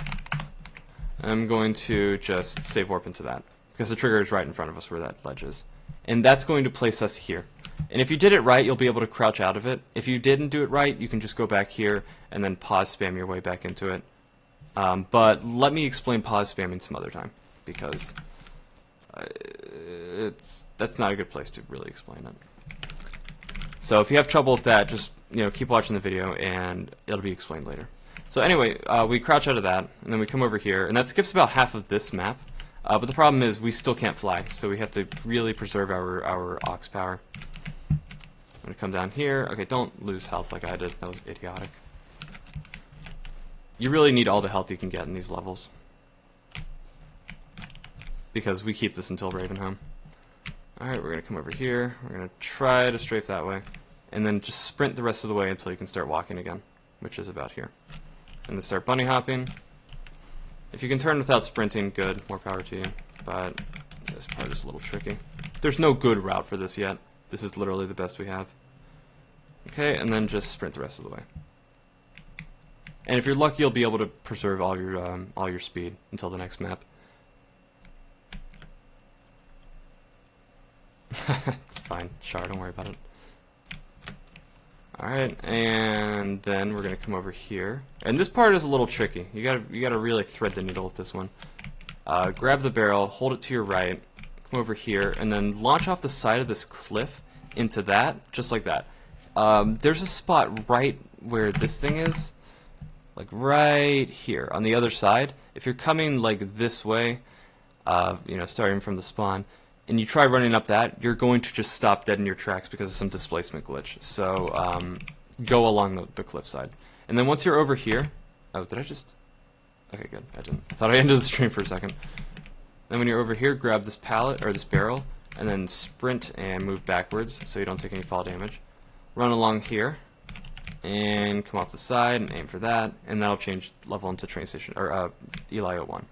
I'm going to just save warp into that, because the trigger is right in front of us where that ledge is. And that's going to place us here. And if you did it right, you'll be able to crouch out of it. If you didn't do it right, you can just go back here and then pause spam your way back into it. But let me explain pause spamming some other time, because that's not a good place to really explain it. So if you have trouble with that, just keep watching the video and it'll be explained later. So anyway, we crouch out of that, and then we come over here, and that skips about half of this map. But the problem is we still can't fly, so we have to really preserve our aux power. I'm going to come down here. Okay, don't lose health like I did. That was idiotic. You really need all the health you can get in these levels, because we keep this until Ravenholm. Alright, we're going to come over here. We're going to try to strafe that way, and then just sprint the rest of the way until you can start walking again, which is about here. And then start bunny hopping. If you can turn without sprinting, good, more power to you. But this part is a little tricky. There's no good route for this yet. This is literally the best we have. Okay, and then just sprint the rest of the way. And if you're lucky, you'll be able to preserve all your speed until the next map. It's fine, Char, don't worry about it. Alright, and then we're gonna come over here. And this part is a little tricky. You gotta really thread the needle with this one. Grab the barrel, hold it to your right, come over here, and then launch off the side of this cliff into that, just like that. There's a spot right where this thing is, like right here on the other side. If you're coming like this way, starting from the spawn, and you try running up that, you're going to just stop dead in your tracks because of some displacement glitch. So go along the cliffside. And then once you're over here, oh, did I just? Okay, good. I didn't. I thought I ended the stream for a second. Then when you're over here, grab this pallet or this barrel, and then sprint and move backwards so you don't take any fall damage. Run along here, and come off the side and aim for that, and that'll change level into train station or Eli 01.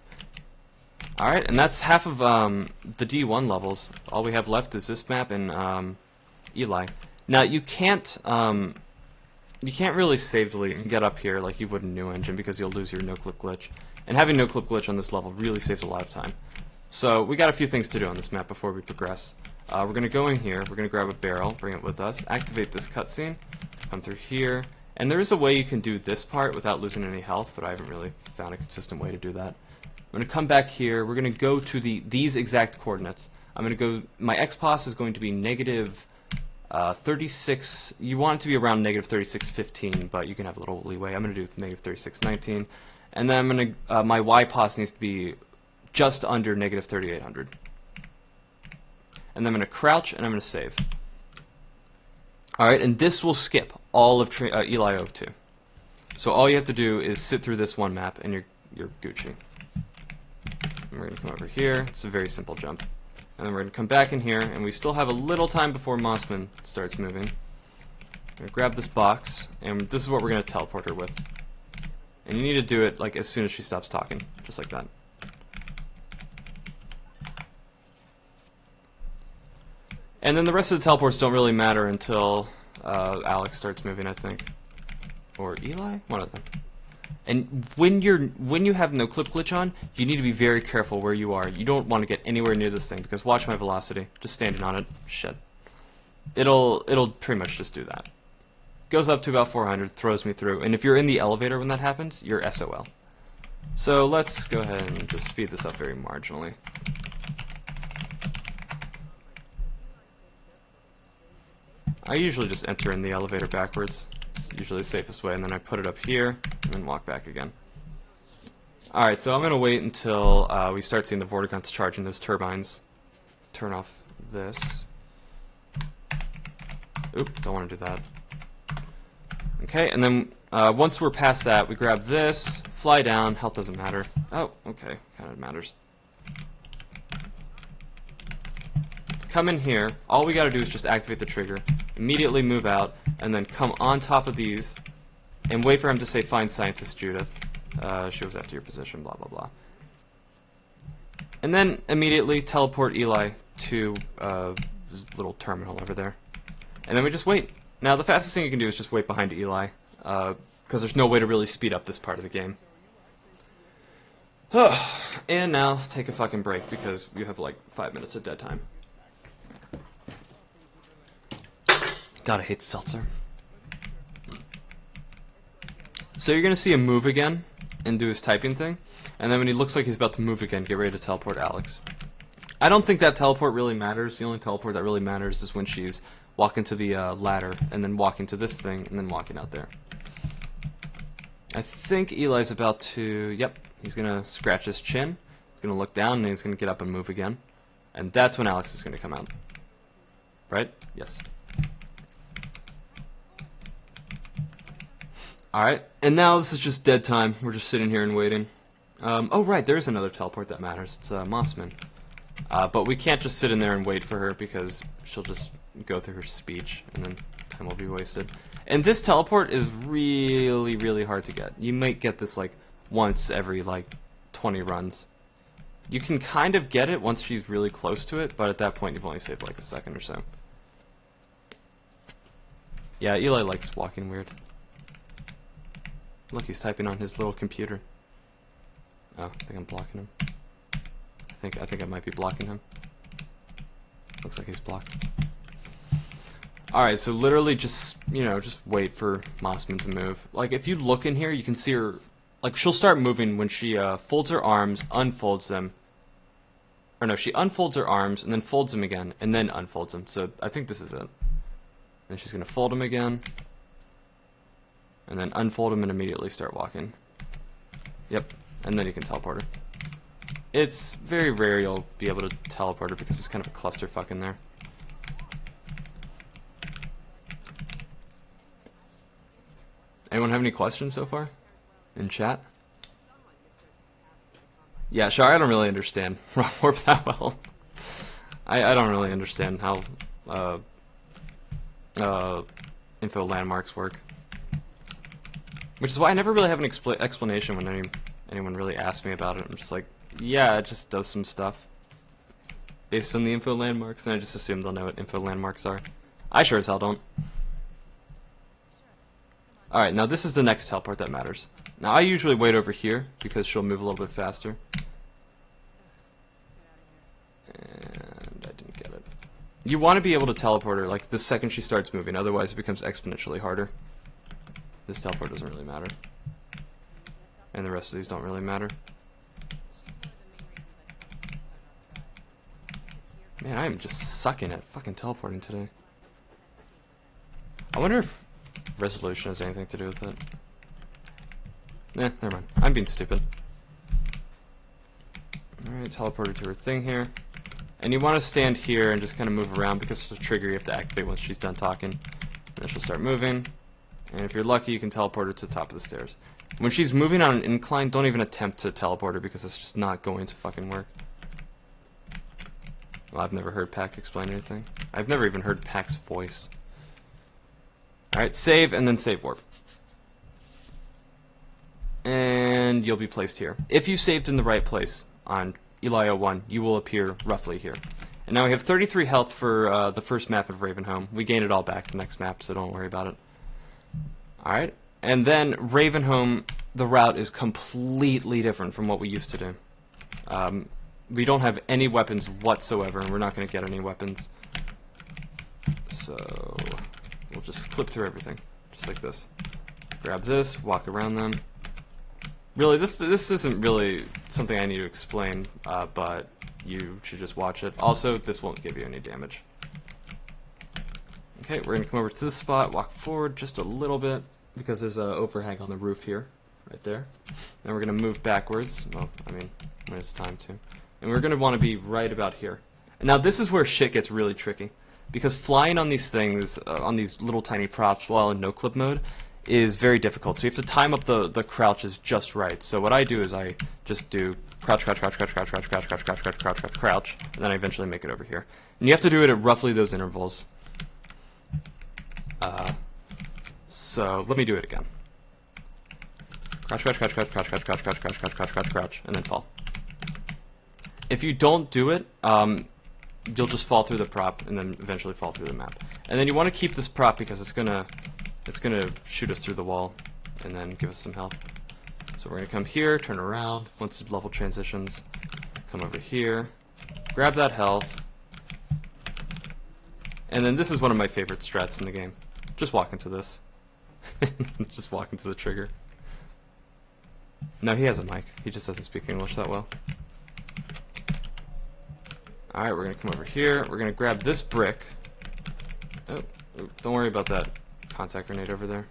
Alright, and that's half of the D1 levels. All we have left is this map and Eli. Now you can't really safely get up here like you would in New Engine because you'll lose your no-clip glitch. And having no-clip glitch on this level really saves a lot of time. So we got a few things to do on this map before we progress. We're going to go in here, we're going to grab a barrel, bring it with us, activate this cutscene, come through here, and there is a way you can do this part without losing any health, but I haven't really found a consistent way to do that. I'm going to come back here. We're going to go to these exact coordinates. I'm going to go. My XPOS is going to be negative 36. You want it to be around negative 3615, but you can have a little leeway. I'm going to do negative 3619, and then I'm going to. My YPOS needs to be just under negative 3800. And then I'm going to crouch and I'm going to save. All right, and this will skip all of Eli 02. So all you have to do is sit through this one map, and you're Gucci. And we're going to come over here. It's a very simple jump. And then we're going to come back in here, and we still have a little time before Mossman starts moving. We're going to grab this box, and this is what we're going to teleport her with. And you need to do it like as soon as she stops talking, just like that. And then the rest of the teleports don't really matter until Alex starts moving, I think. Or Eli? One of them. And when you have no clip glitch on, you need to be very careful where you are. You don't want to get anywhere near this thing because watch my velocity. Just standing on it, shit. It'll pretty much just do that. Goes up to about 400, throws me through, and if you're in the elevator when that happens, you're SOL. So let's go ahead and just speed this up very marginally. I usually just enter in the elevator backwards. It's usually the safest way, and then I put it up here, and then walk back again. Alright, so I'm going to wait until we start seeing the Vortiguns charging those turbines. Turn off this. Oop, don't want to do that. Okay, and then once we're past that, we grab this, fly down, health doesn't matter. Oh, okay, kind of matters. Come in here, all we gotta do is just activate the trigger, immediately move out, and then come on top of these, and wait for him to say, find scientist Judith. She was after your position, blah blah blah. And then immediately teleport Eli to this little terminal over there. And then we just wait. Now the fastest thing you can do is just wait behind Eli, because there's no way to really speed up this part of the game. And now take a fucking break because you have like 5 minutes of dead time. God, I hate seltzer. So you're gonna see him move again and do his typing thing, and then when he looks like he's about to move again, get ready to teleport Alex. I don't think that teleport really matters. The only teleport that really matters is when she's walking to the ladder, and then walking to this thing, and then walking out there. I think Eli's about to... Yep, he's gonna scratch his chin. He's gonna look down, and he's gonna get up and move again. And that's when Alex is gonna come out. Right? Yes. Alright, and now this is just dead time. We're just sitting here and waiting. Oh right, there's another teleport that matters. It's Mossman. But we can't just sit in there and wait for her because she'll just go through her speech and then time will be wasted. And this teleport is really, really hard to get. You might get this like once every like 20 runs. You can kind of get it once she's really close to it, but at that point you've only saved like a second or so. Yeah, Eli likes walking weird. Look, he's typing on his little computer. Oh, I think I'm blocking him. I think I might be blocking him. Looks like he's blocked. Alright, so literally just, you know, just wait for Mossman to move. Like, if you look in here, you can see her, like, she'll start moving when she folds her arms, unfolds them. Or no, she unfolds her arms, and then folds them again, and then unfolds them. So, I think this is it. And she's gonna fold them again. And then unfold them and immediately start walking. Yep, and then you can teleport her. It's very rare you'll be able to teleport her because it's kind of a clusterfuck in there. Anyone have any questions so far? In chat? Yeah, sure, I don't really understand Warp that well. I don't really understand how info landmarks work. Which is why I never really have an explanation when anyone really asks me about it. I'm just like, yeah, it just does some stuff based on the info landmarks, and I just assume they'll know what info landmarks are. I sure as hell don't. Alright, now this is the next teleport that matters. Now I usually wait over here because she'll move a little bit faster. And I didn't get it. You want to be able to teleport her like the second she starts moving, otherwise it becomes exponentially harder. This teleport doesn't really matter. And the rest of these don't really matter. Man, I am just sucking at fucking teleporting today. I wonder if resolution has anything to do with it. Nah, never mind. I'm being stupid. Alright, teleport her to her thing here. And you want to stand here and just kind of move around because it's a trigger you have to activate once she's done talking. And then she'll start moving. And if you're lucky, you can teleport her to the top of the stairs. When she's moving on an incline, don't even attempt to teleport her because it's just not going to fucking work. Well, I've never heard Pac explain anything. I've never even heard Pac's voice. Alright, save and then save warp. And you'll be placed here. If you saved in the right place on Eli 01, you will appear roughly here. And now we have 33 health for the first map of Ravenholm. We gain it all back the next map, so don't worry about it. Alright, and then Ravenholm, the route is completely different from what we used to do. We don't have any weapons whatsoever, and we're not going to get any weapons. So we'll just clip through everything, just like this. Grab this, walk around them. Really, this isn't really something I need to explain, but you should just watch it. Also, this won't give you any damage. Okay, we're going to come over to this spot, walk forward just a little bit, because there's an overhang on the roof here, right there. Then we're going to move backwards, well, I mean, when it's time to. And we're going to want to be right about here. And now this is where shit gets really tricky, because flying on these things, on these little tiny props while in no-clip mode, is very difficult. So you have to time up the crouches just right. So what I do is I just do crouch, crouch, crouch, crouch, crouch, crouch, crouch, crouch, crouch, crouch, crouch, crouch, crouch, and then I eventually make it over here. And you have to do it at roughly those intervals. So let me do it again. Crouch, crouch, crouch, crouch, crouch, crouch, crouch, crouch, crouch, crouch, crouch, crouch, crouch, and then fall. If you don't do it, you'll just fall through the prop and then eventually fall through the map. And then you want to keep this prop because it's gonna shoot us through the wall and then give us some health. So So we're going to come here, turn around, once the level transitions, come over here, grab that health, and then this is one of my favorite strats in the game. Just walk into this. Just walk into the trigger. No, he has a mic. He just doesn't speak English that well. Alright, we're going to come over here. We're going to grab this brick. Oh, don't worry about that contact grenade over there.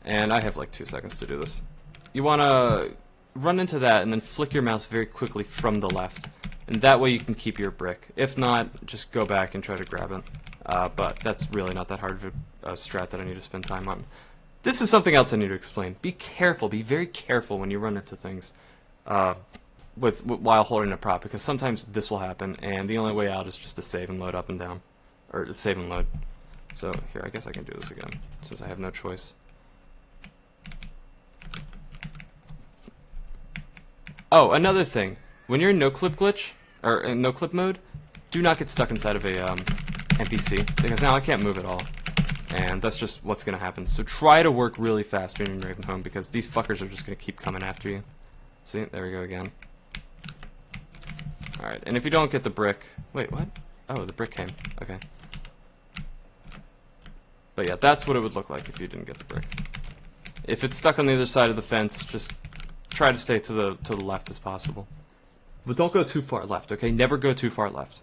And I have like 2 seconds to do this. You want to run into that and then flick your mouse very quickly from the left. And that way you can keep your brick. If not, just go back and try to grab it. But that's really not that hard of a strat that I need to spend time on. This is something else I need to explain. Be careful, be very careful when you run into things while holding a prop, because sometimes this will happen, and the only way out is just to save and load up and down. Or save and load. So, here, I guess I can do this again, since I have no choice. Oh, another thing. When you're in no-clip glitch, or in no-clip mode, do not get stuck inside of a NPC, because now I can't move at all. And that's just what's going to happen. So try to work really fast when you're in Ravenholm, because these fuckers are just going to keep coming after you. See? There we go again. Alright, and if you don't get the brick... Wait, what? Oh, the brick came. Okay. But yeah, that's what it would look like if you didn't get the brick. If it's stuck on the other side of the fence, just try to stay to the left as possible. But don't go too far left, okay? Never go too far left.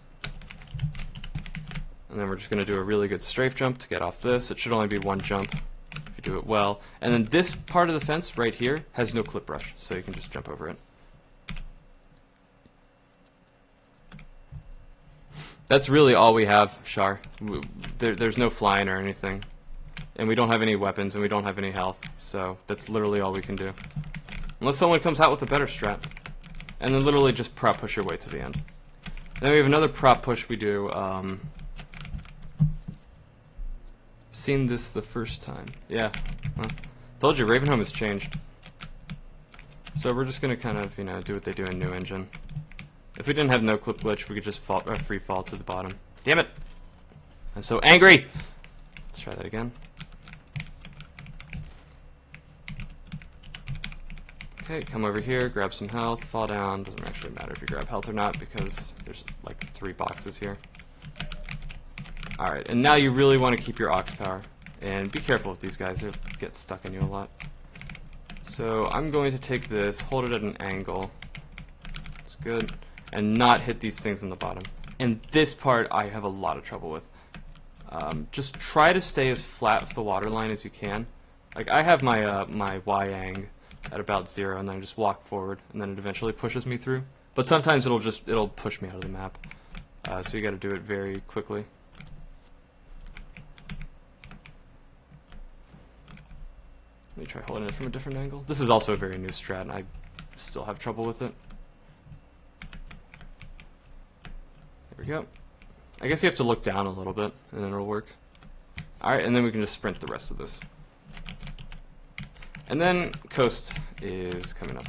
And then we're just going to do a really good strafe jump to get off this. It should only be one jump if you do it well. And then this part of the fence right here has no clip brush, so you can just jump over it. That's really all we have, Shar. There's no flying or anything. And we don't have any weapons, and we don't have any health. So that's literally all we can do. Unless someone comes out with a better strat. And then literally just prop push your way to the end. Then we have another prop push we do. Seen this the first time. Yeah. Well, told you, Ravenholm has changed. So we're just going to kind of, you know, do what they do in New Engine. If we didn't have no clip glitch, we could just free fall to the bottom. Damn it! I'm so angry! Let's try that again. Okay, come over here, grab some health, fall down. Doesn't actually matter if you grab health or not, because there's like 3 boxes here. Alright, and now you really want to keep your aux power. And be careful with these guys, they get stuck in you a lot. So I'm going to take this, hold it at an angle. It's good. And not hit these things on the bottom. And this part I have a lot of trouble with. Just try to stay as flat with the water line as you can. Like I have my my Y-ang at about 0, and then I just walk forward, and then it eventually pushes me through. But sometimes it'll push me out of the map. So you got to do it very quickly. Let me try holding it from a different angle. This is also a very new strat, and I still have trouble with it. There we go. I guess you have to look down a little bit, and then it'll work. Alright, and then we can just sprint the rest of this. And then Coast is coming up.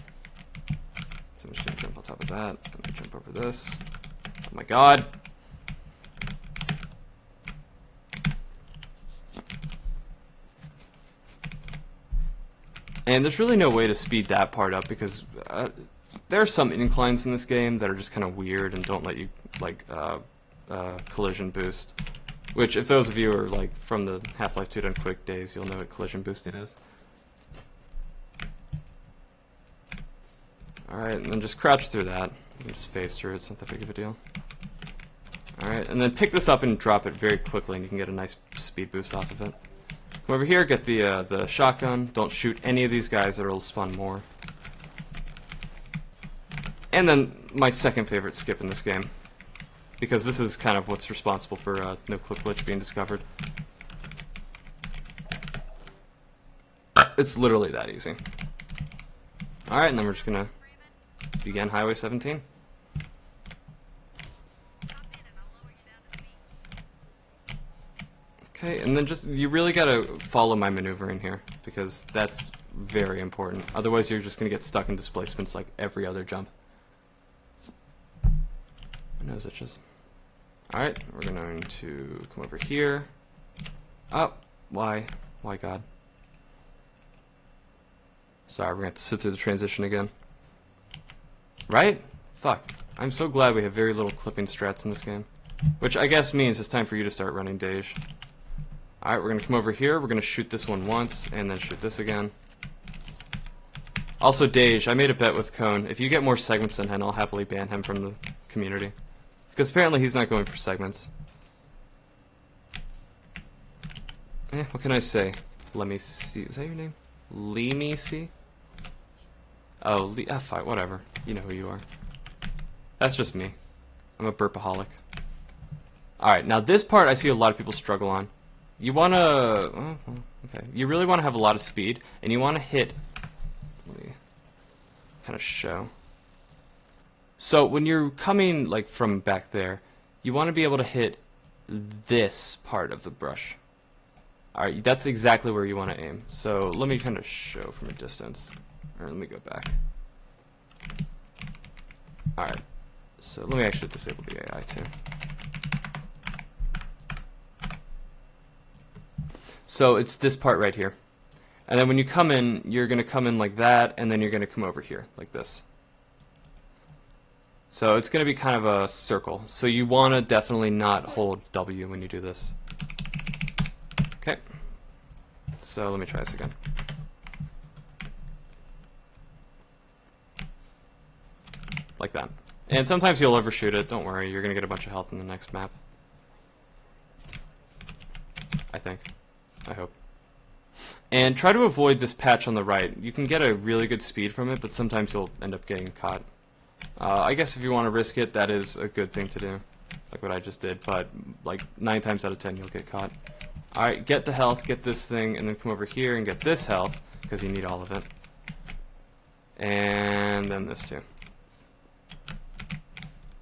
So I'm just going to jump on top of that. I'm going to jump over this. Oh my god! And there's really no way to speed that part up, because there are some inclines in this game that are just kind of weird and don't let you, like, collision boost. Which, if those of you are, like, from the Half-Life 2 Done Quick days, you'll know what collision boosting is. Alright, and then just crouch through that. You can just phase through it, it's not that big of a deal. Alright, and then pick this up and drop it very quickly, and you can get a nice speed boost off of it. Come over here, get the shotgun. Don't shoot any of these guys, or it'll spawn more. And then my second favorite skip in this game, because this is kind of what's responsible for no clip glitch being discovered. It's literally that easy. Alright, and then we're just gonna begin Highway 17. Okay, and then just, you really gotta follow my maneuvering here, because that's very important. Otherwise you're just gonna get stuck in displacements like every other jump. My nose itches. Alright, we're going to come over here. Oh, why? Why, God? Sorry, we're going to have to sit through the transition again. Right? Fuck. I'm so glad we have very little clipping strats in this game. Which I guess means it's time for you to start running Dej. Alright, we're going to come over here, we're going to shoot this one once, and then shoot this again. Also, Dej, I made a bet with Cone. If you get more segments than him, I'll happily ban him from the community. Because apparently he's not going for segments. What can I say? Let me see. Is that your name? Let me see? Oh, fine, whatever. You know who you are. That's just me. I'm a burpaholic. Alright, now this part I see a lot of people struggle on. You wanna... Oh, okay. You really want to have a lot of speed, and you want to hit... Let me kind of show. So when you're coming like from back there, you want to be able to hit this part of the brush. Alright, that's exactly where you want to aim. So let me kind of show from a distance. Or let me go back. Alright, so let me actually disable the AI too. So it's this part right here. And then when you come in, you're going to come in like that, and then you're going to come over here, like this. So it's going to be kind of a circle. So you want to definitely not hold W when you do this. Okay. So let me try this again. Like that. And sometimes you'll overshoot it. Don't worry, you're going to get a bunch of health in the next map. I think. I hope. And try to avoid this patch on the right. You can get a really good speed from it, but sometimes you'll end up getting caught. I guess if you want to risk it, that is a good thing to do. Like what I just did, but like 9 times out of 10 you'll get caught. Alright, get the health, get this thing, and then come over here and get this health, because you need all of it. And then this too.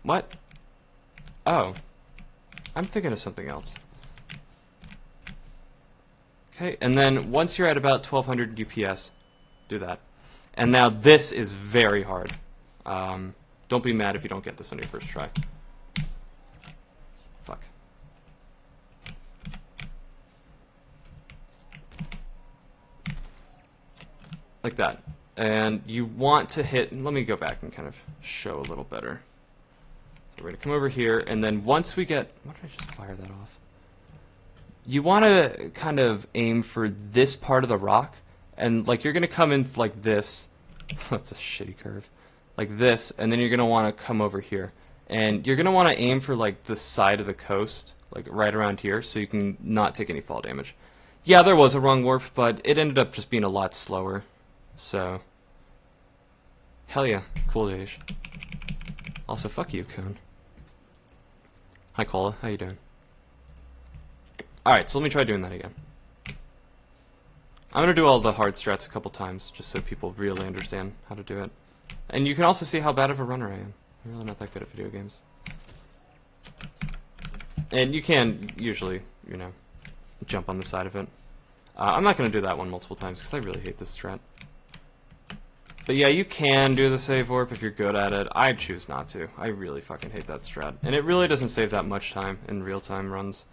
What? Oh. I'm thinking of something else. Okay, and then once you're at about 1200 UPS, do that. And now this is very hard. Don't be mad if you don't get this on your first try. Fuck. Like that. And you want to hit, let me go back and kind of show a little better. So we're going to come over here, and then once we get, why did I just fire that off? You want to kind of aim for this part of the rock, and like you're going to come in like this. That's a shitty curve. Like this, and then you're going to want to come over here. And you're going to want to aim for like the side of the coast, like right around here, so you can not take any fall damage. Yeah, there was a wrong warp, but it ended up just being a lot slower. So, hell yeah, cool days. Also, fuck you, Cone. Hi, Cola, how you doing? Alright, so let me try doing that again. I'm going to do all the hard strats a couple times, just so people really understand how to do it. And you can also see how bad of a runner I am. I'm really not that good at video games. And you can usually, you know, jump on the side of it. I'm not going to do that one multiple times, because I really hate this strat. But yeah, you can do the save warp if you're good at it. I choose not to. I really fucking hate that strat. And it really doesn't save that much time in real-time runs.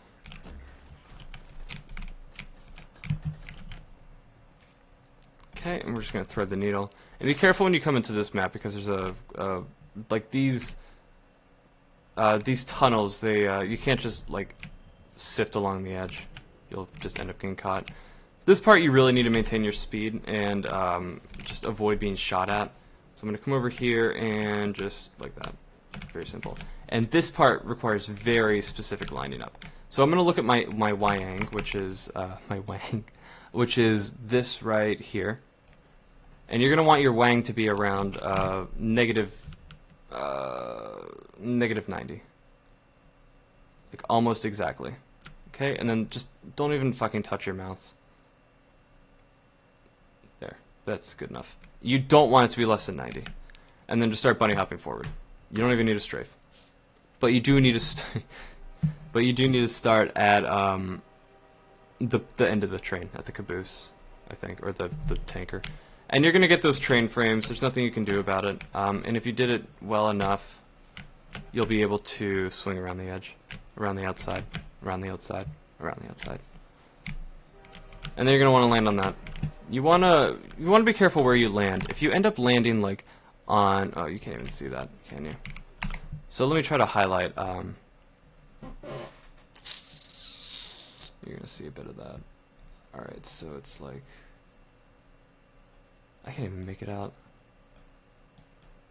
Okay, and we're just going to thread the needle. And be careful when you come into this map, because there's like these tunnels, you can't just, like, sift along the edge. You'll just end up getting caught. This part you really need to maintain your speed and just avoid being shot at. So I'm going to come over here and just like that. Very simple. And this part requires very specific lining up. So I'm going to look at my Wang, which is which is this right here. And you're going to want your Wang to be around negative 90. Like almost exactly. Okay, and then just don't even fucking touch your mouse. There, that's good enough. You don't want it to be less than 90. And then just start bunny hopping forward. You don't even need to strafe. But you do need to but you do need to start at the end of the train, at the caboose, I think, or the tanker. And you're going to get those train frames. There's nothing you can do about it. And if you did it well enough, you'll be able to swing around the edge, around the outside, around the outside, around the outside. And then you're going to want to land on that. you wanna be careful where you land. If you end up landing like on, oh, you can't even see that, can you? So let me try to highlight. You're gonna see a bit of that. All right, so it's like I can't even make it out.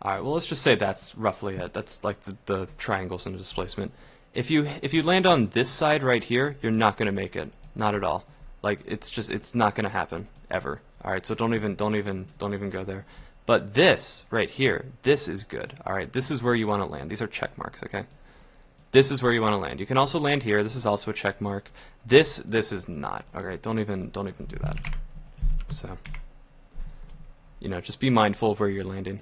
All right, well let's just say that's roughly it. That's like the triangles and the displacement. If you land on this side right here, you're not gonna make it. Not at all. Like it's not gonna happen ever. All right, so don't even go there. But this right here, this is good. All right, this is where you want to land. These are check marks, okay? This is where you want to land. You can also land here. This is also a check mark. This is not. Okay, don't even do that. So, you know, just be mindful of where you're landing.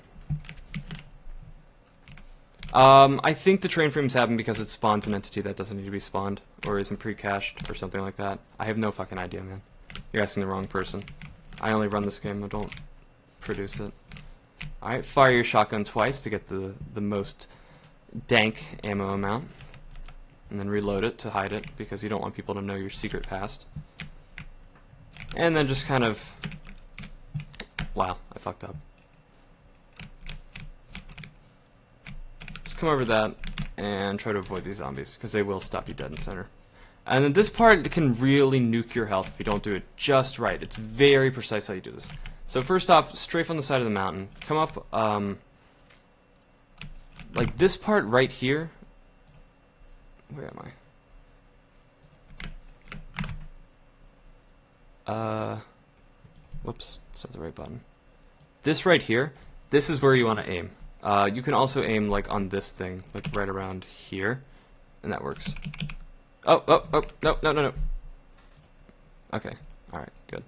I think the train frames happen because it spawns an entity that doesn't need to be spawned or isn't pre-cached or something like that. I have no fucking idea, man. You're asking the wrong person. I only run this game. I don't produce it. Alright, fire your shotgun twice to get the most dank ammo amount. And then reload it to hide it because you don't want people to know your secret past. And then just kind of... Wow, I fucked up. Just come over that and try to avoid these zombies because they will stop you dead in center. And then this part can really nuke your health if you don't do it just right. It's very precise how you do this. So first off, strafe on the side of the mountain. Come up, like this part right here. Where am I? Whoops, that's not the right button. This right here, this is where you want to aim. You can also aim like on this thing, like right around here, and that works. Oh, no. Okay, alright, good.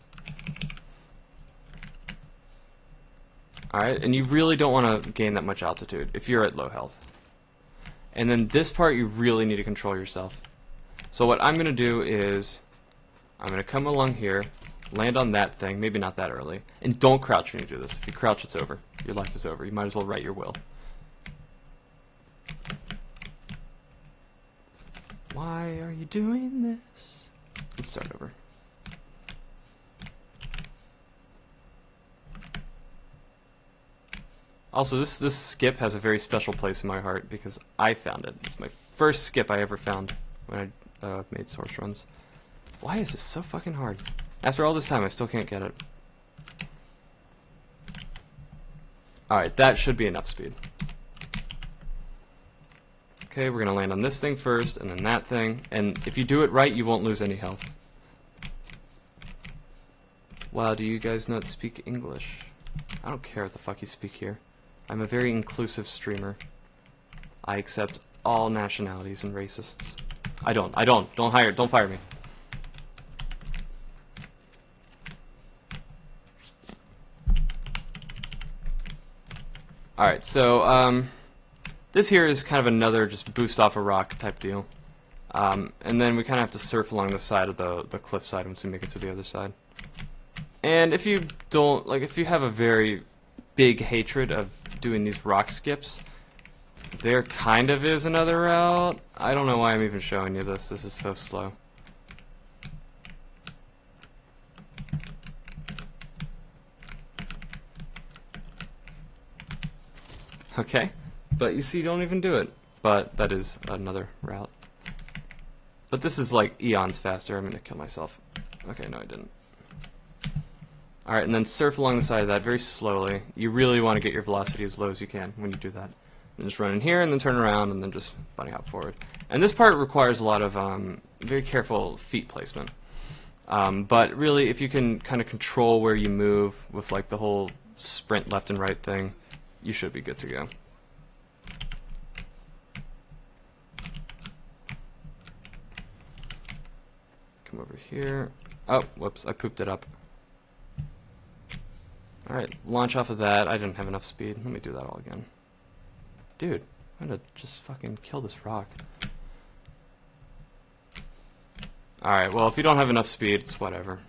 Alright, and you really don't want to gain that much altitude if you're at low health. And then this part you really need to control yourself. So what I'm going to do is I'm going to come along here, land on that thing, maybe not that early, and don't crouch when you do this. If you crouch, it's over. Your life is over. You might as well write your will. Why are you doing this? Let's start over. Also, this skip has a very special place in my heart because I found it. It's my first skip I ever found when I made source runs. Why is this so fucking hard? After all this time, I still can't get it. Alright, that should be enough speed. Okay, we're gonna land on this thing first, and then that thing. And if you do it right, you won't lose any health. Wow, do you guys not speak English? I don't care what the fuck you speak here. I'm a very inclusive streamer. I accept all nationalities and racists. Don't fire me. Alright, so, this here is kind of another just boost off a rock type deal. And then we kind of have to surf along the side of the cliff side once we make it to the other side. And if you don't, like, if you have a very big hatred of doing these rock skips, there kind of is another route. I don't know why I'm even showing you this. This is so slow. Okay, but you see, don't even do it. But that is another route. But this is like eons faster. I'm gonna kill myself. Okay, no I didn't. Alright, and then surf along the side of that very slowly. You really want to get your velocity as low as you can when you do that. And just run in here, and then turn around, and then just bunny hop forward. And this part requires a lot of very careful feet placement. But really, if you can kind of control where you move with like the whole sprint left and right thing, you should be good to go. Come over here. Oh, whoops, I pooped it up. Alright, launch off of that. I didn't have enough speed. Let me do that all again. Dude, I'm gonna just fucking kill this rock. Alright, well, if you don't have enough speed, it's whatever.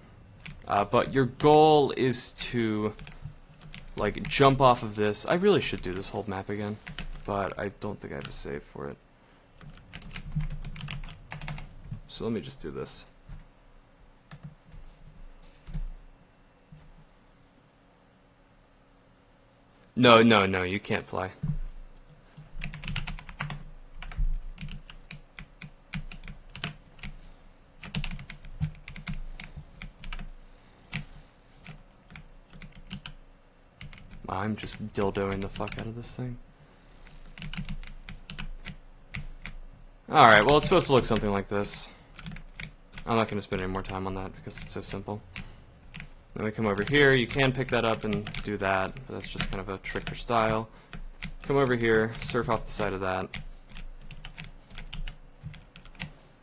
But your goal is to, like, jump off of this. I really should do this whole map again, but I don't think I have a save for it. So let me just do this. No, no, no, you can't fly. Wow, I'm just dildoing the fuck out of this thing. Alright, well, it's supposed to look something like this. I'm not going to spend any more time on that because it's so simple. Then we come over here. You can pick that up and do that, but that's just kind of a trick or style. Come over here, surf off the side of that,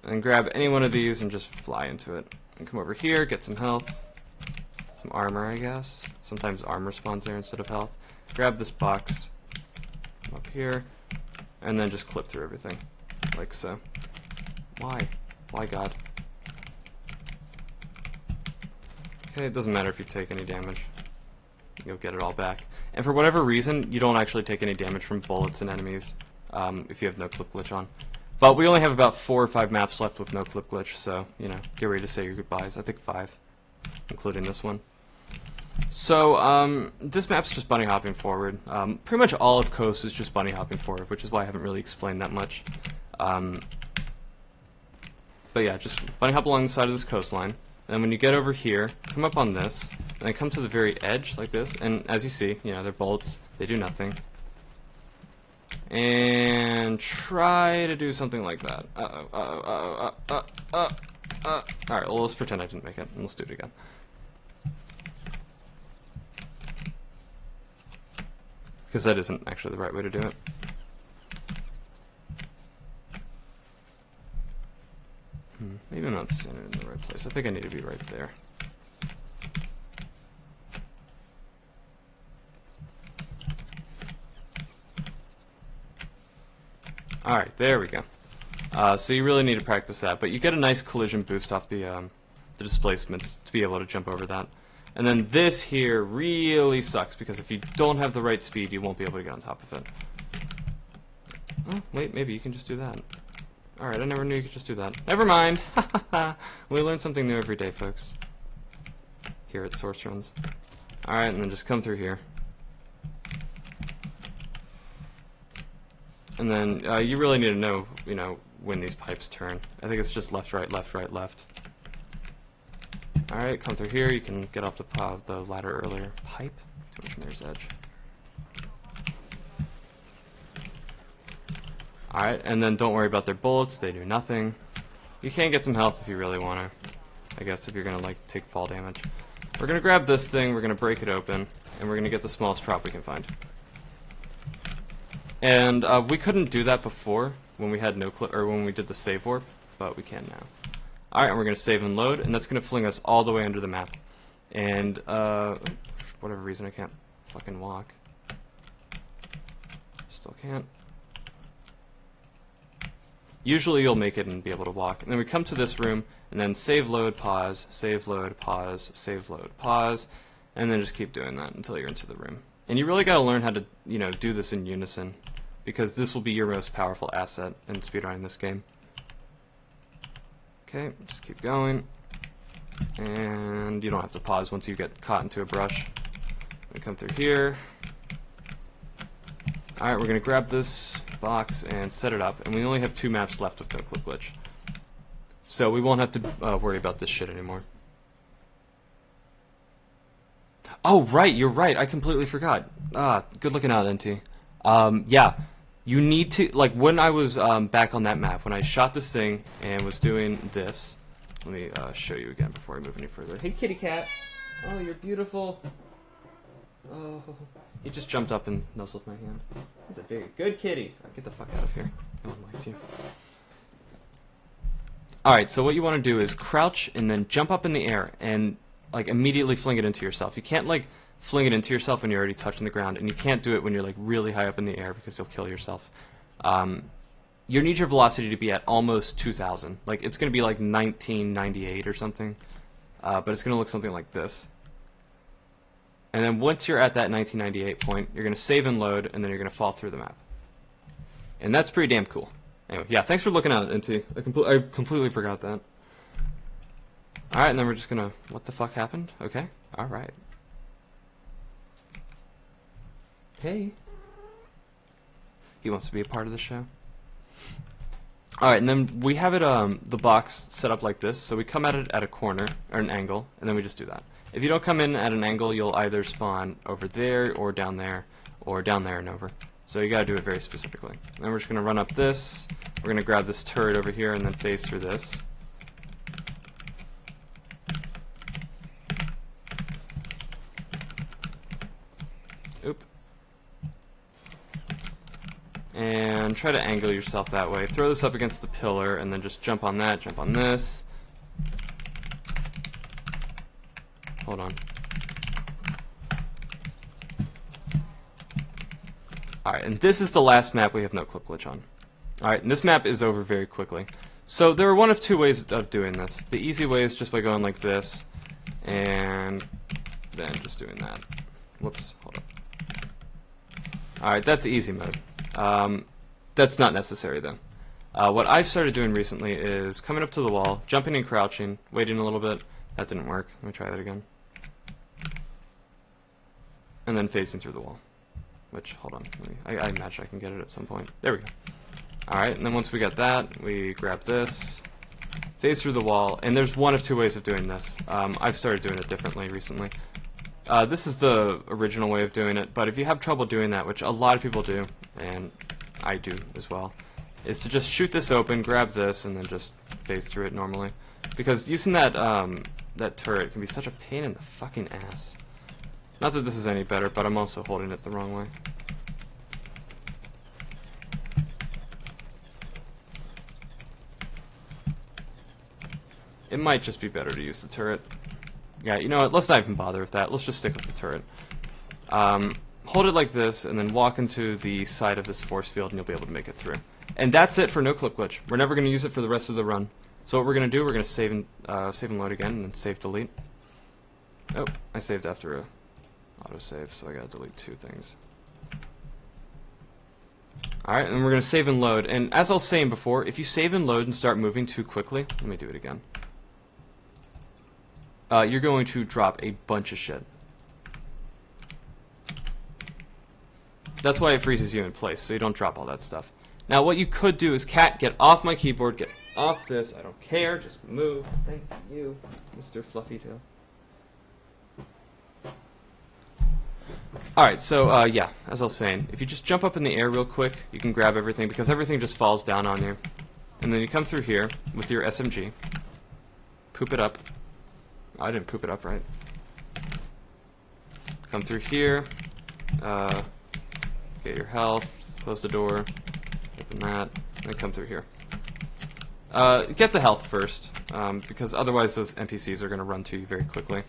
and grab any one of these and just fly into it. And come over here, get some health, some armor, I guess. Sometimes armor spawns there instead of health. Grab this box, come up here, and then just clip through everything, like so. Why? Why, God? Okay, it doesn't matter if you take any damage. You'll get it all back. And for whatever reason, you don't actually take any damage from bullets and enemies if you have no clip glitch on. But we only have about 4 or 5 maps left with no clip glitch, so, you know, get ready to say your goodbyes. I think 5, including this one. So, this map's just bunny hopping forward. Pretty much all of Coast is just bunny hopping forward, which is why I haven't really explained that much. But yeah, just bunny hop along the side of this coastline. And then when you get over here, come up on this, and then come to the very edge, like this, and as you see, you know, they're bolts, they do nothing. And try to do something like that. Alright, well, let's pretend I didn't make it, and let's do it again. Because that isn't actually the right way to do it. Maybe I'm not standing in the right place. I think I need to be right there. Alright, there we go. So you really need to practice that, but you get a nice collision boost off the displacements to be able to jump over that. And then this here really sucks, because if you don't have the right speed, you won't be able to get on top of it. Oh, wait, maybe you can just do that. Alright, I never knew you could just do that. Never mind! We learn something new every day, folks. Here at Source Runs. Alright, and then just come through here. And then, you really need to know, you know, when these pipes turn. I think it's just left, right, left, right, left. Alright, come through here. You can get off the ladder earlier. Pipe? Too much mirror's edge. Alright, and then don't worry about their bullets, they do nothing. You can get some health if you really want to, I guess, if you're going to, like, take fall damage. We're going to grab this thing, we're going to break it open, and we're going to get the smallest prop we can find. And we couldn't do that before, when we had no clip, or when we did the save warp, but we can now. Alright, and we're going to save and load, and that's going to fling us all the way under the map. And, for whatever reason, I can't fucking walk. Still can't. Usually you'll make it and be able to walk. And then we come to this room, and then save, load, pause, save, load, pause, save, load, pause, and then just keep doing that until you're into the room. And you really got to learn how to, you know, do this in unison, because this will be your most powerful asset in speedrunning this game. Okay, just keep going. And you don't have to pause once you get caught into a brush. We come through here. Alright, we're going to grab this box and set it up, and we only have 2 maps left with no clip glitch. So we won't have to worry about this shit anymore. Oh, right, you're right, I completely forgot. Good looking out, NT. Yeah, you need to, like, when I was back on that map, when I shot this thing and was doing this, let me show you again before I move any further. Hey, kitty cat. Oh, you're beautiful. Oh, he just jumped up and nuzzled my hand. He's a very good kitty. Get the fuck out of here. No one likes you. Alright, so what you want to do is crouch and then jump up in the air and, like, immediately fling it into yourself. You can't, like, fling it into yourself when you're already touching the ground, and you can't do it when you're, like, really high up in the air because you'll kill yourself. You need your velocity to be at almost 2,000. Like, it's going to be, like, 1998 or something, but it's going to look something like this. And then once you're at that 1998 point, you're going to save and load, and then you're going to fall through the map. And that's pretty damn cool. Anyway, yeah, thanks for looking at it, NT. I completely forgot that. Alright, and then we're just going to... What the fuck happened? Okay, alright. Hey. He wants to be a part of the show. Alright, and then we have it, the box set up like this, so we come at it at a corner, or an angle, and then we just do that. If you don't come in at an angle, you'll either spawn over there, or down there and over. So you gotta do it very specifically. Then we're just gonna run up this, we're gonna grab this turret over here, and then phase through this. Oop. And try to angle yourself that way. Throw this up against the pillar, and then just jump on that, jump on this. Hold on. Alright, and this is the last map we have no clip glitch on. Alright, and this map is over very quickly. So there are one of two ways of doing this. The easy way is just by going like this, and then just doing that. Whoops, hold up. Alright, that's the easy mode. That's not necessary though. What I've started doing recently is coming up to the wall, jumping and crouching, waiting a little bit. That didn't work. Let me try that again. And then facing through the wall. Which, hold on, I imagine I can get it at some point. There we go. Alright, and then once we get that, we grab this, phase through the wall, and there's one of two ways of doing this. I've started doing it differently recently. This is the original way of doing it, but if you have trouble doing that, which a lot of people do, and I do as well, is to just shoot this open, grab this, and then just phase through it normally. Because using that, that turret can be such a pain in the fucking ass. Not that this is any better, but I'm also holding it the wrong way. It might just be better to use the turret. Yeah, you know what, let's not even bother with that. Let's just stick with the turret. Hold it like this, and then walk into the side of this force field, and you'll be able to make it through. And that's it for no clip glitch. We're never going to use it for the rest of the run. So what we're going to do, we're going to save and load again, and then save delete. Oh, I saved after a autosave, so I got to delete two things. Alright, and we're going to save and load. And as I was saying before, if you save and load and start moving too quickly, let me do it again. You're going to drop a bunch of shit. That's why it freezes you in place, so you don't drop all that stuff. Now what you could do is, cat, get off my keyboard, get off this, I don't care, just move. Thank you, Mr. Fluffy Tail. Alright, so, yeah, as I was saying, if you just jump up in the air real quick, you can grab everything, because everything just falls down on you. And then you come through here with your SMG, poop it up. Oh, I didn't poop it up right. Come through here, get your health, close the door, open that, and then come through here. Get the health first, because otherwise those NPCs are going to run to you very quickly.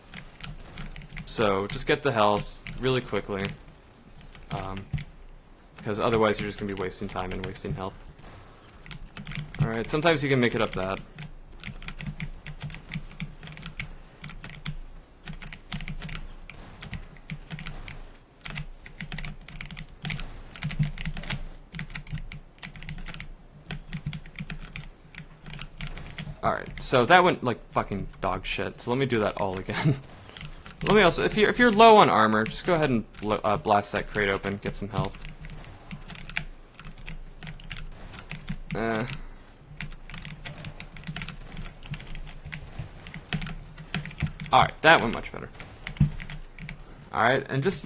So just get the health really quickly, because otherwise you're just going to be wasting time and wasting health. Alright, sometimes you can make it up that. Alright, so that went like fucking dog shit, so let me do that all again. Let me also, if you're low on armor, just go ahead and blast that crate open, get some health. Alright, that went much better. Alright, and just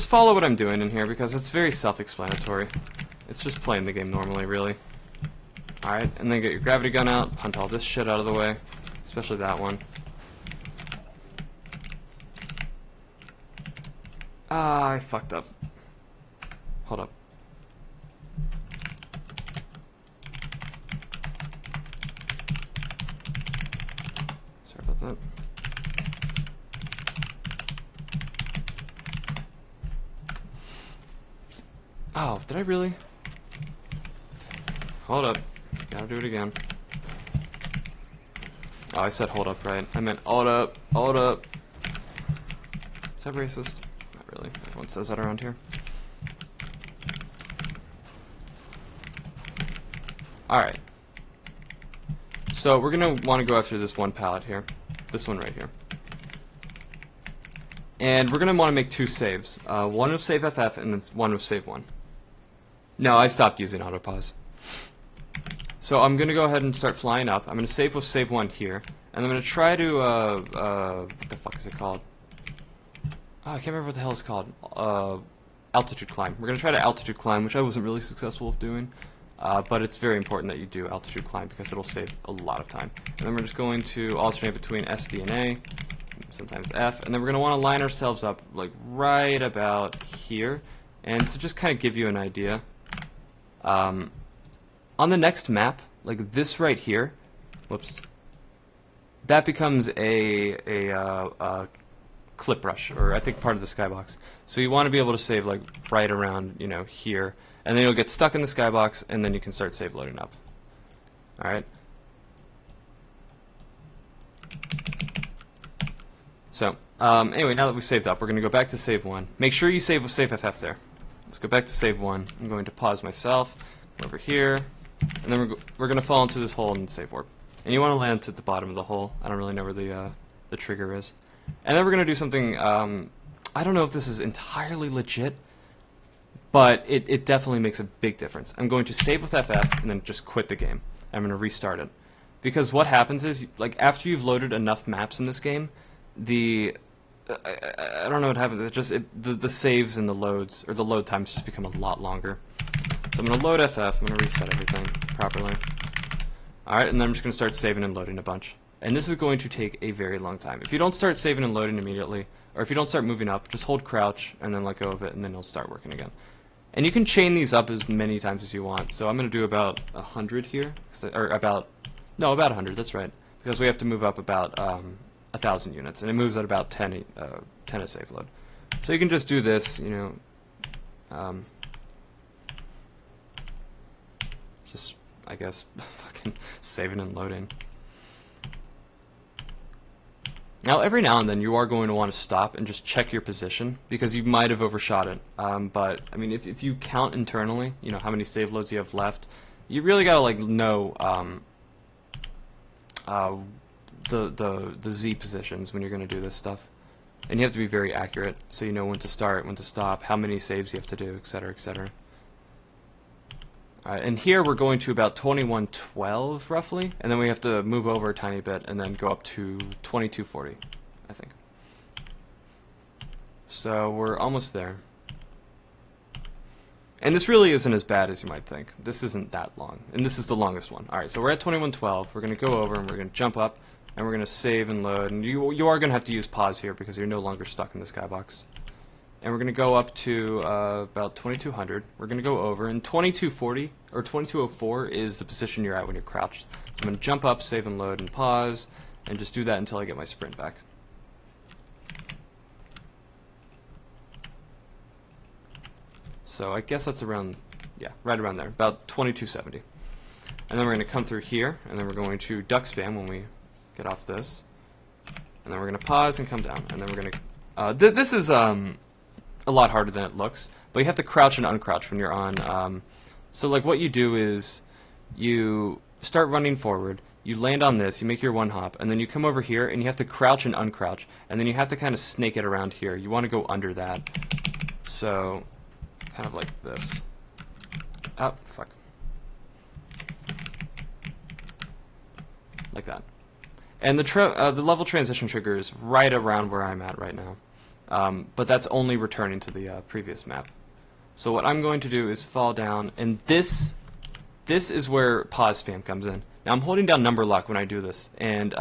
follow what I'm doing in here, because it's very self-explanatory. It's just playing the game normally, really. Alright, and then get your gravity gun out, punt all this shit out of the way, especially that one. Ah, I fucked up. Hold up. Sorry about that. Oh, did I really? Hold up. Gotta do it again. Oh, I said hold up, right? I meant hold up, hold up. Is that racist? Not really. Everyone says that around here. Alright. So we're gonna want to go after this one pallet here. This one right here. And we're going to want to make 2 saves. One with save FF and then one with save 1. No, I stopped using autopause. So I'm going to go ahead and start flying up. I'm going to save with save 1 here. And I'm going to try to, what the fuck is it called? Oh, I can't remember what the hell it's called. Altitude climb. We're going to try to altitude climb, which I wasn't really successful with doing. But it's very important that you do altitude climb because it'll save a lot of time. And then we're just going to alternate between SD and A, sometimes F, and then we're going to want to line ourselves up like right about here. And to just kind of give you an idea, on the next map, like this right here, whoops, that becomes a clip rush, or I think part of the skybox. So you want to be able to save like right around, you know, here, and then you'll get stuck in the skybox, and then you can start save loading up. All right. So anyway, now that we've saved up, we're going to go back to save 1. Make sure you save with save FF there. Let's go back to save 1. I'm going to pause myself, go over here, and then we're going to fall into this hole and save warp. And you want to land at the bottom of the hole. I don't really know where the trigger is. And then we're going to do something, I don't know if this is entirely legit, but it definitely makes a big difference. I'm going to save with FF and then just quit the game. I'm going to restart it. Because what happens is, like, after you've loaded enough maps in this game, I don't know what happens. It just the saves and the loads, or the load times, just become a lot longer. So I'm going to load FF. I'm going to reset everything properly. Alright, and then I'm just going to start saving and loading a bunch. And this is going to take a very long time. If you don't start saving and loading immediately, or if you don't start moving up, just hold crouch and then let go of it, and then it'll start working again. And you can chain these up as many times as you want. So I'm going to do about 100 here, or about 100. That's right, because we have to move up about 1,000 units, and it moves at about 10 a save load. So you can just do this, you know, just, I guess, fucking saving and loading. Now, every now and then, you are going to want to stop and just check your position, because you might have overshot it. But, I mean, if you count internally, you know, how many save loads you have left, you really gotta, like, know, the Z positions when you're going to do this stuff. And you have to be very accurate, so you know when to start, when to stop, how many saves you have to do, etc., etc. Alright, and here we're going to about 2112, roughly, and then we have to move over a tiny bit and then go up to 2240, I think. So we're almost there. And this really isn't as bad as you might think. This isn't that long, and this is the longest one. Alright, so we're at 2112, we're going to go over and we're going to jump up, and we're going to save and load, and you are going to have to use pause here because you're no longer stuck in the skybox. And we're going to go up to about 2200. We're going to go over, and 2240 or 2204 is the position you're at when you're crouched. So I'm going to jump up, save and load, and pause, and just do that until I get my sprint back. So I guess that's around, yeah, right around there, about 2270. And then we're going to come through here, and then we're going to duck spam when we get off this. And then we're going to pause and come down, and then we're going to... this is a lot harder than it looks, but you have to crouch and uncrouch when you're on. So like what you do is you start running forward, you land on this, you make your one hop, and then you come over here and you have to crouch and uncrouch, and then you have to kind of snake it around here. You want to go under that. So kind of like this. Oh, fuck. Like that. And the level transition trigger is right around where I'm at right now. But that's only returning to the previous map. So what I'm going to do is fall down, and this is where pause spam comes in. Now I'm holding down number lock when I do this, and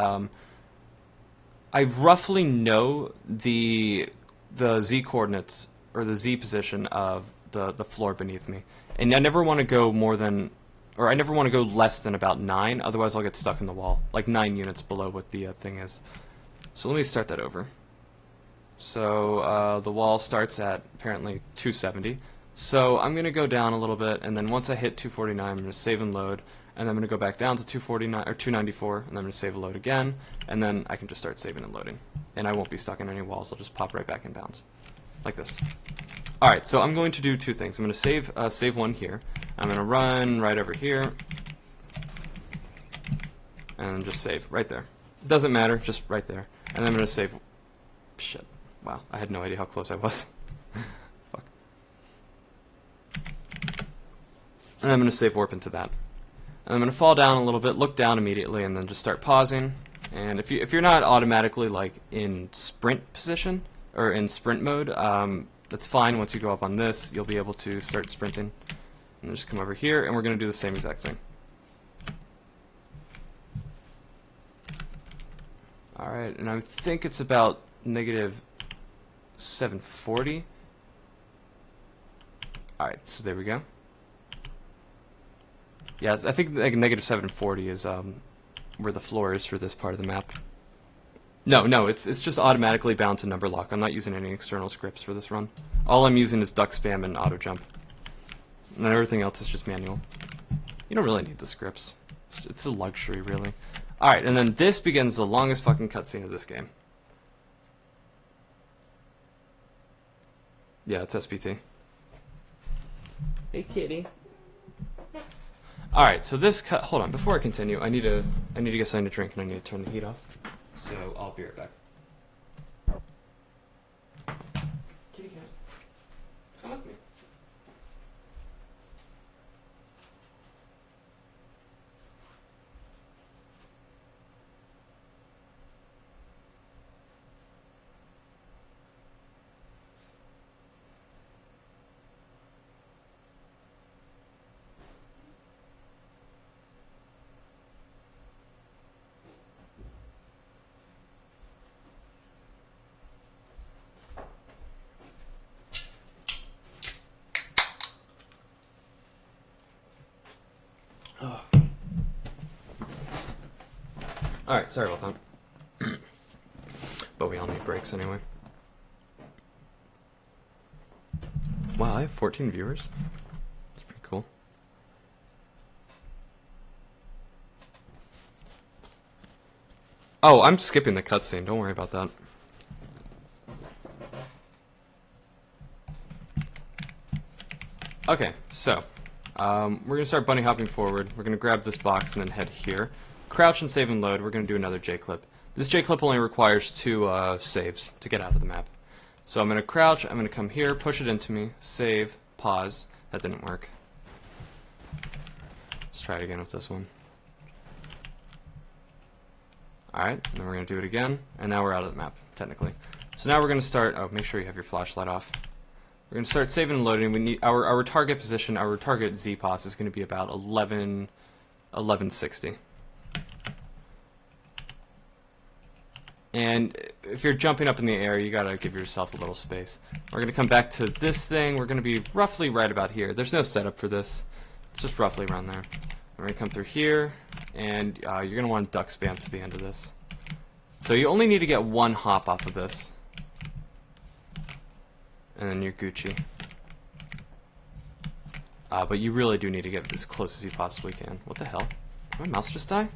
I roughly know the Z coordinates, or the Z position of the floor beneath me. And I never want to go more than, or I never want to go less than about 9, otherwise I'll get stuck in the wall, like 9 units below what the thing is. So let me start that over. So the wall starts at apparently 270. So I'm going to go down a little bit, and then once I hit 249, I'm going to save and load, and then I'm going to go back down to 249 or 294, and then I'm going to save and load again, and then I can just start saving and loading. And I won't be stuck in any walls. I'll just pop right back in bounds, like this. All right, so I'm going to do two things. I'm going to save one here. I'm going to run right over here, and just save right there. It doesn't matter, just right there. And then I'm going to save. Shit. Wow, I had no idea how close I was. Fuck. And I'm going to save warp into that. And I'm going to fall down a little bit, look down immediately, and then just start pausing. And if you're not automatically like in sprint position or in sprint mode, that's fine. Once you go up on this, you'll be able to start sprinting. And just come over here, and we're going to do the same exact thing. Alright, and I think it's about negative 740. Alright, so there we go. Yes, I think like negative 740 is where the floor is for this part of the map. No, it's just automatically bound to number lock. I'm not using any external scripts for this run. All I'm using is duck spam and auto jump. And everything else is just manual. You don't really need the scripts. It's a luxury, really. Alright, and then this begins the longest fucking cutscene of this game. Yeah, it's SPT. Hey, kitty. Alright, so this hold on, before I continue, I need to get something to drink and I need to turn the heat off. So I'll be right back. Kitty cat, come with me. Oh. Alright, sorry about that. But we all need breaks anyway. Wow, I have 14 viewers. That's pretty cool. Oh, I'm skipping the cutscene. Don't worry about that. Okay, so we're going to start bunny hopping forward. We're going to grab this box and then head here. Crouch and save and load. We're going to do another J-clip. This J-clip only requires 2 saves to get out of the map. So I'm going to crouch, I'm going to come here, push it into me, save, pause. That didn't work. Let's try it again with this one. Alright, and then we're going to do it again, and now we're out of the map, technically. So now we're going to start, oh, make sure you have your flashlight off. We're going to start saving and loading. We need our target position, our target Z-pos is going to be about 1160. And if you're jumping up in the air, you gotta give yourself a little space. We're gonna come back to this thing. We're gonna be roughly right about here. There's no setup for this. It's just roughly around there. We're gonna come through here, and you're gonna want to duck spam to the end of this. So you only need to get 1 hop off of this, and then you're Gucci. But you really do need to get as close as you possibly can. What the hell? Did my mouse just die?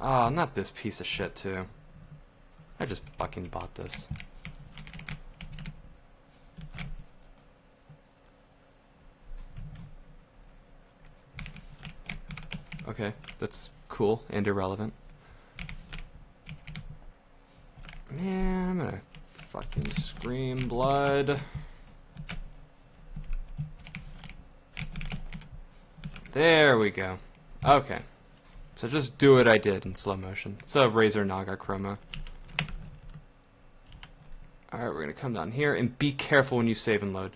Oh, not this piece of shit too. I just fucking bought this. Okay, that's cool and irrelevant. Man, I'm gonna fucking scream blood. There we go. Okay. So just do what I did in slow motion. It's a Razor Naga chroma. Alright, we're going to come down here, and be careful when you save and load.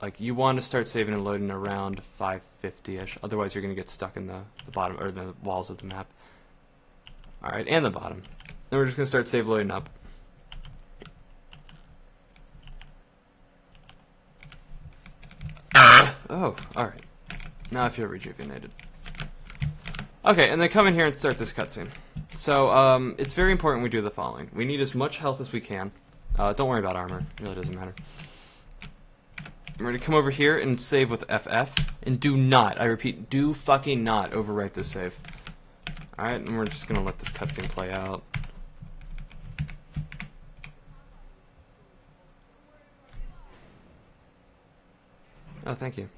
Like, you want to start saving and loading around 550-ish, otherwise you're going to get stuck in the bottom, or the walls of the map. Alright, and the bottom. Then we're just going to start save loading up. Oh, alright. Now I feel rejuvenated. Okay, and then come in here and start this cutscene. So, it's very important we do the following. We need as much health as we can. Don't worry about armor. It really doesn't matter. We're going to come over here and save with FF. And do not, I repeat, do fucking not overwrite this save. Alright, and we're just going to let this cutscene play out. Oh, thank you.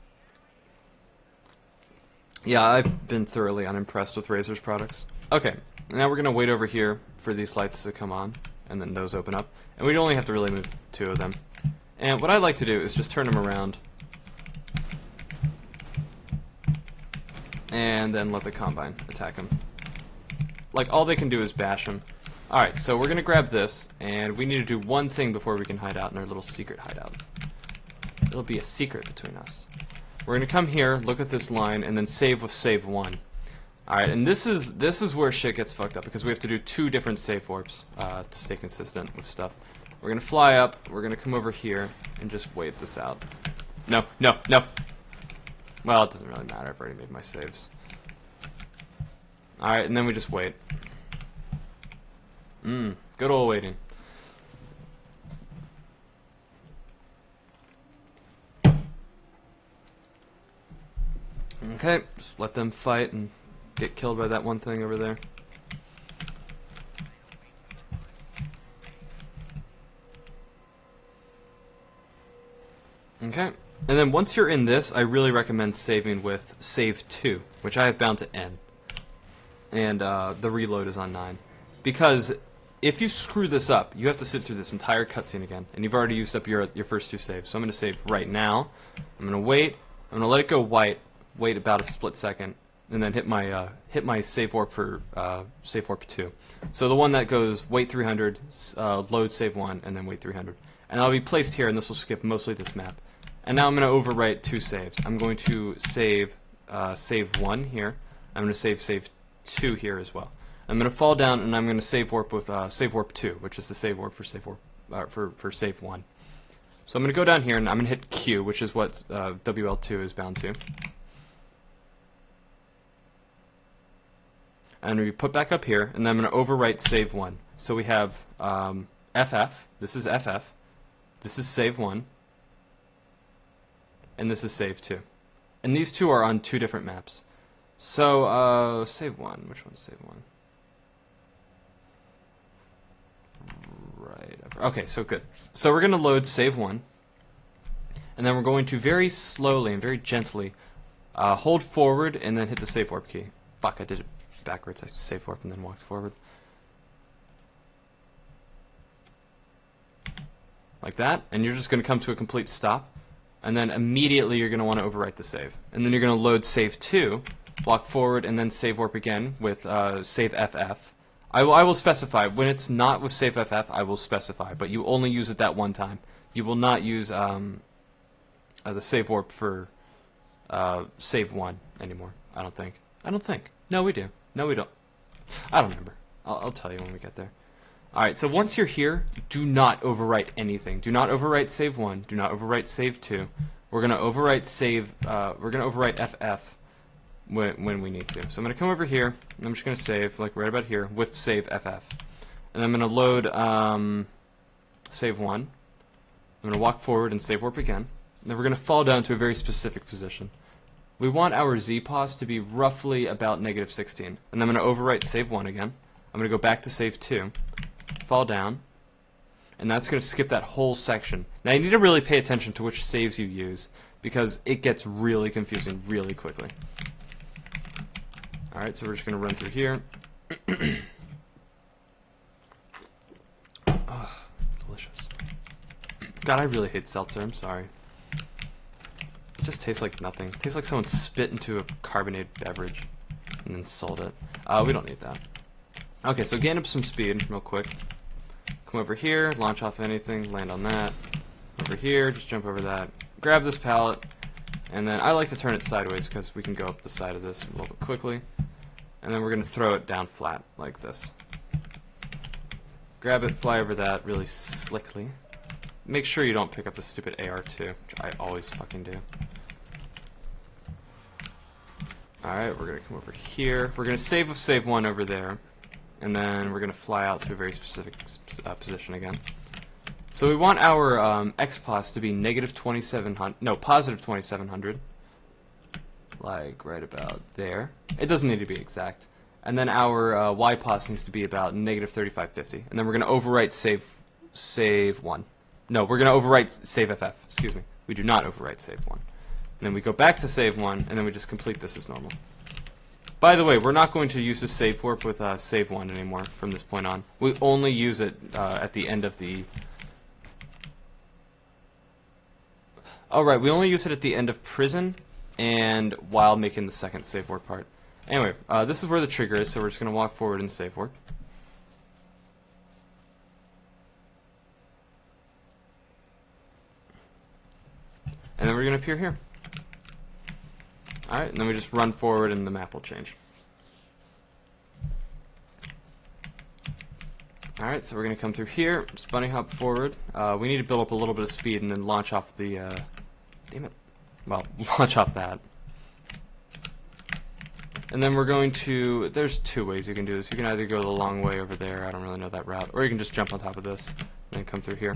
Yeah, I've been thoroughly unimpressed with Razer's products. Okay, now we're going to wait over here for these lights to come on. and then those open up. And we'd only have to really move 2 of them. And what I like to do is just turn them around and then let the Combine attack them. Like, all they can do is bash them. Alright, so we're going to grab this, and we need to do one thing before we can hide out in our little secret hideout. It'll be a secret between us. We're going to come here, look at this line, and then save with save 1. Alright, and this is where shit gets fucked up, because we have to do 2 different save warps to stay consistent with stuff. We're going to fly up, we're going to come over here, and just wait this out. No, no, no! Well, it doesn't really matter, I've already made my saves. Alright, and then we just wait. Good old waiting. Okay, just let them fight and get killed by that one thing over there. Okay, and then once you're in this, I really recommend saving with save 2, which I have bound to N. And the reload is on 9. Because if you screw this up, you have to sit through this entire cutscene again, and you've already used up your first 2 saves. So I'm going to save right now. I'm going to wait. I'm going to let it go white. Wait about a split second, and then hit my save warp for save warp 2. So the one that goes wait 300, load save 1, and then wait 300, and I'll be placed here, and this will skip mostly this map. And now I'm going to overwrite 2 saves. I'm going to save save 1 here. I'm going to save 2 here as well. I'm going to fall down, and I'm going to save warp with save warp 2, which is the save warp for save warp for save 1. So I'm going to go down here, and I'm going to hit Q, which is what WL2 is bound to. And we put back up here, and then I'm going to overwrite save 1. So we have FF, this is FF, this is save 1, and this is save 2. And these 2 are on 2 different maps. So, save 1, which one's save 1? Right, okay, so good. So we're going to load save 1, and then we're going to very slowly and very gently hold forward and then hit the save warp key. Fuck, I did it backwards. I save warp and then walked forward. Like that, and you're just going to come to a complete stop, and then immediately you're going to want to overwrite the save. And then you're going to load save 2, walk forward, and then save warp again with save FF. I will specify, when it's not with save FF, I will specify, but you only use it that one time. You will not use the save warp for save 1 anymore, I don't think. No, we do. No, we don't. I don't remember. I'll tell you when we get there. Alright, so once you're here, do not overwrite anything. Do not overwrite save 1. Do not overwrite save 2. We're going to overwrite save, we're going to overwrite FF when we need to. So I'm going to come over here, and I'm just going to save, like right about here, with save FF. And I'm going to load save 1. I'm going to walk forward and save warp again. And then we're going to fall down to a very specific position. We want our Z-pos to be roughly about -16. And then I'm going to overwrite save 1 again. I'm going to go back to save 2, fall down, and that's going to skip that whole section. Now you need to really pay attention to which saves you use, because it gets really confusing really quickly. Alright, so we're just going to run through here. Oh, delicious. God, I really hate seltzer, I'm sorry. It just tastes like nothing. It tastes like someone spit into a carbonated beverage and then sold it. We don't need that. Okay, so gain up some speed real quick. Come over here, launch off anything, land on that. Over here, just jump over that. Grab this pallet, and then I like to turn it sideways because we can go up the side of this a little bit quickly. And then we're going to throw it down flat like this. Grab it, fly over that really slickly. Make sure you don't pick up the stupid AR2, which I always fucking do. Alright, we're going to come over here. We're going to save with save 1 over there. And then we're going to fly out to a very specific position again. So we want our XPOS to be -2700, no, +2700. Like right about there. It doesn't need to be exact. And then our YPOS needs to be about -3550. And then we're going to overwrite save 1. No, we're going to overwrite save FF. Excuse me. We do not overwrite save 1. And then we go back to save 1, and then we just complete this as normal. By the way, we're not going to use the save warp with save 1 anymore from this point on. We only use it at the end of the... Alright, we only use it at the end of prison and while making the second save warp part. Anyway, this is where the trigger is, so we're just going to walk forward and save warp. And then we're going to appear here. Alright, and then we just run forward and the map will change. Alright, so we're going to come through here, just bunny hop forward. We need to build up a little bit of speed and then launch off the... damn it. Well, launch off that. And then we're going to... There's two ways you can do this. You can either go the long way over there, I don't really know that route, or you can just jump on top of this and then come through here.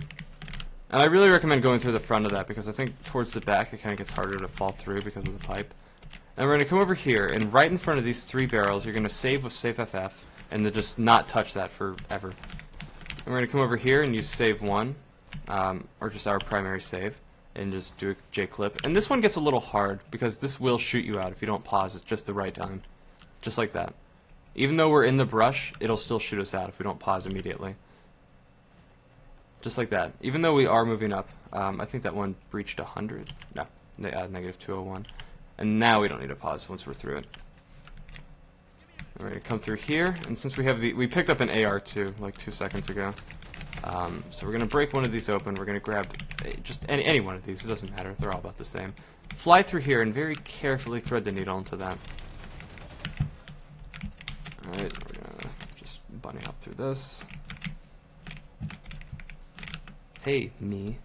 And I really recommend going through the front of that because I think towards the back it kind of gets harder to fall through because of the pipe. And we're going to come over here, and right in front of these 3 barrels, you're going to save with save FF, and then just not touch that forever. And we're going to come over here and use save 1, or just our primary save, and just do a J-clip. And this one gets a little hard, because this will shoot you out if you don't pause at just the right time. Just like that. Even though we're in the brush, it'll still shoot us out if we don't pause immediately. Just like that. Even though we are moving up, I think that one breached 100. No, negative 201. And now we don't need to pause once we're through it. We're going to come through here, and since we have we picked up an AR2 like 2 seconds ago. So we're going to break one of these open. We're going to grab just any one of these. It doesn't matter. They're all about the same. Fly through here and very carefully thread the needle into that. Alright, we're going to just bunny hop through this. Hey, me.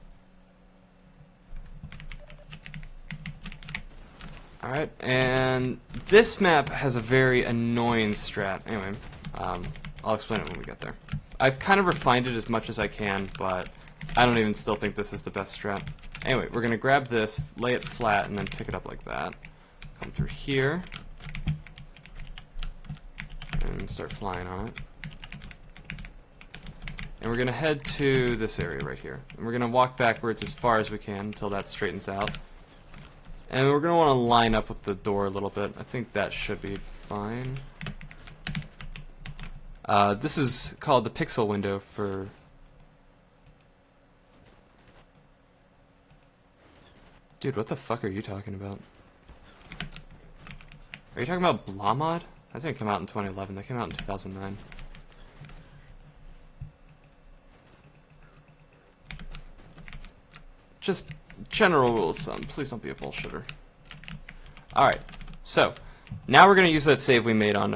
Alright, and this map has a very annoying strat. Anyway, I'll explain it when we get there. I've kind of refined it as much as I can, but I don't even still think this is the best strat. Anyway, we're going to grab this, lay it flat, and then pick it up like that. Come through here. And start flying on it. And we're going to head to this area right here. And we're going to walk backwards as far as we can until that straightens out. And we're going to want to line up with the door a little bit. I think that should be fine. This is called the pixel window for... Dude, what the fuck are you talking about? Are you talking about Blah Mod? That didn't come out in 2011. That came out in 2009. Just general rule of thumb. Please don't be a bullshitter. Alright, so now we're going to use that save we made on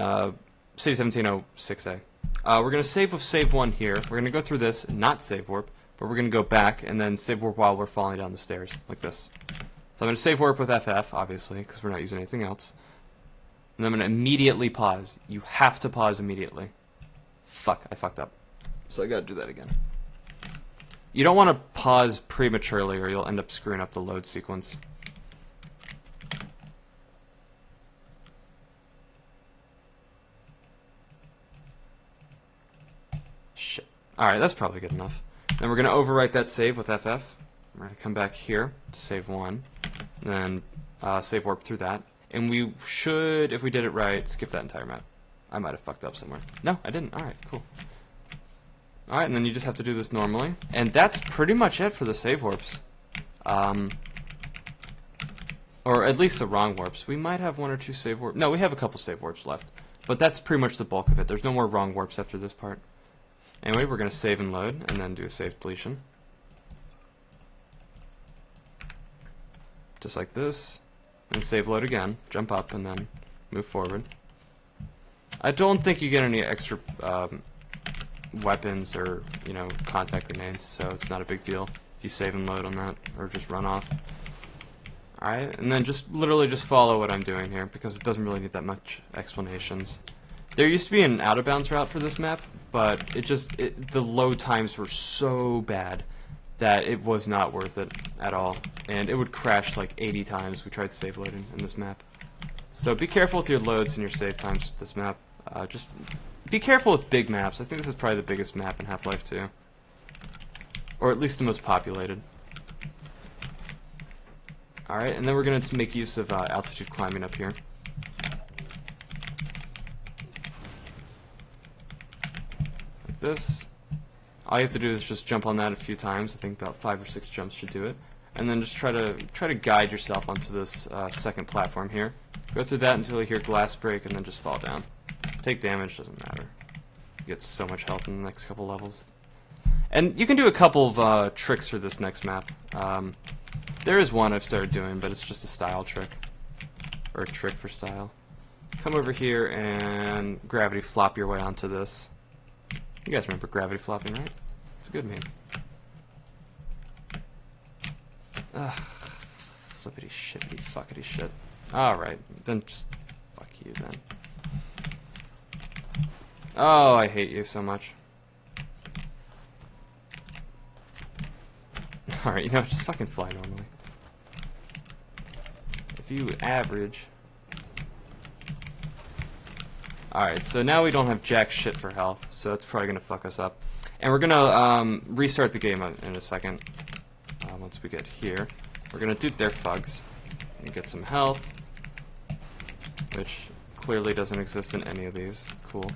C1706A. We're going to save with save 1 here. We're going to go through this, not save warp, but we're going to go back and then save warp while we're falling down the stairs, like this. So I'm going to save warp with FF, obviously, because we're not using anything else. And I'm going to immediately pause. You have to pause immediately. Fuck, I fucked up. So I got to do that again. You don't want to pause prematurely or you'll end up screwing up the load sequence. Shit. Alright, that's probably good enough. Then we're going to overwrite that save with FF. We're going to come back here to save 1. And then save warp through that. And we should, if we did it right, skip that entire map. I might have fucked up somewhere. No, I didn't. Alright, cool. Alright, and then you just have to do this normally. And that's pretty much it for the save warps. Or at least the wrong warps. We might have 1 or 2 save warps. No, we have a couple save warps left. But that's pretty much the bulk of it. There's no more wrong warps after this part. Anyway, we're going to save and load, and then do a save deletion. Just like this. And save load again. Jump up, and then move forward. I don't think you get any extra... weapons or, you know, contact grenades, so it's not a big deal if you save and load on that, or just run off. Alright, and then just literally just follow what I'm doing here, because it doesn't really need that much explanations. There used to be an out-of-bounds route for this map, but the load times were so bad that it was not worth it at all, and it would crash like 80 times we tried save loading in this map. So be careful with your loads and your save times with this map. Just be careful with big maps. I think this is probably the biggest map in Half-Life 2. Or at least the most populated. Alright, and then we're going to make use of altitude climbing up here. like this. All you have to do is just jump on that a few times. I think about 5 or 6 jumps should do it. And then just try to guide yourself onto this second platform here. Go through that until you hear glass break, and then just fall down. Take damage, doesn't matter. You get so much health in the next couple levels. And you can do a couple of tricks for this next map. There is one I've started doing, but it's just a style trick. Or a trick for style. Come over here and gravity flop your way onto this. You guys remember gravity flopping, right? It's a good meme. Ugh. Flippity shippity fuckity shit. Alright, then just fuck you then. Oh, I hate you so much. Alright, you know, just fucking fly normally. If you average... Alright, so now we don't have jack shit for health, so it's probably gonna fuck us up. And we're gonna restart the game in a second. Once we get here. We're gonna dupe their fugs and get some health, which clearly doesn't exist in any of these. Cool.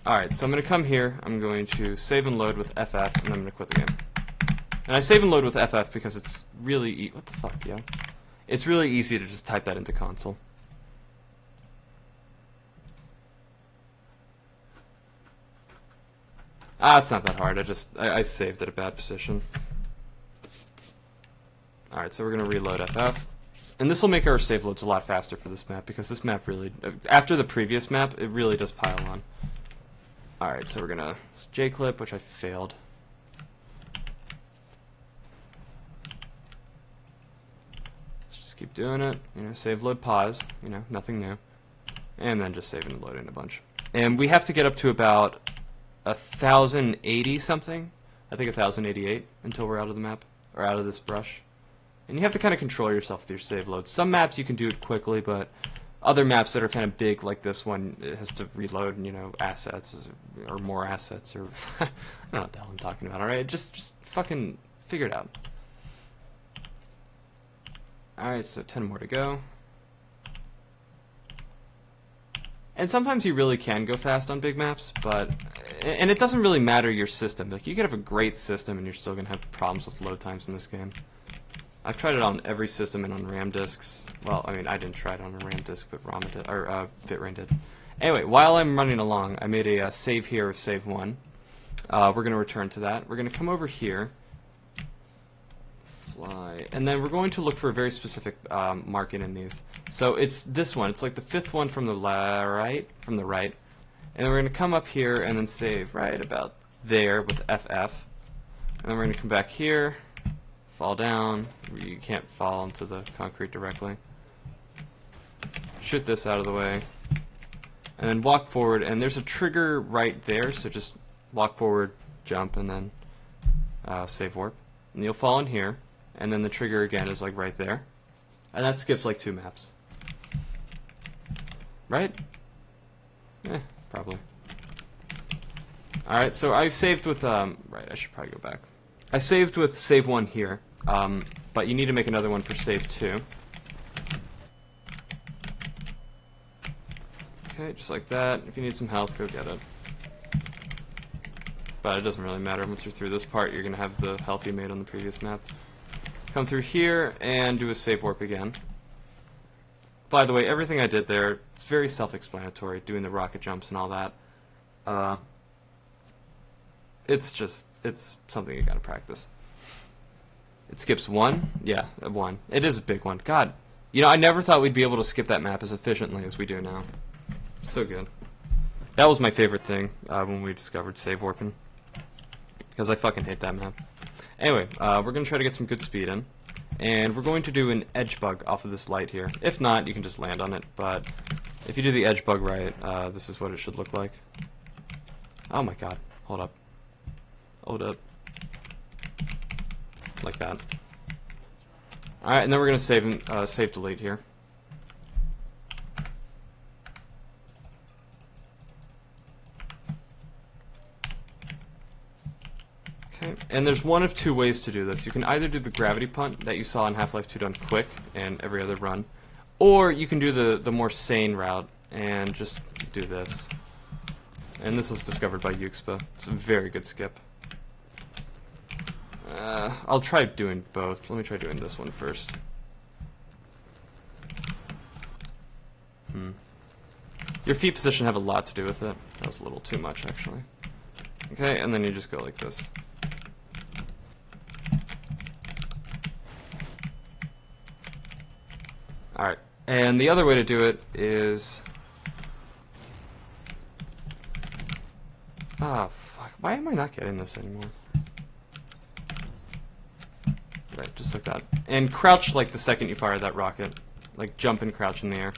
Alright, so I'm gonna come here, I'm going to save and load with FF, and I'm gonna quit the game. And I save and load with FF because it's really what the fuck, yo? It's really easy to just type that into console. It's not that hard. I saved at a bad position. Alright, so we're gonna reload FF. And this will make our save loads a lot faster for this map, because this map really, after the previous map, it really does pile on. Alright, so we're gonna J-clip, which I failed. Let's just keep doing it. You know, save, load, pause. You know, nothing new. And then just saving and loading a bunch. And we have to get up to about 1080 something. I think 1088 until we're out of the map, or out of this brush. And you have to kind of control yourself with your save loads. Some maps you can do it quickly, but other maps that are kind of big, like this one, it has to reload, you know, assets, or more assets, or I don't know what the hell I'm talking about, alright? Just fucking figure it out. Alright, so 10 more to go. And sometimes you really can go fast on big maps, but... And it doesn't really matter your system. Like, you could have a great system and you're still going to have problems with load times in this game. I've tried it on every system and on RAM disks. Well, I mean, I didn't try it on a RAM disk, but ROM did, or FitRAN did. Anyway, while I'm running along, I made a save here of save 1. We're going to return to that. We're going to come over here. Fly. And then we're going to look for a very specific marking in these. So it's this one. It's like the 5th one from the right. And then we're going to come up here and then save right about there with FF. And then we're going to come back here, fall down. You can't fall into the concrete directly. Shoot this out of the way. And then walk forward. And there's a trigger right there, so just walk forward, jump, and then save warp. And you'll fall in here. And then the trigger again is like right there. And that skips like 2 maps. Right? Probably. Alright, so I saved with, right, I should probably go back. I saved with save 1 here, but you need to make another one for save 2. Okay, just like that. If you need some health, go get it. But it doesn't really matter. Once you're through this part, you're going to have the health you made on the previous map. Come through here and do a save warp again. By the way, everything I did there, it's very self-explanatory, doing the rocket jumps and all that. It's something you gotta practice. It skips 1? Yeah, 1. It is a big one. God, you know, I never thought we'd be able to skip that map as efficiently as we do now. So good. That was my favorite thing when we discovered save warping. Because I fucking hate that map. Anyway, we're going to try to get some good speed in. And we're going to do an edge bug off of this light here. If not, you can just land on it. But if you do the edge bug right, this is what it should look like. Oh my god. Hold up. Hold up. Like that. Alright, and then we're going to save delete here. Okay, and there's one of 2 ways to do this. You can either do the gravity punt that you saw in Half-Life 2 done quick and every other run, or you can do the more sane route and just do this. And this was discovered by Yuxpa. It's a very good skip. I'll try doing both. Let me try doing this one first. Your feet position have a lot to do with it. That was a little too much, actually. Okay, and then you just go like this. Alright, and the other way to do it is... Ah, fuck. Why am I not getting this anymore? Right, just like that. And crouch like the second you fire that rocket. Like jump and crouch in the air.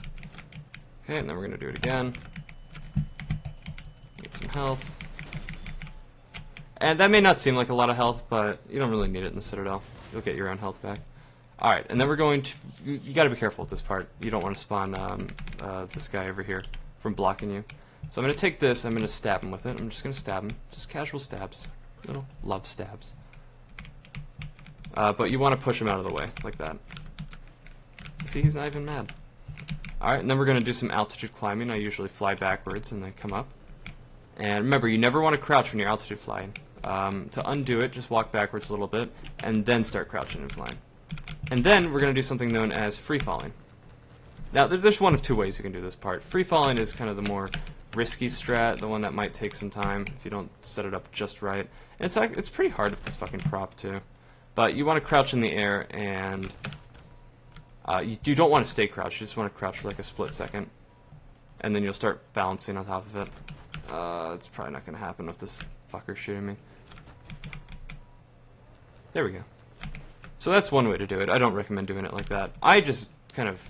Okay, and then we're going to do it again. Get some health. And that may not seem like a lot of health, but you don't really need it in the Citadel. You'll get your own health back. Alright, and then we're going to... You gotta be careful with this part. You don't want to spawn this guy over here from blocking you. So I'm going to take this, I'm going to stab him with it. I'm just going to stab him. Just casual stabs. Little love stabs. But you want to push him out of the way, like that. See, he's not even mad. Alright, and then we're going to do some altitude climbing. I usually fly backwards and then come up. And remember, you never want to crouch when you're altitude flying. To undo it, just walk backwards a little bit, and then start crouching and flying. And then we're going to do something known as free falling. Now, there's one of two ways you can do this part. Free falling is kind of the more risky strat, the one that might take some time if you don't set it up just right. And it's pretty hard with this fucking prop, too. But you want to crouch in the air, and you don't want to stay crouched. You just want to crouch for like a split second. And then you'll start balancing on top of it. It's probably not going to happen with this fucker shooting me. There we go. So that's one way to do it. I don't recommend doing it like that. I just kind of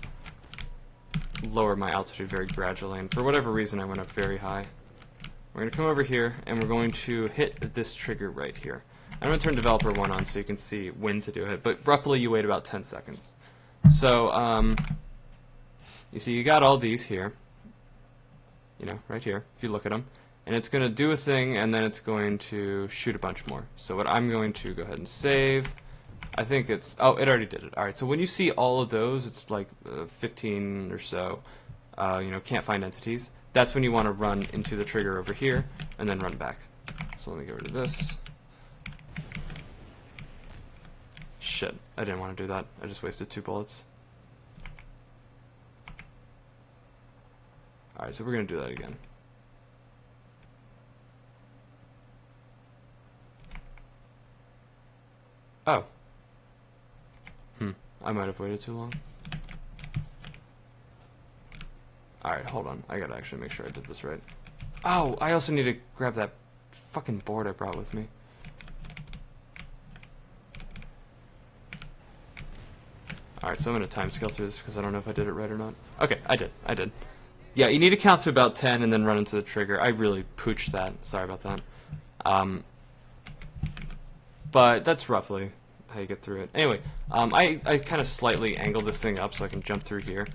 lower my altitude very gradually, and for whatever reason I went up very high. We're going to come over here, and we're going to hit this trigger right here. I'm going to turn Developer 1 on so you can see when to do it, but roughly you wait about 10 seconds. So, you see you got all these here, you know, right here, if you look at them, and it's going to do a thing, and then it's going to shoot a bunch more. So what I'm going to go ahead and save... I think it's... Oh, it already did it. Alright, so when you see all of those, it's like 15 or so, you know, can't find entities. That's when you want to run into the trigger over here, and then run back. So let me get rid of this. Shit, I didn't want to do that. I just wasted 2 bullets. Alright, so we're going to do that again. Oh. I might have waited too long. Alright, hold on. I gotta actually make sure I did this right. Oh, I also need to grab that fucking board I brought with me. Alright, so I'm gonna timescale through this because I don't know if I did it right or not. Okay, I did. Yeah, you need to count to about 10 and then run into the trigger. I really pooched that. Sorry about that. But that's roughly how you get through it. Anyway, I kind of slightly angled this thing up so I can jump through here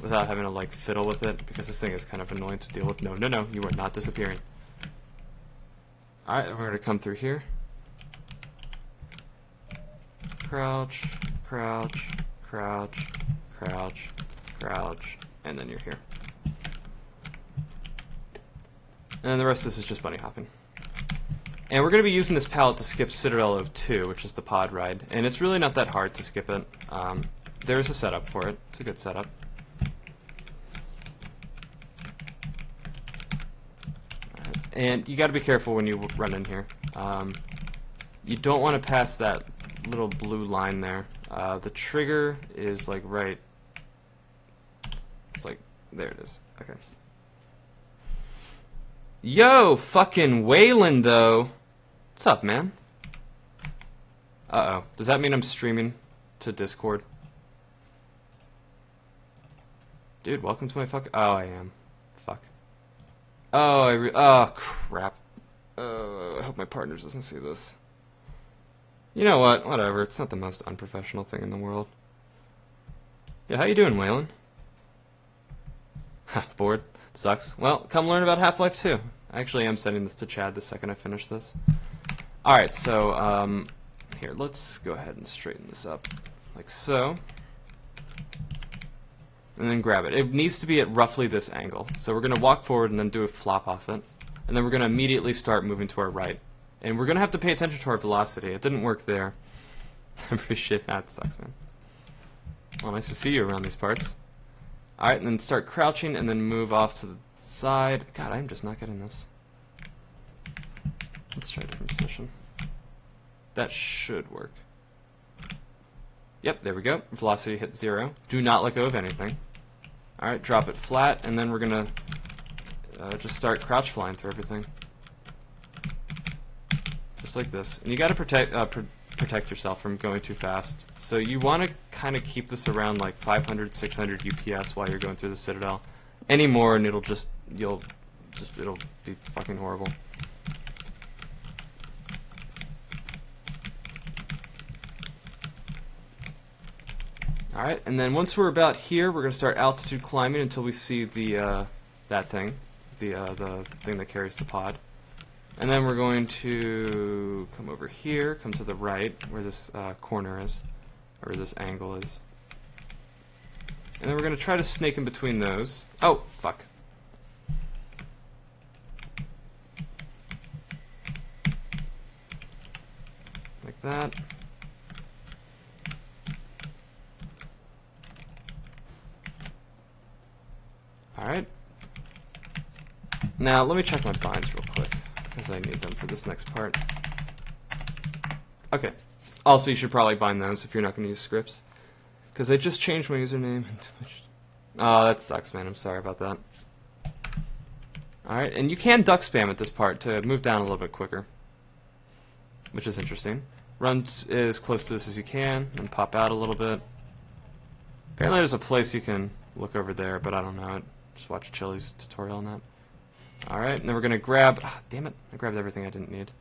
without having to like fiddle with it because this thing is kind of annoying to deal with. No, you are not disappearing. Alright, we're going to come through here. Crouch, crouch, crouch, crouch, crouch, and then you're here. And the rest of this is just bunny hopping. And we're going to be using this palette to skip Citadel of 2, which is the pod ride. And it's really not that hard to skip it. There is a setup for it. It's a good setup. And you got to be careful when you run in here. You don't want to pass that little blue line there. The trigger is like right... It's like... There it is. Okay. Yo, fucking Wayland, though. What's up, man? Uh-oh. Does that mean I'm streaming to Discord? Dude, welcome to my fuck... Oh, I am. Fuck. Oh, oh, crap. I hope my partner doesn't see this. You know what? Whatever. It's not the most unprofessional thing in the world. Yeah, how you doing, Wayland? Ha, bored? Sucks. Well, come learn about Half-Life 2. I actually am sending this to Chad the second I finish this. Alright, so, here, let's go ahead and straighten this up. Like so. And then grab it. It needs to be at roughly this angle. So we're going to walk forward and then do a flop off it. and then we're going to immediately start moving to our right. And we're going to have to pay attention to our velocity. It didn't work there. I'm pretty shit. That sucks, man. Well, nice to see you around these parts. Alright, and then start crouching and then move off to the side. God, I'm just not getting this. Let's try a different position. That should work. Yep, there we go. Velocity hit 0. Do not let go of anything. Alright, drop it flat, and then we're gonna just start crouch flying through everything. Just like this. And you gotta protect yourself from going too fast. So you want to kind of keep this around like 500, 600 UPS while you're going through the Citadel. Any more and it'll be fucking horrible. Alright, and then once we're about here, we're going to start altitude climbing until we see the, that thing. The thing that carries the pod. And then we're going to come over here, come to the right, where this corner is, or this angle is. And then we're going to try to snake in between those. Oh, fuck. Like that. Alright. Now, let me check my binds real quick, because I need them for this next part. Okay. Also, you should probably bind those if you're not going to use scripts. Because I just changed my username. Oh, that sucks, man. I'm sorry about that. Alright, and you can duck spam at this part to move down a little bit quicker. Which is interesting. Run as close to this as you can, and pop out a little bit. Apparently there's a place you can look over there, but I don't know it. Just watch Chili's tutorial on that. Alright, and then we're going to grab... Ah, damn it. I grabbed everything I didn't need.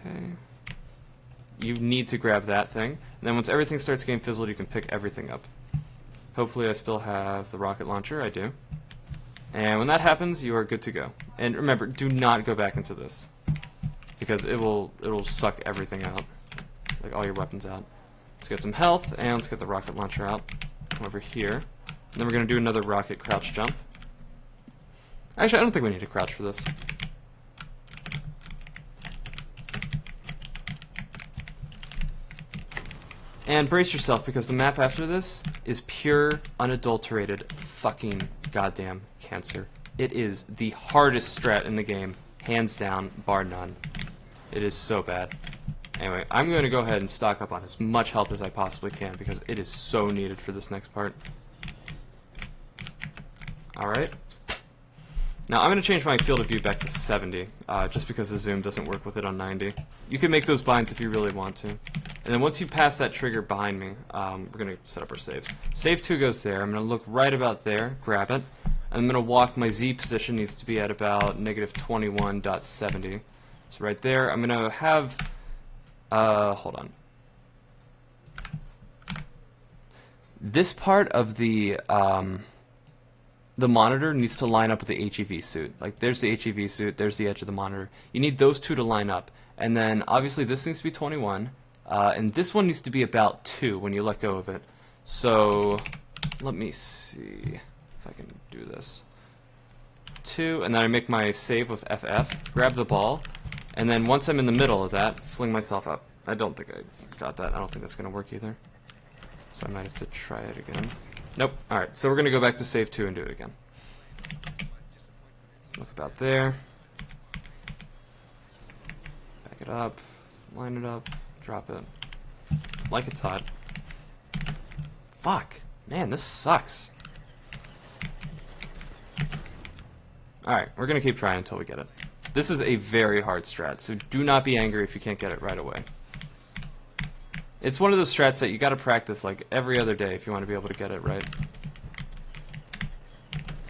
Okay. You need to grab that thing. And then once everything starts getting fizzled, you can pick everything up. Hopefully I still have the rocket launcher. I do. And when that happens, you are good to go. And remember, do not go back into this. Because it'll suck everything out. Like all your weapons out. Let's get some health, and let's get the rocket launcher out. Come over here. And then we're going to do another rocket crouch jump. Actually, I don't think we need to crouch for this. And brace yourself, because the map after this is pure, unadulterated, fucking goddamn cancer. It is the hardest strat in the game, hands down, bar none. It is so bad. Anyway, I'm going to go ahead and stock up on as much health as I possibly can, because it is so needed for this next part. Alright. Now, I'm going to change my field of view back to 70, just because the zoom doesn't work with it on 90. You can make those binds if you really want to. And then once you pass that trigger behind me, we're going to set up our saves. Save 2 goes there. I'm going to look right about there, grab it. And I'm going to walk. My Z position needs to be at about negative 21.70. So right there, I'm going to have... hold on. This part of the monitor needs to line up with the HEV suit. Like, there's the HEV suit, there's the edge of the monitor. You need those two to line up. And then, obviously, this needs to be 21. And this one needs to be about 2 when you let go of it. So, let me see if I can do this. 2, and then I make my save with FF, grab the ball, and then once I'm in the middle of that, fling myself up. I don't think I got that. I don't think that's going to work either. So I might have to try it again. Nope. Alright, so we're going to go back to save 2 and do it again. Look about there. Back it up. Line it up. Drop it. Like it's hot. Fuck. Man, this sucks. Alright, we're going to keep trying until we get it. This is a very hard strat, so do not be angry if you can't get it right away. It's one of those strats that you gotta practice like every other day if you want to be able to get it right.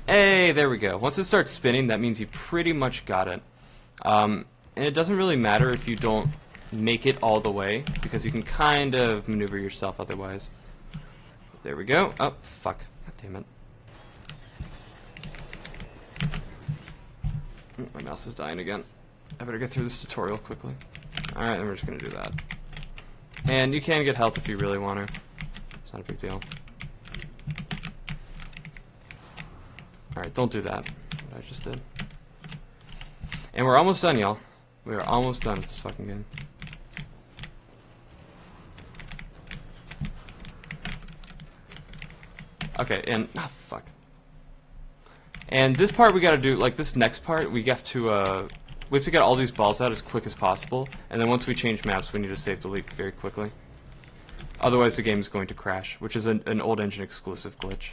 Hey, there we go. Once it starts spinning, that means you pretty much got it. And it doesn't really matter if you don't make it all the way, because you can kind of maneuver yourself otherwise. There we go. Oh, fuck. God damn it. My mouse is dying again. I better get through this tutorial quickly. Alright, then we're just gonna do that. And you can get health if you really want to. It's not a big deal. Alright, don't do that. What I just did. And we're almost done, y'all. We are almost done with this fucking game. Okay, and fuck. And this part we gotta do, like this next part, we have to get all these balls out as quick as possible, and then once we change maps, we need to save delete very quickly. Otherwise, the game is going to crash, which is an old engine exclusive glitch.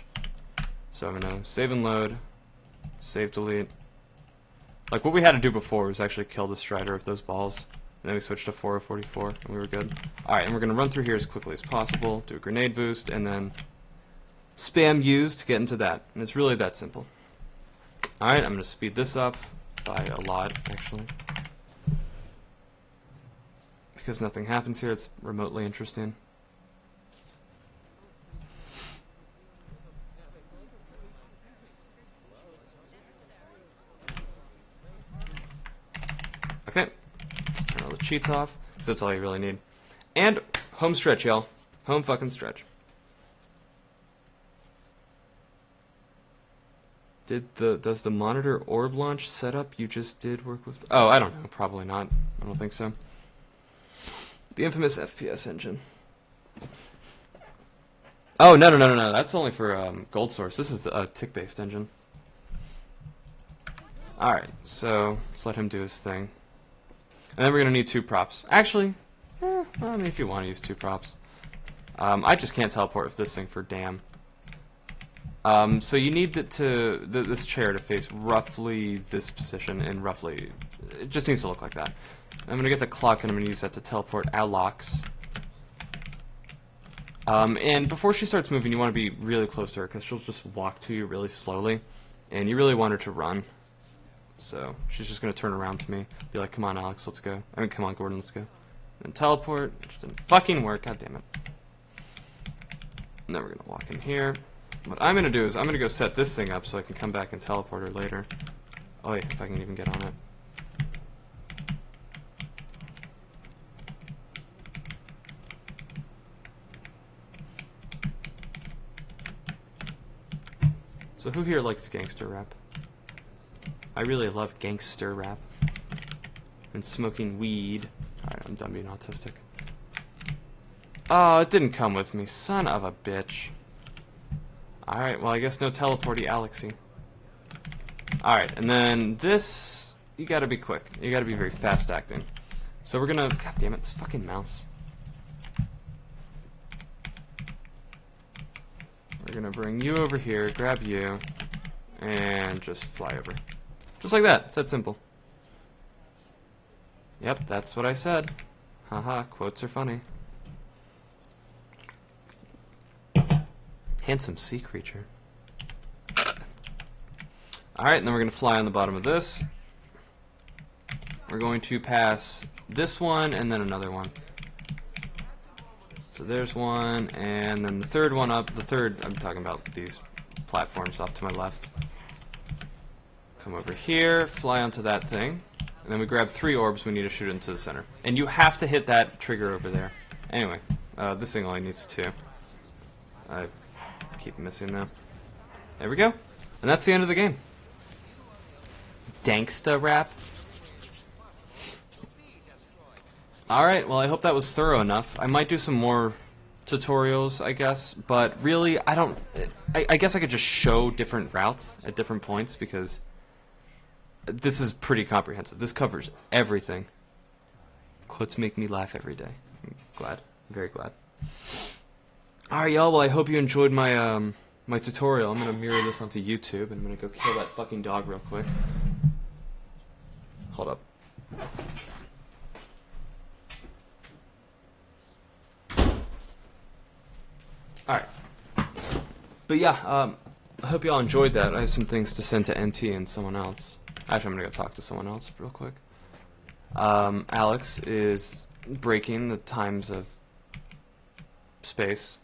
So I'm gonna save and load, save delete. Like what we had to do before was actually kill the strider of those balls, and then we switched to 4044, and we were good. Alright, and we're gonna run through here as quickly as possible, do a grenade boost, and then spam use to get into that. And it's really that simple. Alright, I'm gonna speed this up by a lot, actually. Because nothing happens here, it's remotely interesting. Okay, let's turn all the cheats off, because that's all you really need. And home stretch, y'all. Home fucking stretch. Does the monitor orb launch setup you just did work with? Oh, I don't know. Probably not. I don't think so. The infamous FPS engine. Oh, no. That's only for Gold Source. This is a tick-based engine. Alright, so let's let him do his thing. And then we're going to need 2 props. Actually, I mean, if you want to use 2 props. I just can't teleport with this thing for damn. So you need this chair to face roughly this position, and roughly, it just needs to look like that. I'm going to get the clock, and I'm going to use that to teleport Alex. And before she starts moving, you want to be really close to her, because she'll just walk to you really slowly, and you really want her to run. So she's just going to turn around to me, be like, come on, Alex, let's go. I mean, come on, Gordon, let's go. And teleport, which didn't fucking work, god damn it. And then we're going to walk in here. What I'm going to do is I'm going to go set this thing up so I can come back and teleport her later. Oh wait, if I can even get on it. So who here likes gangster rap? I really love gangster rap. And smoking weed. Alright, I'm done being autistic. Oh, it didn't come with me. Son of a bitch. Alright, well I guess no teleporty Alexy. Alright, and then this, you gotta be quick. You gotta be very fast acting. So we're gonna, god damn it, this fucking mouse. We're gonna bring you over here, grab you, and just fly over. Just like that, it's that simple. Yep, that's what I said. Haha, quotes are funny. Handsome sea creature. Alright, and then we're going to fly on the bottom of this. We're going to pass this one and then another one. So there's one, and then the third one up. The third, I'm talking about these platforms off to my left. Come over here, fly onto that thing, and then we grab 3 orbs we need to shoot into the center. And you have to hit that trigger over there. Anyway, this thing only needs 2. I keep missing them. There we go. And that's the end of the game. Danksta rap. Alright, well I hope that was thorough enough. I might do some more tutorials, I guess, but really, I guess I could just show different routes at different points, because this is pretty comprehensive. This covers everything. Quotes make me laugh every day. I'm glad. I'm very glad. Alright, y'all, well I hope you enjoyed my my tutorial. I'm gonna mirror this onto YouTube, and I'm gonna go kill that fucking dog real quick. Hold up. Alright. But yeah, I hope y'all enjoyed that. I have some things to send to NT and someone else. Actually, I'm gonna go talk to someone else real quick. Alex is breaking the times of space.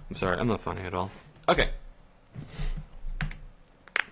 I'm sorry, I'm not funny at all. Okay.